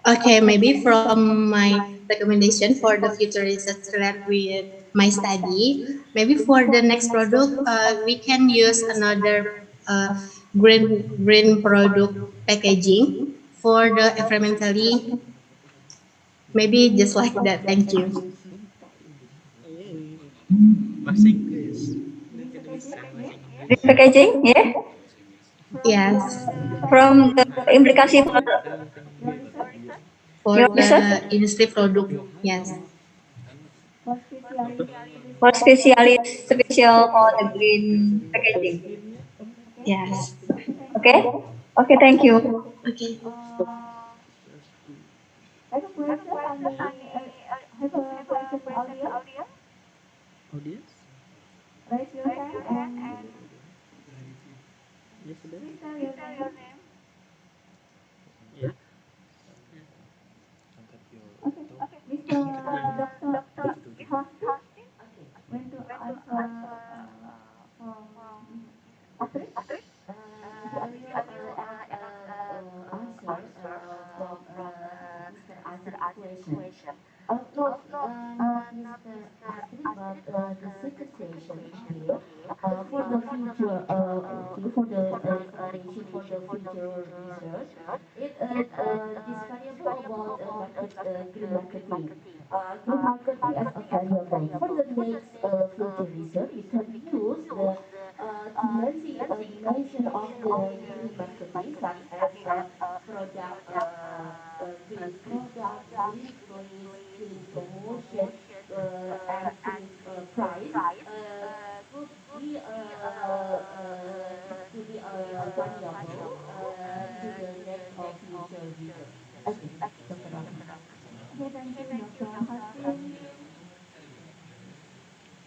Okay, maybe from my recommendation for the future research related with my study, maybe for the next product, we can use another uh, green product packaging for the environmentally. Maybe just like that. Thank you. Bahasa Inggris. Green packaging? Yeah? Green packaging, yeah. Yes, From the implikasi for Your research? for your research the industry product. Yes. For specialist for special? specialist special for the green packaging. Okay? Yes. Okay, thank you. Okay. Okay. Thank you. Okay. I have a question on the, have a question audience? Audience? Raise your hand and Ya sudah. please tell your name. Ya. Okay. Mr. Dr. Ishak want to answer from Astrid? Maybe I will add answer from Mr. Azri's question. No, not Mr. Azri, but the second question here for the future, actually for the recommendation for the future research. This variable about green marketing. Green marketing as a variable for the next future research, we can use the dimension of the green marketing, such as product, green product, green place, green promotion, and green price. Could be it could be a variable to the next or future research. Okay, Dr. Rahman. Okay, thank you, Dr. Hasim.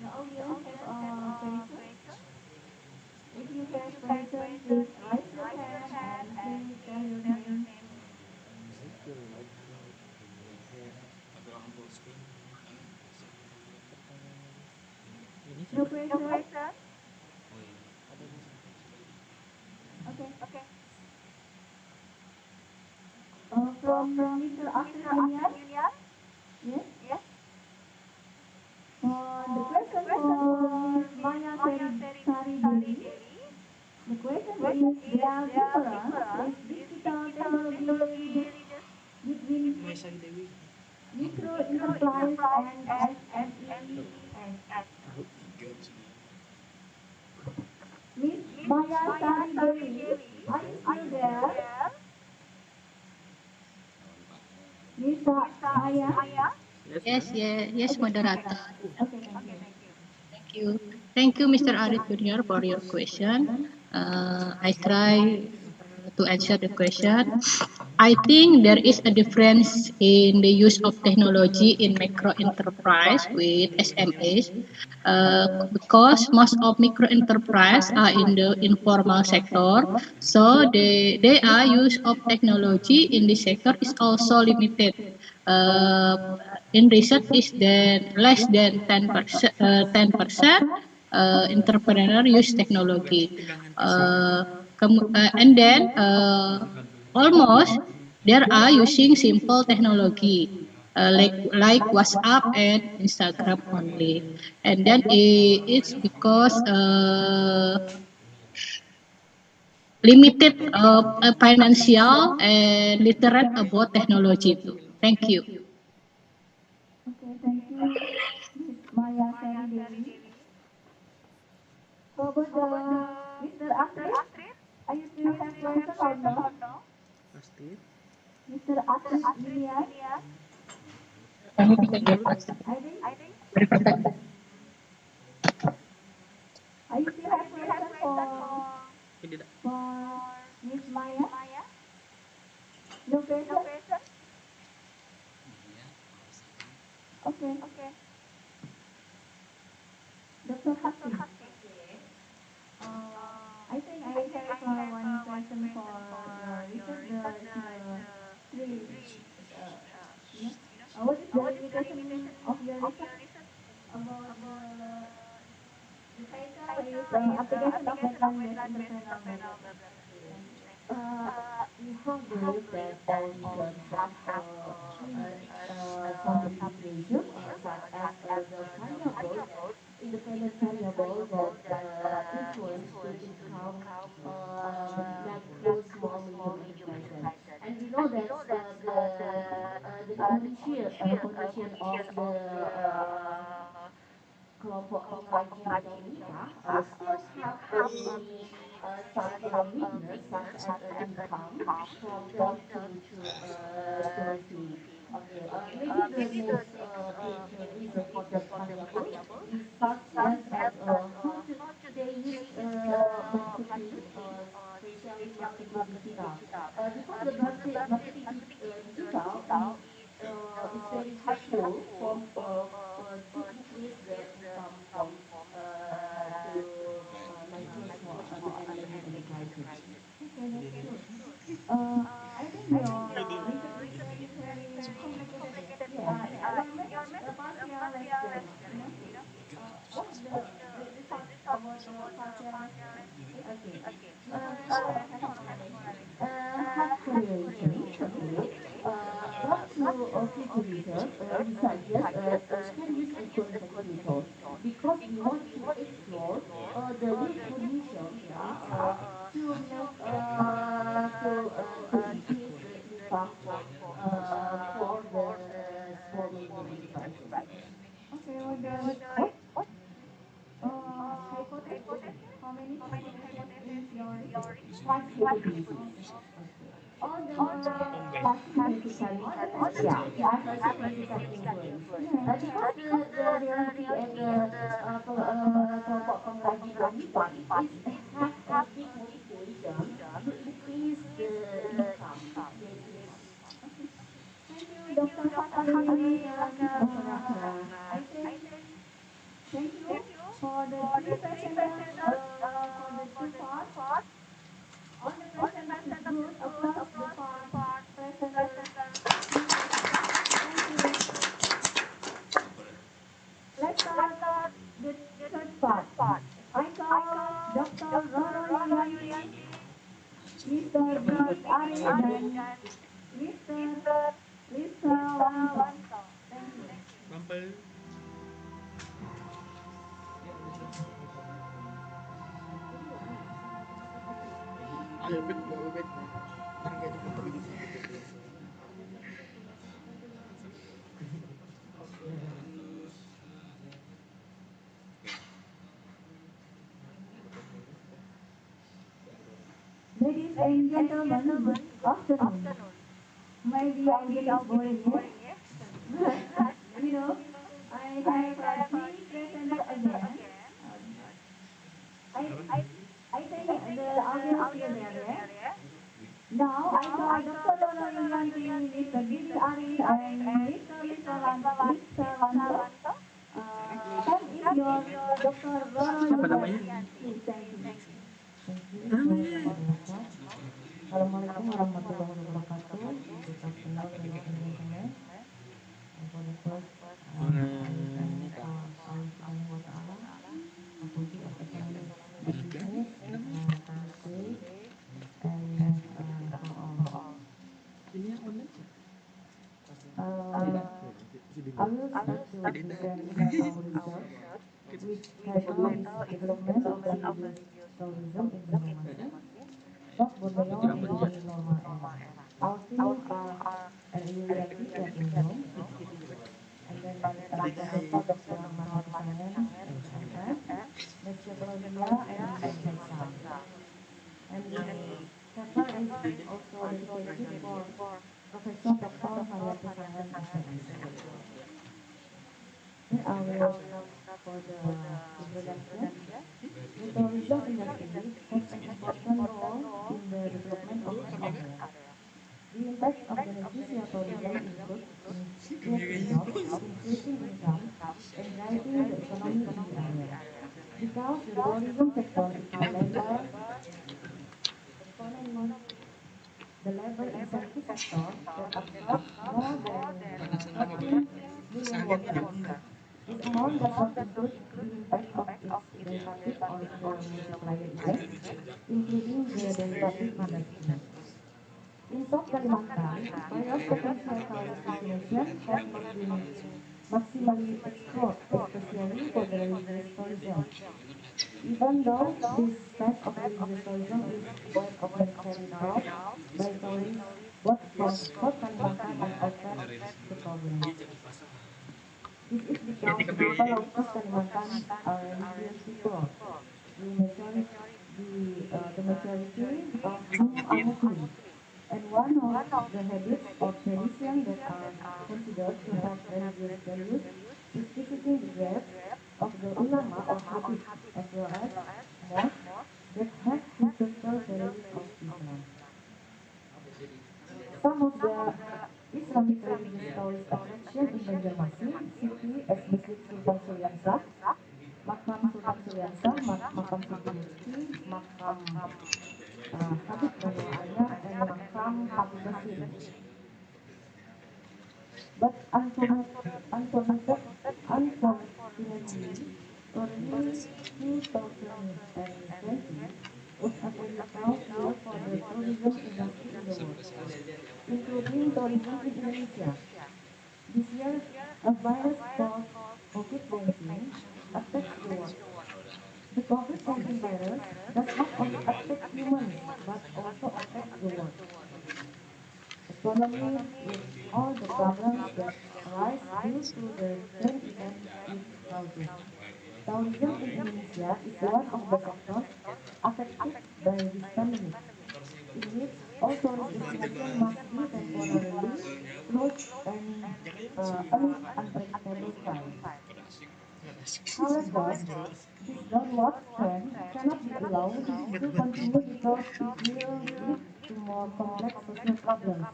The audience have a question. If you have question, please raise your hand and please tell your name. No question? Okay. From Mr. Asri Junior? Yes? The question for Maya Sari Dewi. The question is, their difference is digital technology reaches between micro enterprise and SMEs. Miss Maya Sari Dewi, are you still there? Miss Maya? Yes, Okay. moderator. Okay, thank you. Thank you. Thank you, Mr. Arif Junior, for your question. I try to answer the question. I think there is a difference in the use of technology in micro enterprise with SMEs because most of micro enterprise are in the informal sector, so they are use of technology in this sector is also limited. Uh, in research is then less than 10%, 10% entrepreneur use technology. And then almost there are using simple technology like WhatsApp and Instagram only, and then it's because limited financial and literate about technology too. Thank you. Okay, thank you, Miss Maya Sari Dewi. How about the Mr. Astrid? Are you still have question or no? Mr. Astrid Lilian? Kami tinggal dulu pasti. I think, Berikutnya. are you still have question for Miss Maya? No question? Okay. Dr. Hati. I think I have one question for your research. The three, uh, you know, what is the limitation of your research about the title is application of wetland-based entrepreneurial development. Thank you. Uh, we have believed that all research have some limitation, such as the variables, independent variable that influence the income of micro, small, medium enterprises. And we know that the condition of the kelompok pengrajin atau nikah still have many such weakness such as income from them to proceed. Okay, maybe the next big reason for that variable is such as how should they use marketing, especially marketing digital, because the marketing digital is very helpful to increase the income from to micro, small, and medium enterprises. Okay, that's good. I think your research is very complicated. Yeah, your method partial less than, what's the thought about the partial less than? Okay, Miss Maya has explanation. Have correlation, okay. But to future research, we suggest can use qualitative methods because we want to explore the real condition, yeah, to make to increase the income for the small medium enterprises. Okay, what the hypothesis? How many hypotheses is your research? Five hypotheses. Okay. All them have significant, yeah, have a significant influence. Yeah. Because the reality and the kelompok pengrajin wanita is have a big motivation to increase the income, their income. Okay. Thank you, Dr. Fatih and Dr. Rahma. I think thank you for the three presenters for the two parts. All the presenters is good. Applause the part presenters. Three presenters. Thank you. Let's start the third part. I call Dr. Roro Yulianti, Mr. Didit Ari, dan Mr. Lisa Wangso. Thank you. Ayo bet, bawa bet. Tangga di foto ini. Ladies and gentlemen, good afternoon. Maybe audio is boring, yeah? But, I have a three presenter again. I I think the audio is still there, yeah? Now I call Dr. Roro Lisa Lanto. Can is your Dr. Roro Yuliani. Please, thank you. Thank you. Assalamualaikum warahmatullahi wabarakatuh. Good afternoon, ladies and gentlemen. And for the first, I thank for Allah Subhanahu wa Taala, Authority of Economic Business, Committee, and for all. I will start to present our research, which title is Development of Religious Tourism in Banjarmasin, Sok Borneo in the New Normal Era. Our theme are reality and Indom, and then by Professor Dr. Marhati Sanen, SMF, Meteorologia and Environmental. And this chapter is also dedicated for Professor Dr. Haryati Sanen, SMF. I will start for the introduction. The tourism industry has an important role in the development of the area. The impacts of beneficial tourism include jobs, increasing income, and driving the economy in the area. Because the tourism sector is the labor-intensive sector that absorbs more than 14 million workers. This amount does not include the impact of its derivative or the multiplier effect, including the derivative industry. In South Kalimantan, various potential tourist destinations have not been maximally explored, especially for the religious tourism. Even though this type of religious tourism is quite often carried out by tourists both from South Kalimantan and outside the province. This is because the people of South Kalimantan are religious people. The majority of whom are Muslim. And one of the habits or traditions that are considered to have religious values is visiting the graves of the ulama or habib, as well as mosques that have historical values of Islam. Some of the Islamic religious tourist attractions in Banjarmasin city as Masjid Sultan Suriansah, Makam Sultan Suriansah, Makam Suci Lutfi, Makam Habib Banu Aya, and Makam Habib Basir. But unfortunately, early 2020 was a very tough year for the tourism industry in the world, including tourism in Indonesia. This year, a virus called COVID-19 affects the world. The COVID-19 virus does not only affect humans, but also affects the world economy with all the problems that arise due to the same event it causes. Tourism in Indonesia is one of the sectors affected by this pandemic, in which all tourist destinations must be temporarily closed and amid unpredictable times. However, this downward trend cannot be allowed to continue because it will lead to more complex social problems.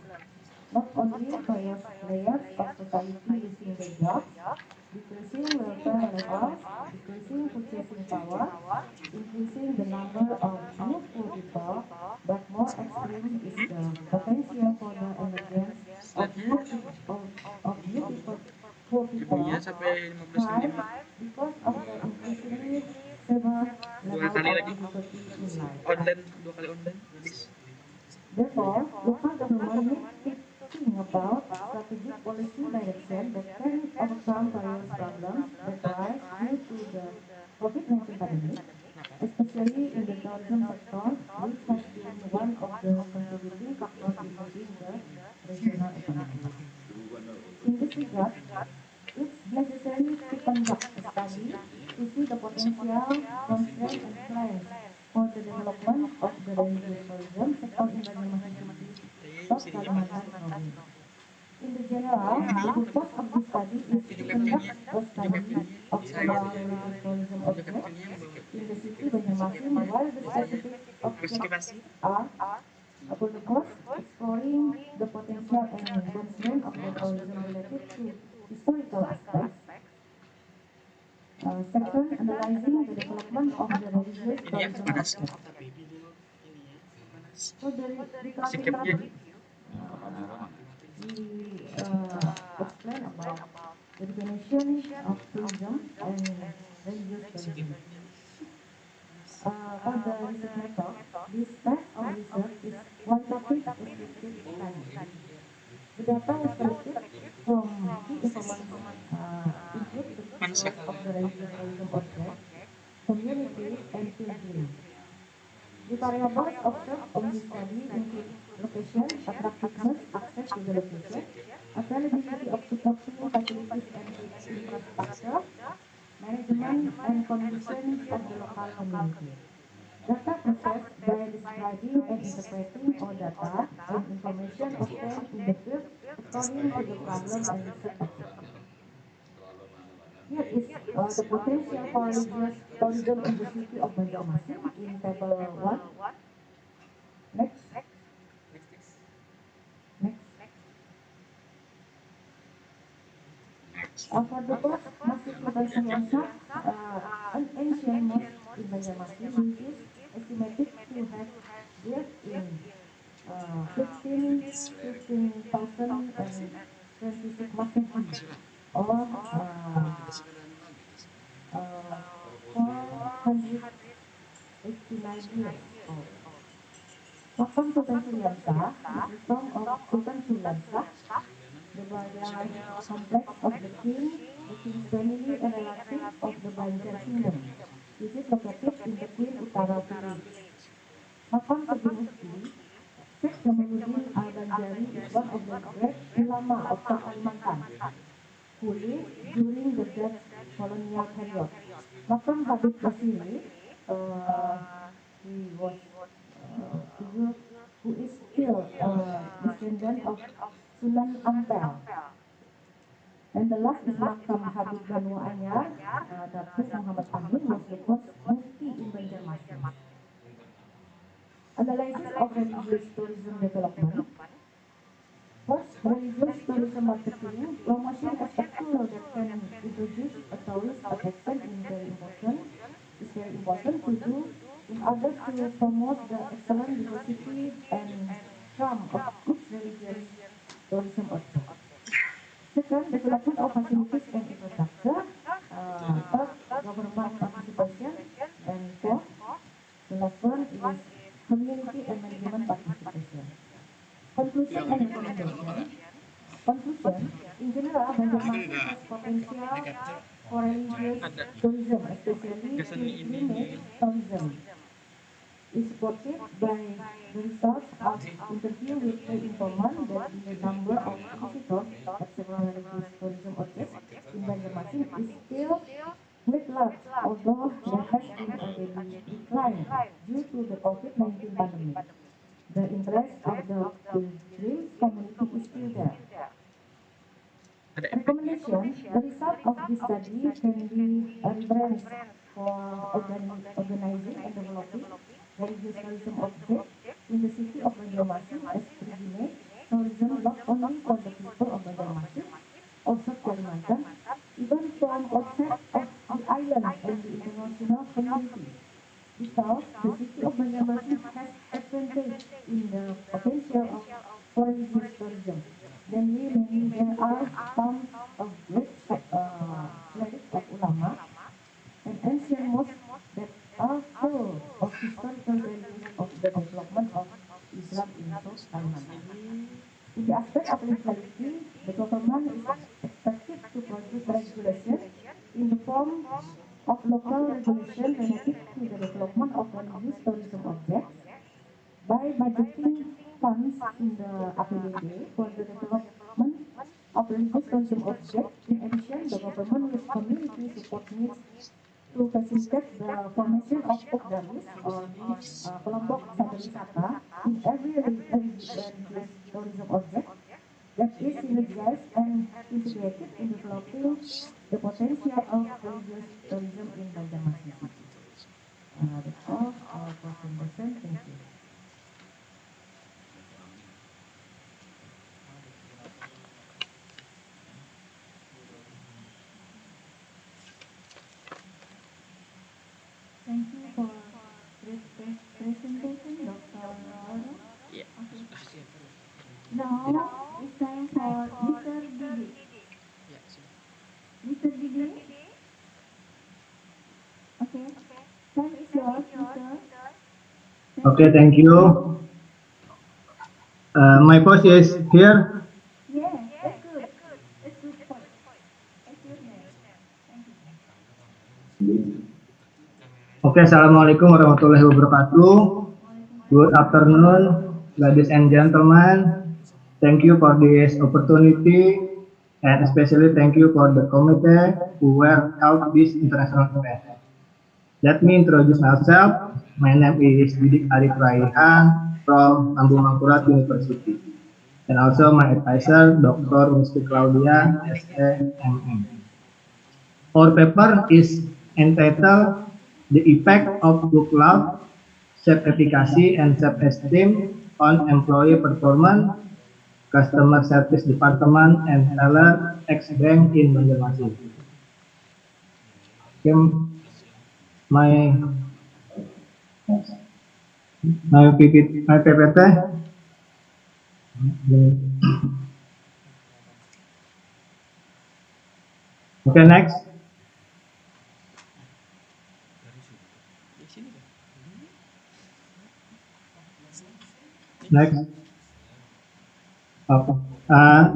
Not only various layers of society losing their jobs, decreasing welfare levels, decreasing purchasing power, increasing the number of new poor people, but more extreme is the potential for the emergence of beautiful poor people thrive because of the increasingly severe level of difficulty in life. Therefore, local government needs to think about strategic policy direction that can overcome various problems that arise due to the COVID-19 pandemic, especially in the tourism sector, which has been one of the contributing factors in moving the regional economy. In this regard, it's necessary to conduct a study to see the potential, constraints, and plans for the development of the religious tourism sector in Banjarmasin City, South Kalimantan Province. In the general, the purpose of this study is to conduct a study of several religious tourism objects in the city Banjarmasin, while the specific objectives are upon the course, exploring the potential and constraint of the tourism related to historical Second, analyzing the development of the religious Ini ya tourism panas object. mata baby dulu ini ya panas. So dari topic Sikapnya tadi, we explain about the definition of tourism and religious tourism. For the research method, this type of research is quantitative descriptive study. The data was collected from key informants include the source of the religious tourism object, communities, and pilgrims. The variables observed in this study include location, attractiveness, access to the location, availability of supporting facilities and infrastructure, management, and conditions of the local community. Data processed by describing and interpreting all data and information obtained in the field according to the problem and research objective. Here is the potential for religious tourism in the city of Banjarmasin in table 1. Next. For the first Masjid Sultan Syariah, an ancient mosque in Banjarmasin, which is estimated to have built in 15,026 Masehi or 489 years old. Makam Sultan Syariah is the tomb of Sultan Syariah, the burial complex of the king's family and relatives of the Banjar Kingdom, which is located in the Queen Utara village. Makam Suburusti, Sheikh Jamaluddin Al-Banjari is one of the great ulama of South Kalimantan, who lived during the Dutch colonial period. Makam Habib Basiri, he was figure who is still a descendant of Sunan Ampel. And the last is Makam Habib Banu Anyar, Datuk Muhammad Amin was the first mufti in Banjarmasin. Analysis of religious tourism development. First, religious tourism marketing. Promotion as a tool that can introduce a tourist attraction is very important to do in order to promote the excellent diversity and charm of each religious tourism object. Second, development of facilities and infrastructure. Third, government participation. And fourth, the last one is community and management participation. Conclusion and recommendation. Conclusion, in general, Banjarmasin has potential for religious tourism, especially pilgrimage tourism. Is supported by the results of interview with the informant that the number of visitors at several religious tourism objects in Banjarmasin is still quite large, although there has been a decline due to the COVID-19 pandemic. The interest of the pilgrims community is still there. Recommendation, the result of this study can be a reference for organizing and developing religious tourism objects in the city of Banjarmasin as pilgrimage tourism not only for the people of Banjarmasin, also Kalimantan, even from outside of the island and the international community. Because the city of Banjarmasin has advantage in the potential of for religious tourism. Namely, there are tons of great clerics of ulama and ancient mosques that are full of historical values of the development of Islam in South Kalimantan. In the aspect of legality, the government is expected to produce regulation in the form of local regulation related to the development of religious tourism objects by budgeting funds in the APBD for the development of religious tourism objects. In addition, the government with community support needs to facilitate the formation of POKDAWIS or kelompok sadar in every religious tourism object that is synergized and integrated in developing the potential of religious tourism in Banjarmasin City. That's all our presentation. Thank you. Time is yours, Mr. Okay, thank you. My voice is here. Yeah, that's good. That's good point. Excuse me. Thank you. Okay, Assalamualaikum warahmatullahi wabarakatuh. Good afternoon, ladies and gentlemen. Thank you for this opportunity, and especially thank you for the committee who have held this international event. Let me introduce myself. My name is Didik Arif Raihan from Lambung Mangkurat University, and also my advisor, Dr. Misti Claudia, SAMM. Our paper is entitled The Effect of Book Club, Self-Efficacy and Self-Esteem on Employee Performance, Customer Service Department, and Teller X Bank in Banjarmasin. Okay, my my PPT. Okay, next. Next. Okay.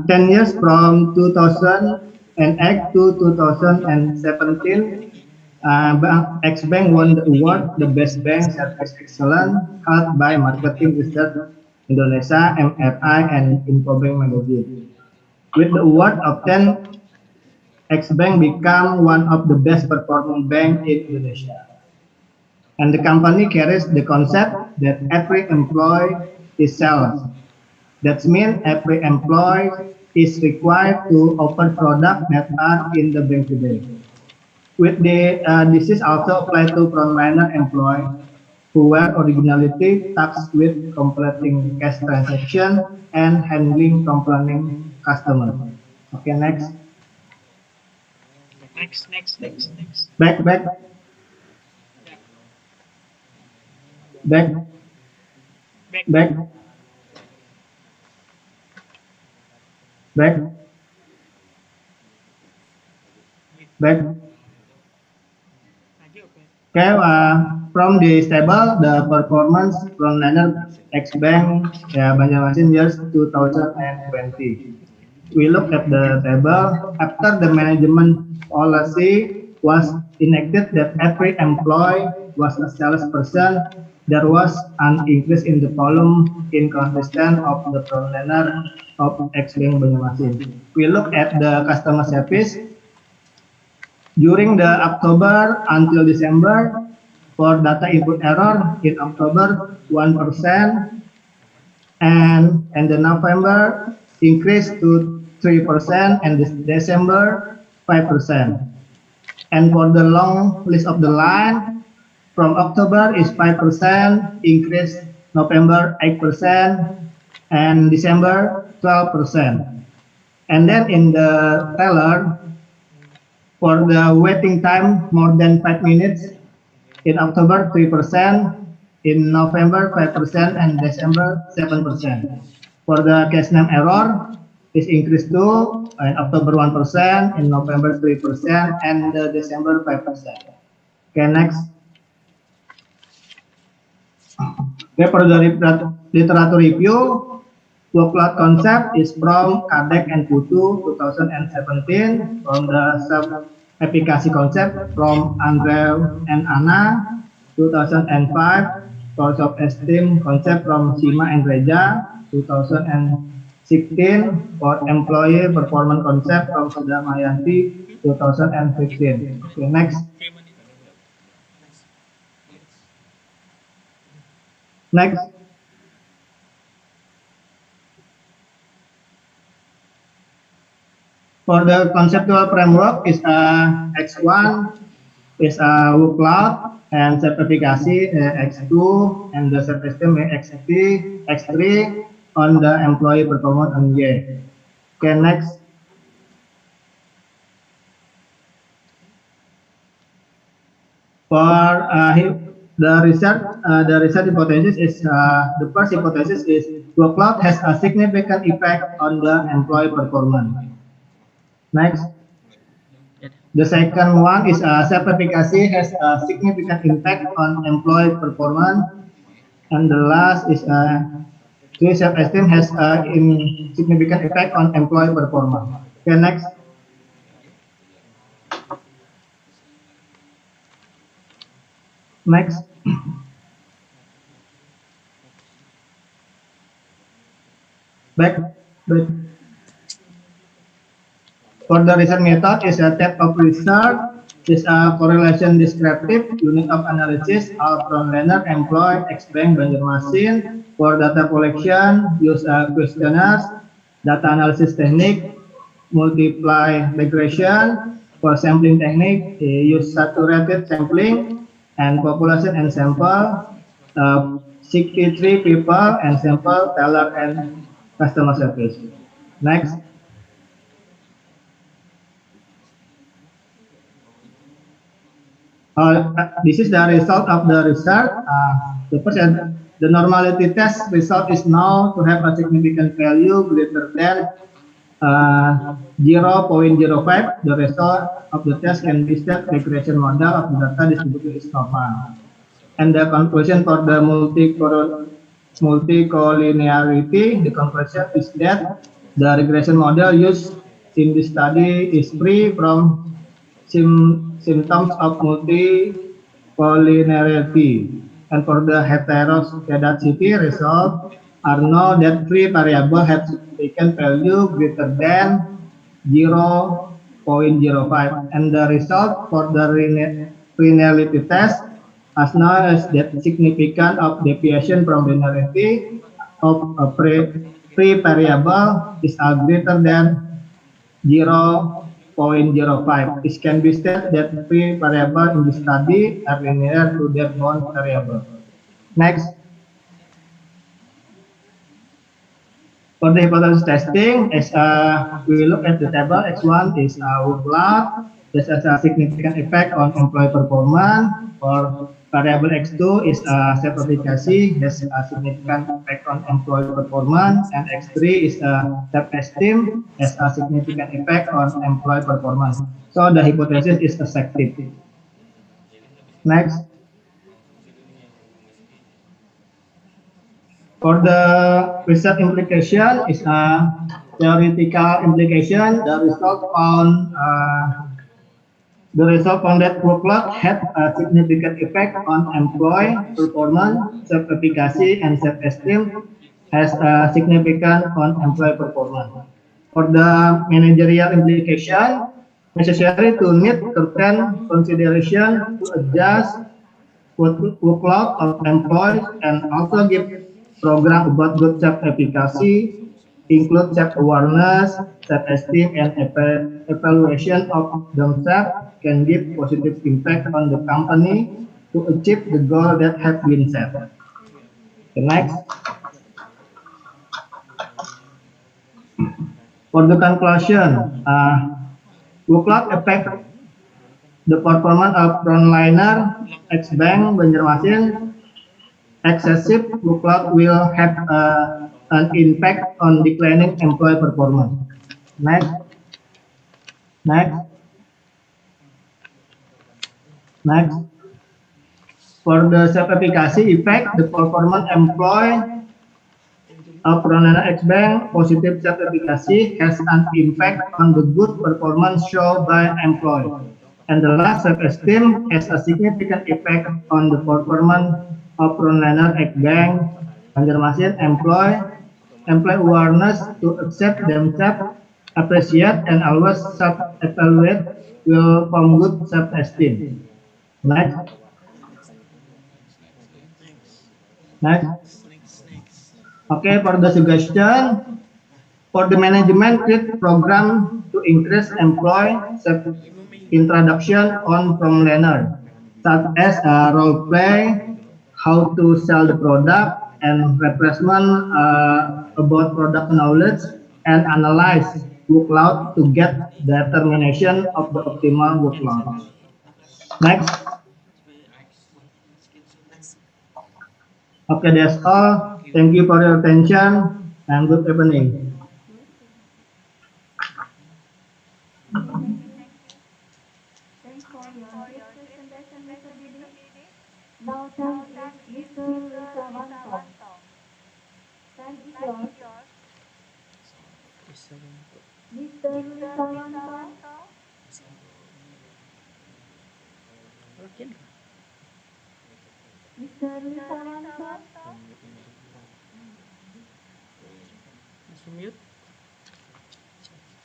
10 years from 2008 to 2017, X-Bank won the award the Best Bank Service Excellence held by Marketing Research Indonesia, MRI, and Infobank Magazine. With the award obtained, X-Bank became one of the best performing banks in Indonesia. And the company carries the concept that every employee is sales. That means every employee is required to offer products that are in the bank today. With this is also applied to frontliner employees who were originally tasked with completing cash transaction and handling complaining customers. Okay, next. Back, back, back, back, back. Okay, from this table, the performance from Frontliner X Bank Banjarmasin years 2020. We look at the table after the management policy was enacted that every employee was a salesperson. There was an increase in the volume inconsistent of the frontliner of X Bank Banjarmasin. We look at the customer service during the October until December. For data input error in October 1%, and the November increased to 3%, and this December 5%. And for the long list of the line, from October is 5%, increase November 8%, and December 12%. And then in the teller, for the waiting time more than 5 minutes, in October 3%, in November 5%, and December 7%. For the cash name error, is increased to in October 1%, in November 3%, and December 5%. Okay, next. Okay, for the literature review, workload concept is from Kadek and Putu 2017, from the self-efficacy concept from Andre and Anna 2005, source of esteem concept from Sima and Reja 2016, for employee performance concept from Sudamayanti 2015. Okay, next. Next. For the conceptual framework is X1 is a workload and self-efficacy X2 and the self-esteem X3 on the employee performance on Y. Okay, next. For the research hypothesis is the first hypothesis is workload has a significant effect on the employee performance. Next. The second one is self-efficacy has a significant impact on employee performance. And the last is self-esteem has a significant effect on employee performance. Okay, next. Next. Back. For the research method is a type of research, is a correlation descriptive unit of analysis from learner employ Xbank Banjarmasin. For data collection, use questionnaires, data analysis technique, multiply regression. For sampling technique, use saturated sampling and population and sample, 63 people and sample, teller and customer service. Next. This is the result of the research. The normality test result is now to have a significant value greater than 0.05. The result of the test can be set regression model of the data distributed is normal. And the conclusion for the multicollinearity, the conclusion is that the regression model used in this study is free from symptoms of multicollinearity. And for the heteroscedasticity result are known that three variables have significant value greater than 0.05. And the result for the linearity test as known as that significance of deviation from linearity of a free variable is greater than 0.05. It can be said that free variable in the study are linear to their bound variable. Next. For the hypothesis testing, as we look at the table, X1 is workload. This has a significant effect on employee performance. For variable X2 is self-efficacy, has a significant effect on employee performance. And X3 is self-esteem, has a significant effect on employee performance. So the hypothesis is effective. Next. For the research implication is a theoretical implication. The result found that workload had a significant effect on employee performance, self-efficacy, and self-esteem has a significant on employee performance. For the managerial implication, necessary to meet certain consideration to adjust workload of employees and also give program about good self-efficacy, include self-awareness, self-esteem, and evaluation of themselves can give positive impact on the company to achieve the goal that have been set. The next. For the conclusion, workload affect the performance of frontliner, Xbank, Banjarmasin. Excessive workload will have an impact on declining employee performance. Next. Next. Next. For the self-efficacy effect, the performance employee of frontliner Xbank positive self-efficacy has an impact on the good performance shown by employee. And the last, self-esteem has a significant effect on the performance of frontliner Xbank, Banjarmasin employee awareness to accept themselves, appreciate, and always self-evaluate will form good self-esteem. Next. Next. Okay, for the suggestion, for the management create program to increase employee introduction on from learner, such as role play, how to sell the product, and replacement about product knowledge, and analyze workload to get determination of the optimal workload. Next. Okay, that's all. Thank you for your attention and good evening. for your brief presentation, Mr. Didi. Now time is Mr. Lisawanto. Time is yours. Mr. Lisawanto. Mr. Lisawanto.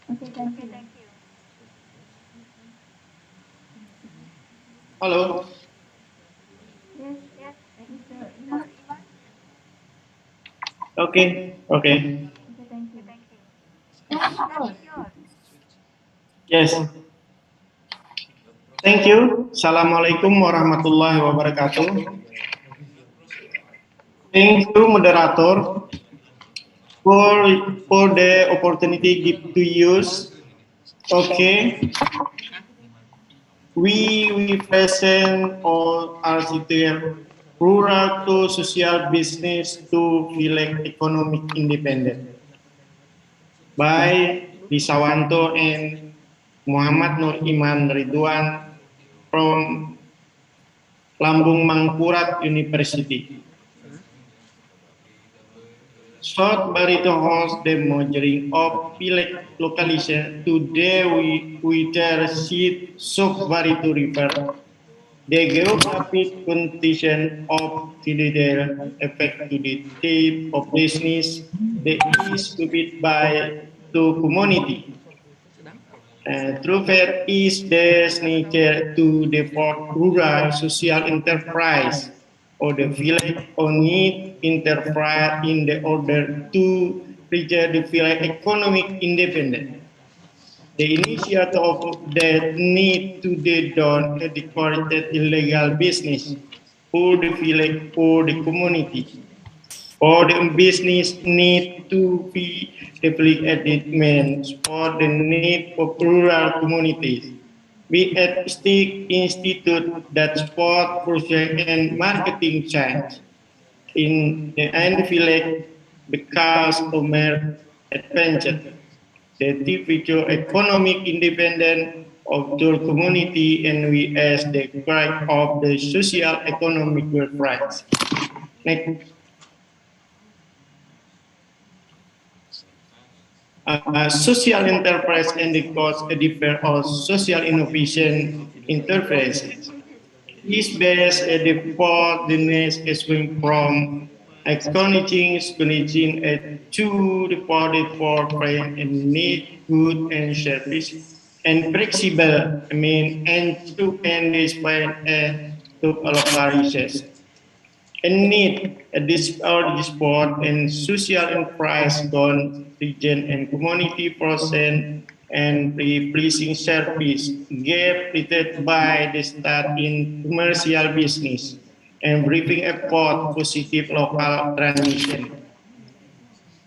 Okay, thank you. Halo. Yes, Mr. Iman. Oke, oke. Okay, thank you. Time is yours. Yes. Thank you. Assalamualaikum warahmatullahi wabarakatuh. Thank you, moderator, for the opportunity give to use. Okay. We present all architect rural to social business to village economic independent by Lisawanto and Muhammad Nur Iman Ridwan from Lambung Mangkurat University. Short Barito hosts the merging of village localization. Today we seat South Barito River. The geographic condition of Philidale affect to the type of business that is covered by the community. Through is designated to develop rural social enterprise or the village owned enterprise in the order to reach the village economic independence. The initiative of that need to be done at the corrected illegal business for the village or the community. Or the business need to be developed for the need of rural communities. We at STIC Institute that support project and marketing change in the end village because of mere adventure. The individual economic independence of the community and we as the crack of the social economic rights. Next. Social enterprise and the cost differ of social innovation interfaces. Is based at the fourth the next swing from acknowledging to the party for friend and need good and service and flexible and to end this point to localization and need this or this sport and social enterprise gone region and community process and pleasing service gap created by the state in commercial business and briefing effort positive local transmission.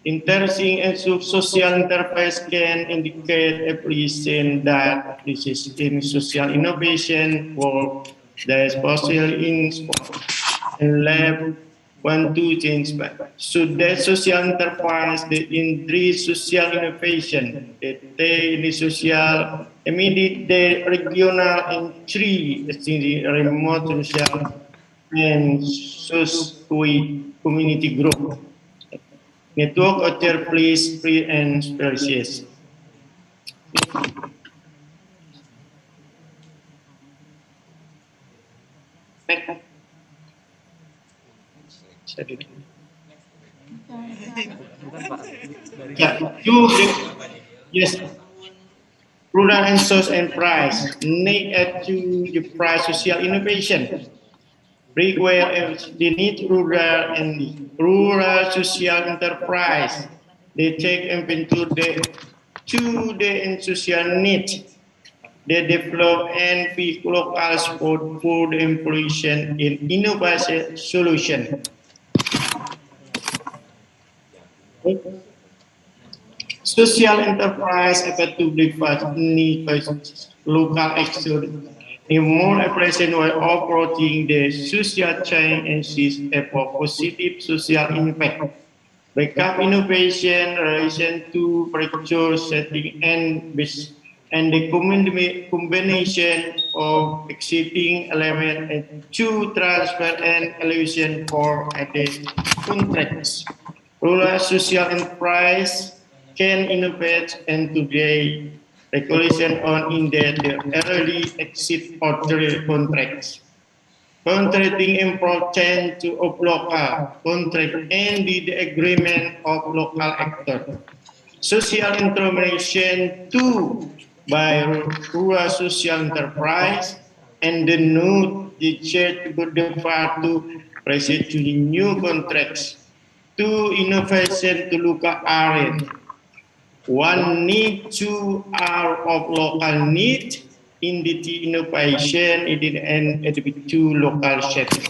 Interesting and social enterprise can indicate appreciation that this is in social innovation for the special in sport and lab want to change back. So that social enterprise, the increase social innovation, the social, immediate, the regional and three, the remote social and social community group. Network other place free and species. Yeah, yes, rural and social enterprise need to the price social innovation. Require the need rural and rural social enterprise. They take into the social needs. They develop and be local support for the employment in innovation solution. Social enterprise effectively needs local action. A more efficient way of approaching the social chain and sees a positive social impact. Backup innovation relation to pressure setting and and the combination of existing elements and to transfer and illusion for added contracts. Rural social enterprise can innovate and today regulation on in the early exit order contracts. Contracting important to of local contract and the agreement of local actor. Social intervention too by rural social enterprise and the new the church would defer to proceed to the new contracts to innovation to local area. One need to are of local need in the innovation and to local setting.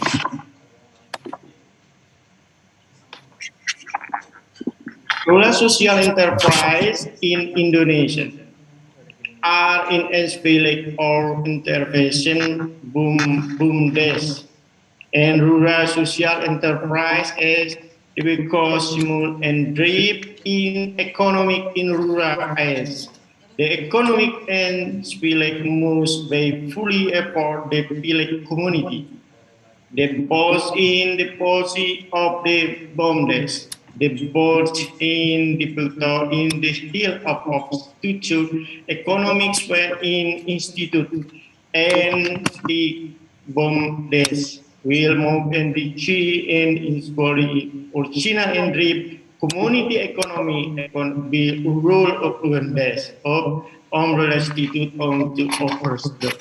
Rural social enterprise in Indonesia are in village or intervention boom days and rural social enterprise is because small and deep in economic in rural areas. The economic and village moves by fully effort the village community. The boss in the policy of the bombers, the board in the filter in the hill of obstitute economics when in institute and the bombers will move in the key and in body original and deep community economy be rule of bombers of umbrella institute on to offers the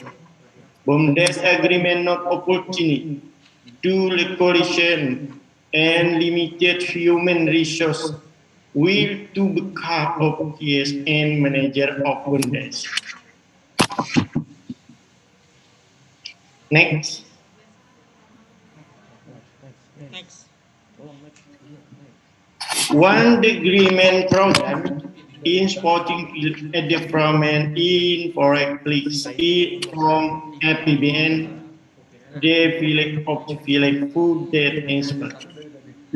bombers agreement not opportunity to coalition and limited human resource will to become of PS and manager of Bundes. Next. One agreement program in sporting field at development in foreign leagues from FPBN, the village of the village food that expert.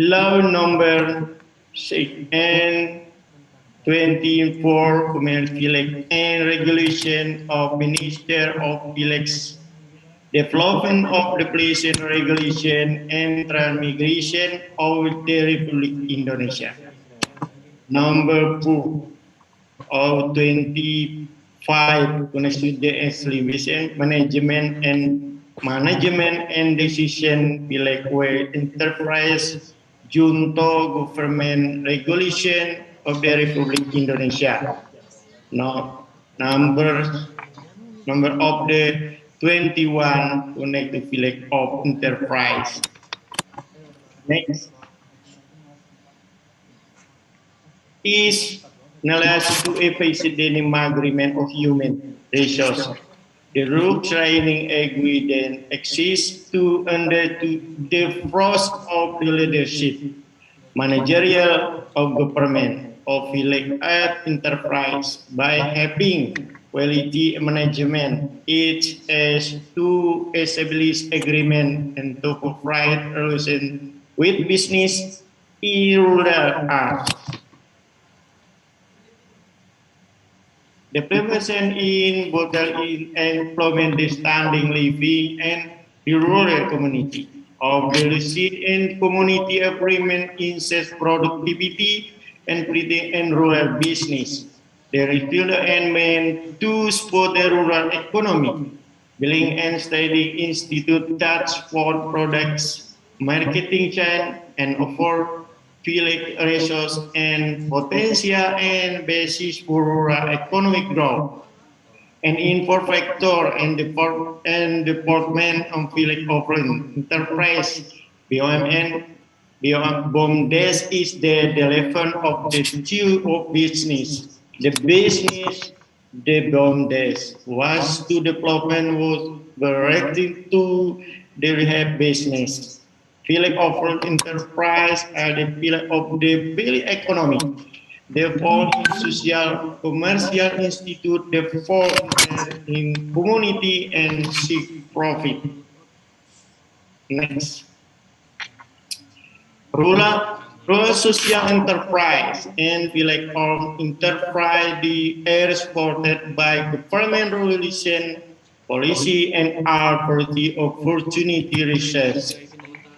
Law number 6 and 24 Command Village and Regulation of Minister of Villages, Development of the Population Regulation and Transmigration of the Republic Indonesia. Number 2 of 25 Constitution Exhibition Management and Decision Village Way Enterprise Junto Government Regulation of the Republic Indonesia. No, number of the 21 connected village of enterprise. Next is knowledge to efficient agreement of human resource. The rule training agreement exists to under to the force of the leadership managerial of government of village at enterprise by having quality management. It is to establish agreement and to provide relation with business in rural art. The prevention in both in employment, the standing living, and the rural community of the receipt and community agreement in self productivity and pretty and rural business. The retailer and main to support the rural economy. Billing and Study Institute that support products, marketing chain, and offer village resource and potential and basis for rural economic growth. And infrastructure and department of village offering enterprise BOMN BOMDES is the development of the two of business. The business the BOMDES was to development was directed to the rehab business. Village offered enterprise are the pillar of the village economy. Therefore, in social commercial institute, therefore in community and seek profit. Next, rural Rural social enterprise and village-owned enterprise they are supported by government relation policy and are pretty opportunity research.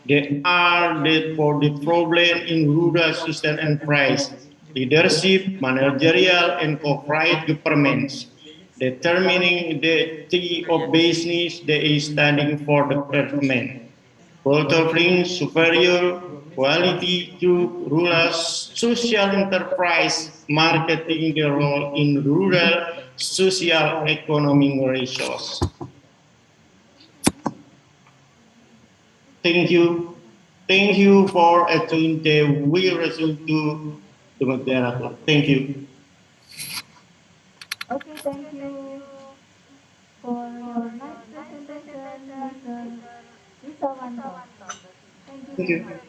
They are that for the problem in rural social enterprise, leadership, managerial, and corporate governments, determining the key of business that is standing for development, both offering superior quality to rural social enterprise, marketing the role in rural social economic resource. Thank you. Thank you for attending the we resume to the moderator. Thank you. Okay, thank you for your nice presentation, Mr. Wisawanto. Thank you Thank very you. much.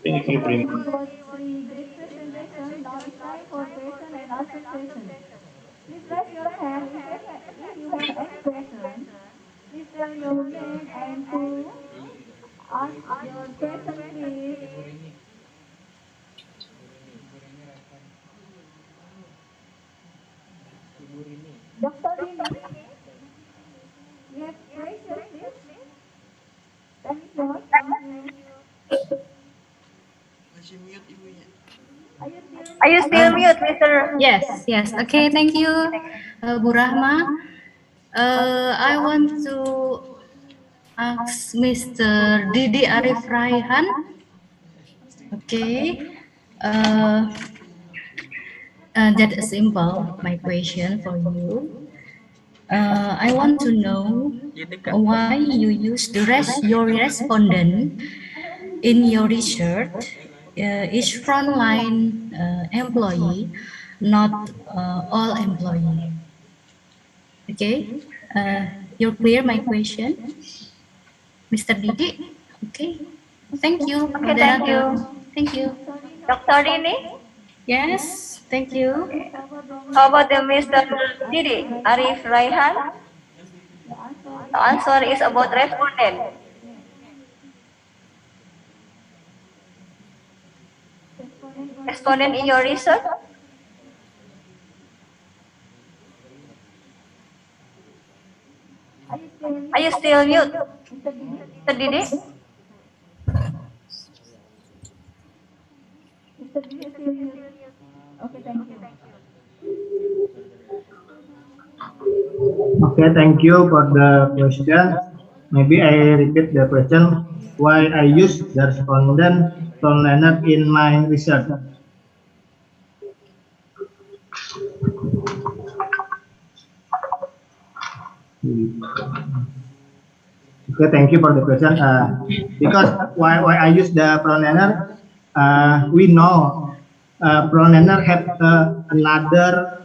Thank you very Everybody much. was really great presentation. Now it's time for question and answer session. Please raise your hand if you have any question. Please tell your name and to ask your question, please. Dr. Dini, you have question, please. Thank you. Thank you. Are you still Are you mute? still mute, Mr. Yes, yes. Okay, thank you, Bu Rahma. I want to ask Mr. Didi Arif Raihan. Okay. Uh, that is simple, my question for you. I want to know why you use your respondent in your research is frontline employee, not all employee. Okay, you're clear my question, Mr. Didi? Okay, thank you, Okay, thank moderator. you. Thank you. Dr. Dini? Yes, thank you. How about the Mr. Didi Arif Raihan? The answer is about respondent. Respondent in your research? Are you still mute, Mr. Didi? Mr. Didi still mute. Okay, thank you. Okay, thank you for the question. Maybe I repeat the question. Why I use the respondent frontliner in my research? Okay, thank you for the question. Because why I use the frontliner? We know frontliner have another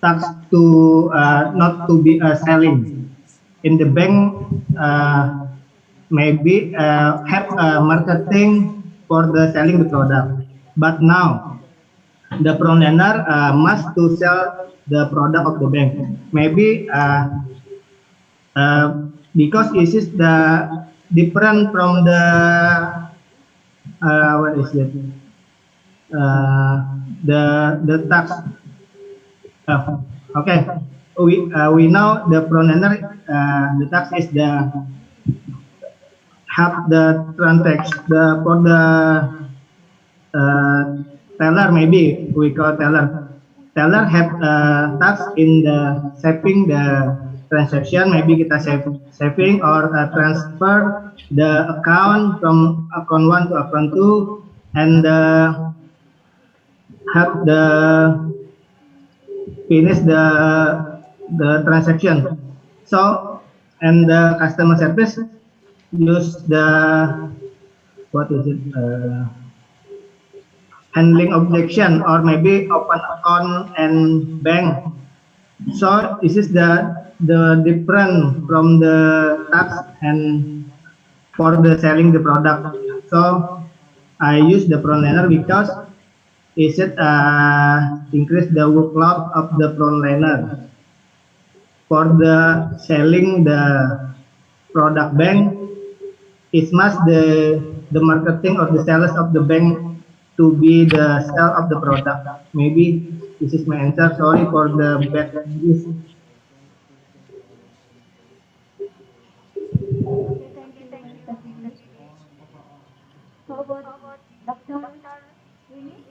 task to not to be selling in the bank. Maybe have marketing for the selling the product, but now the frontliner must to sell the product of the bank. Maybe because this is the different from the what is it? The tax. Okay, we know the frontliner. The tax is the have the transaction for the teller, maybe we call teller. Teller have tax in the saving the transaction, maybe kita saving or transfer the account from account 1 to account 2 and have the finish the transaction. So and the customer service use the what is it? Handling objection or maybe open account and bank. So this is the different from the tax and for the selling the product. So I use the frontliner because is it increase the workload of the frontliner for the selling the product bank. It must the marketing or the sales of the bank to be the sell of the product. Maybe this is my answer. Sorry for the bad English. Okay, thank you, Mr. Didi. How about Dr. Winnie?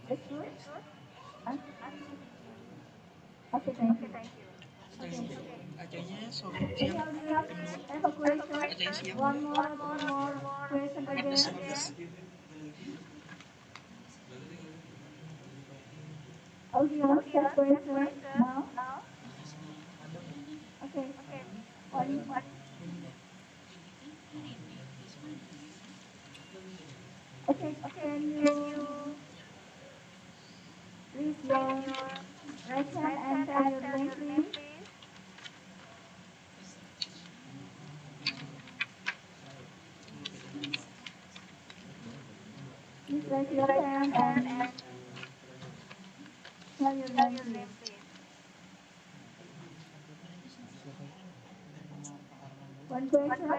That's good? Huh? Okay, thank you. Okay. Any audience have a question? One more, two more question again? Audience have question now? Okay. One. Okay, can you raise your right hand and tell your name, please? Please raise your hand and tell your name, please. One question?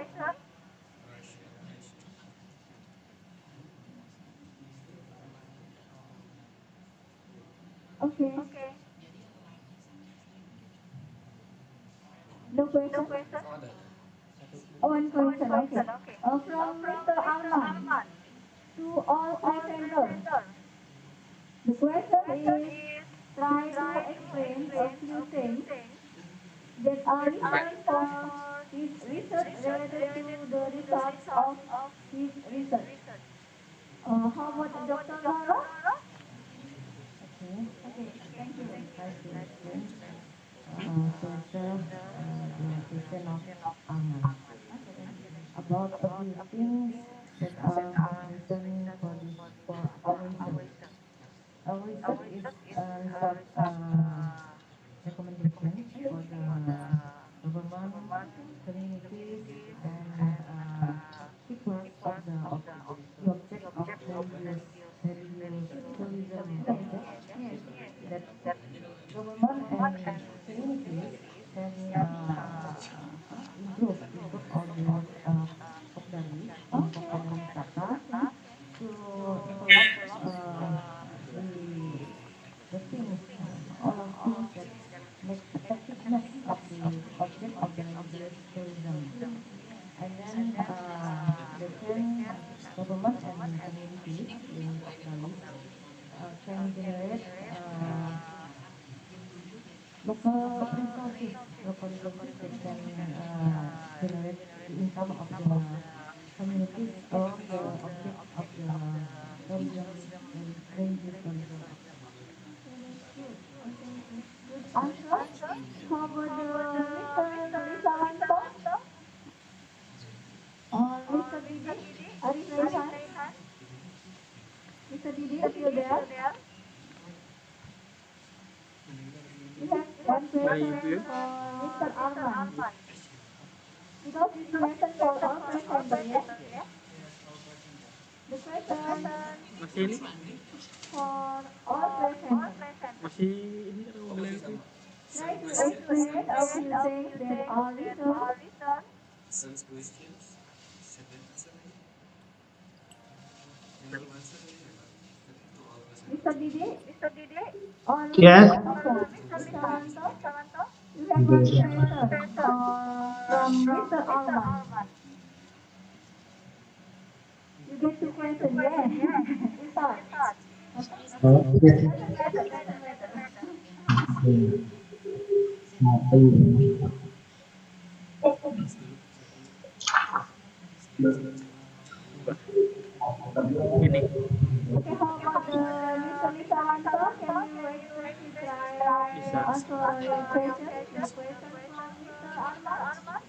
Okay. No question? Oh, one question, okay. From Mr. Arman to all presenters. The question is, try to explain a few things that are reason for his research related to the results of his research. How about Dr. Nora? Okay, thank you. Try to explain to answer the question of Arman about a few things that are reason for this for our research. Our research is research recommendation for the government, communities, and people of the object of religious tourism object that government and communities can improve all their popular wisata to develop the things, all of things that make effectiveness of the object of the religious tourism. And then they can, government and communities, the populists, can generate local resources that can generate the income of the communities around the object of the tourism, religious tourism. Good answer. How about Mr. Lisawanto? Mr. Didi? Arif Raihan? Mr. Didi, are you there? We have one question for Mr. Arman. Because this lesson for all presenter, yeah? The question Masih ini? for all presenter. Masih ini kan mau bilang itu. Try to explain a few things that are written. Mr. Didi? Or Yes. Mr. Lisawanto? You have one question from Mr. Arman. You get two questions, yeah. We start. Okay. Doesn't matter. Ini. Okay, how about Mr. Lisawanto? Can you actually try answer your question? The question from Mr. Arman?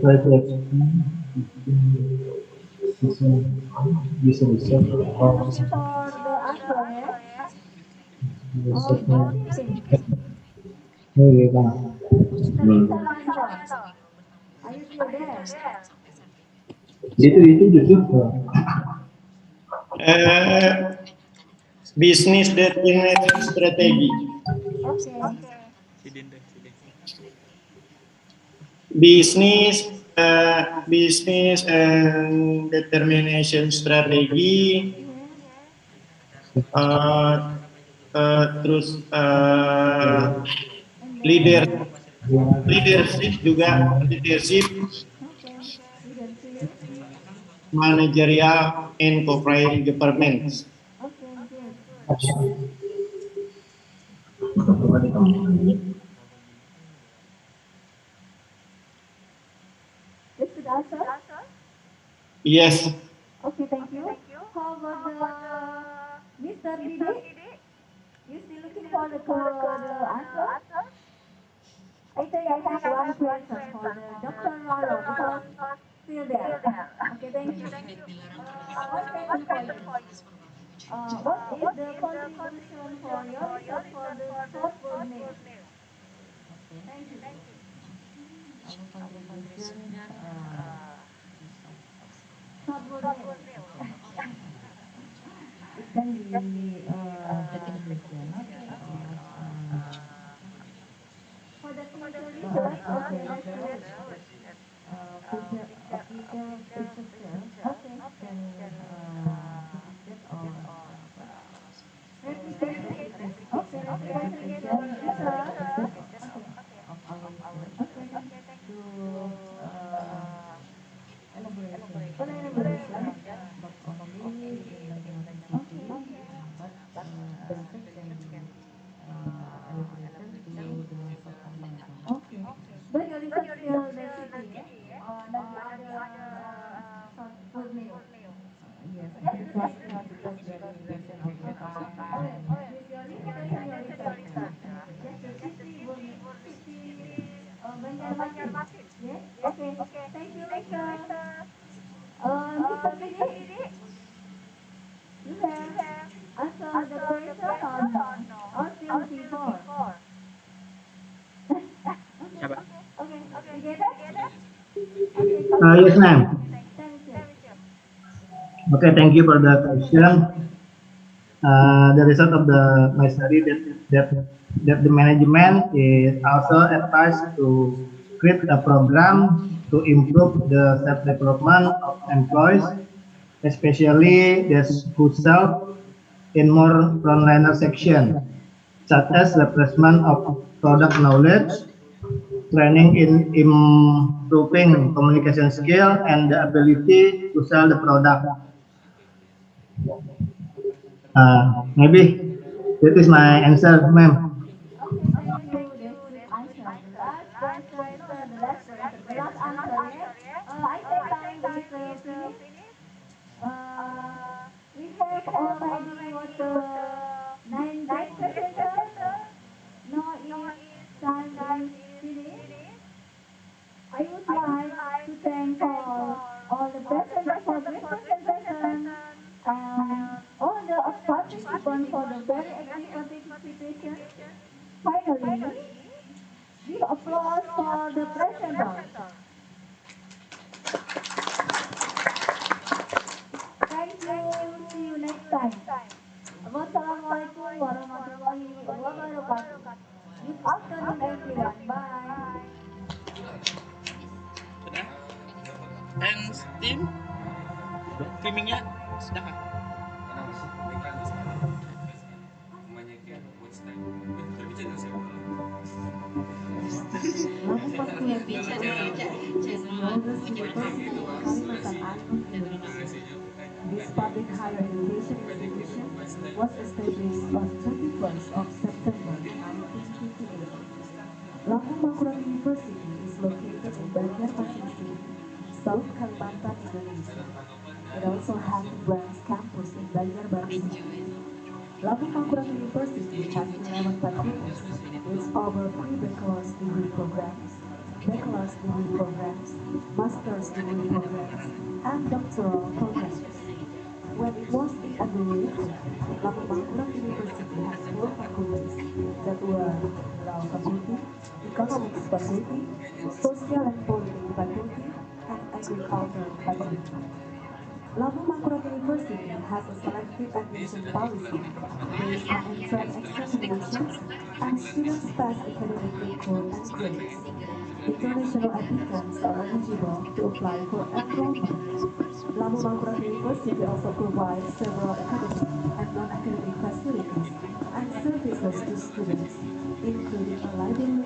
Try to explain. Bisa. Thank you for the answer, yeah? Keep thinking. Mr. Lisawanto, are you still there? Itu jujur. Business that strategy. Okay. Business business and determination strategy, uh, terus leader leadership juga leadership, Leadership. managerial and corporate governance. Okay, good. That's good answer. Yes. Okay, thank you. How about the Mr. Didi? You still looking for the answer? I think I have one question for the Dr. Roro because still there. Okay, thank you. One question for you. What is the contribution for your research for the short food meal? Thank you. Our contribution short food meal. It can be definition. For the clinical research, okay, that's great. Clinical researcher, okay, can certificate or certification. Okay, certification research. Okay, of our research. Okay, to elaboration, not only in Bangladesh city, but benefit can be elaboration to the Sultan Bangsa. Okay, but your research still the city, yeah? Not the other short food meal. Yes, that's interesting because very patient of your time. Okay, with your limitation, your research. Just the city, city, Banjarmasin. Yes. Okay. Thank you, Mr. Mr. Didi. You have answered the question or no? Or still looking for? Siapa? Okay. You get it? Okay. Thank you. Yes, ma'am. Thank you. Okay, thank you for the question. The result of my study that the management is also advised to create a program to improve the self development of employees, especially those who serve in more frontliner section, such as replacement of product knowledge, training in improving communication skill, and the ability to sell the product. Maybe that is my answer, ma'am. Okay, thank you. That's good answer. The last question, no, not the last question, the last answer, yeah? I think time is finished. We have already what 9 great presenters. Now is time is finished. I would like to thank all the presenters for great presentation and all the participants for the very active participation. Finally, give applause for the presenters. Thank you. See you next time. Wassalamualaikum warahmatullahi wabarakatuh. Good afternoon, everyone. Bye. Sudah? And Steam? Streamingnya sudah kah? This public higher education institution was established on 31st of September 1958. Lampung Mangkurat University is located in Banjarmasin City, South Kalimantan, Indonesia. It also has a branch campus in Banjarbaru City. Lampung Mangkurat University has 11 faculties with over 3 bachelor's degree programs, master's degree programs, and doctoral programs. When it was inaugurated, Lampung Mangkurat University has 4 faculties that were Law Faculty, Economics Faculty, Social and Politics Faculty, and Agriculture Faculty. Labu Mangkurat University has a selective admission policy based on entrance examinations and students' past academic record and grades. International applicants are eligible to apply for enrollment. Labu Mangkurat University also provides several academic and non-academic facilities and services to students, including a library,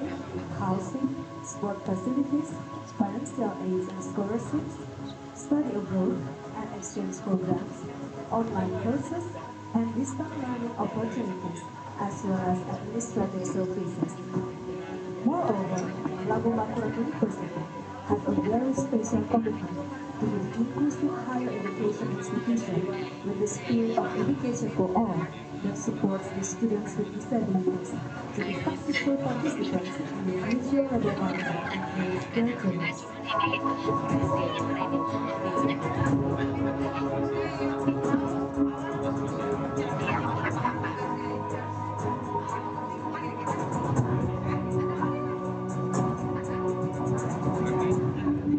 housing, sport facilities, financial aids and scholarships, study abroad and exchange programs, online courses, and distance learning opportunities, as well as administrative services. Moreover, Labu Mangkurat University has a very special commitment to be an inclusive higher education institution with the spirit of education for all that supports the students with disabilities to be successful participants in the future labor market and career journeys.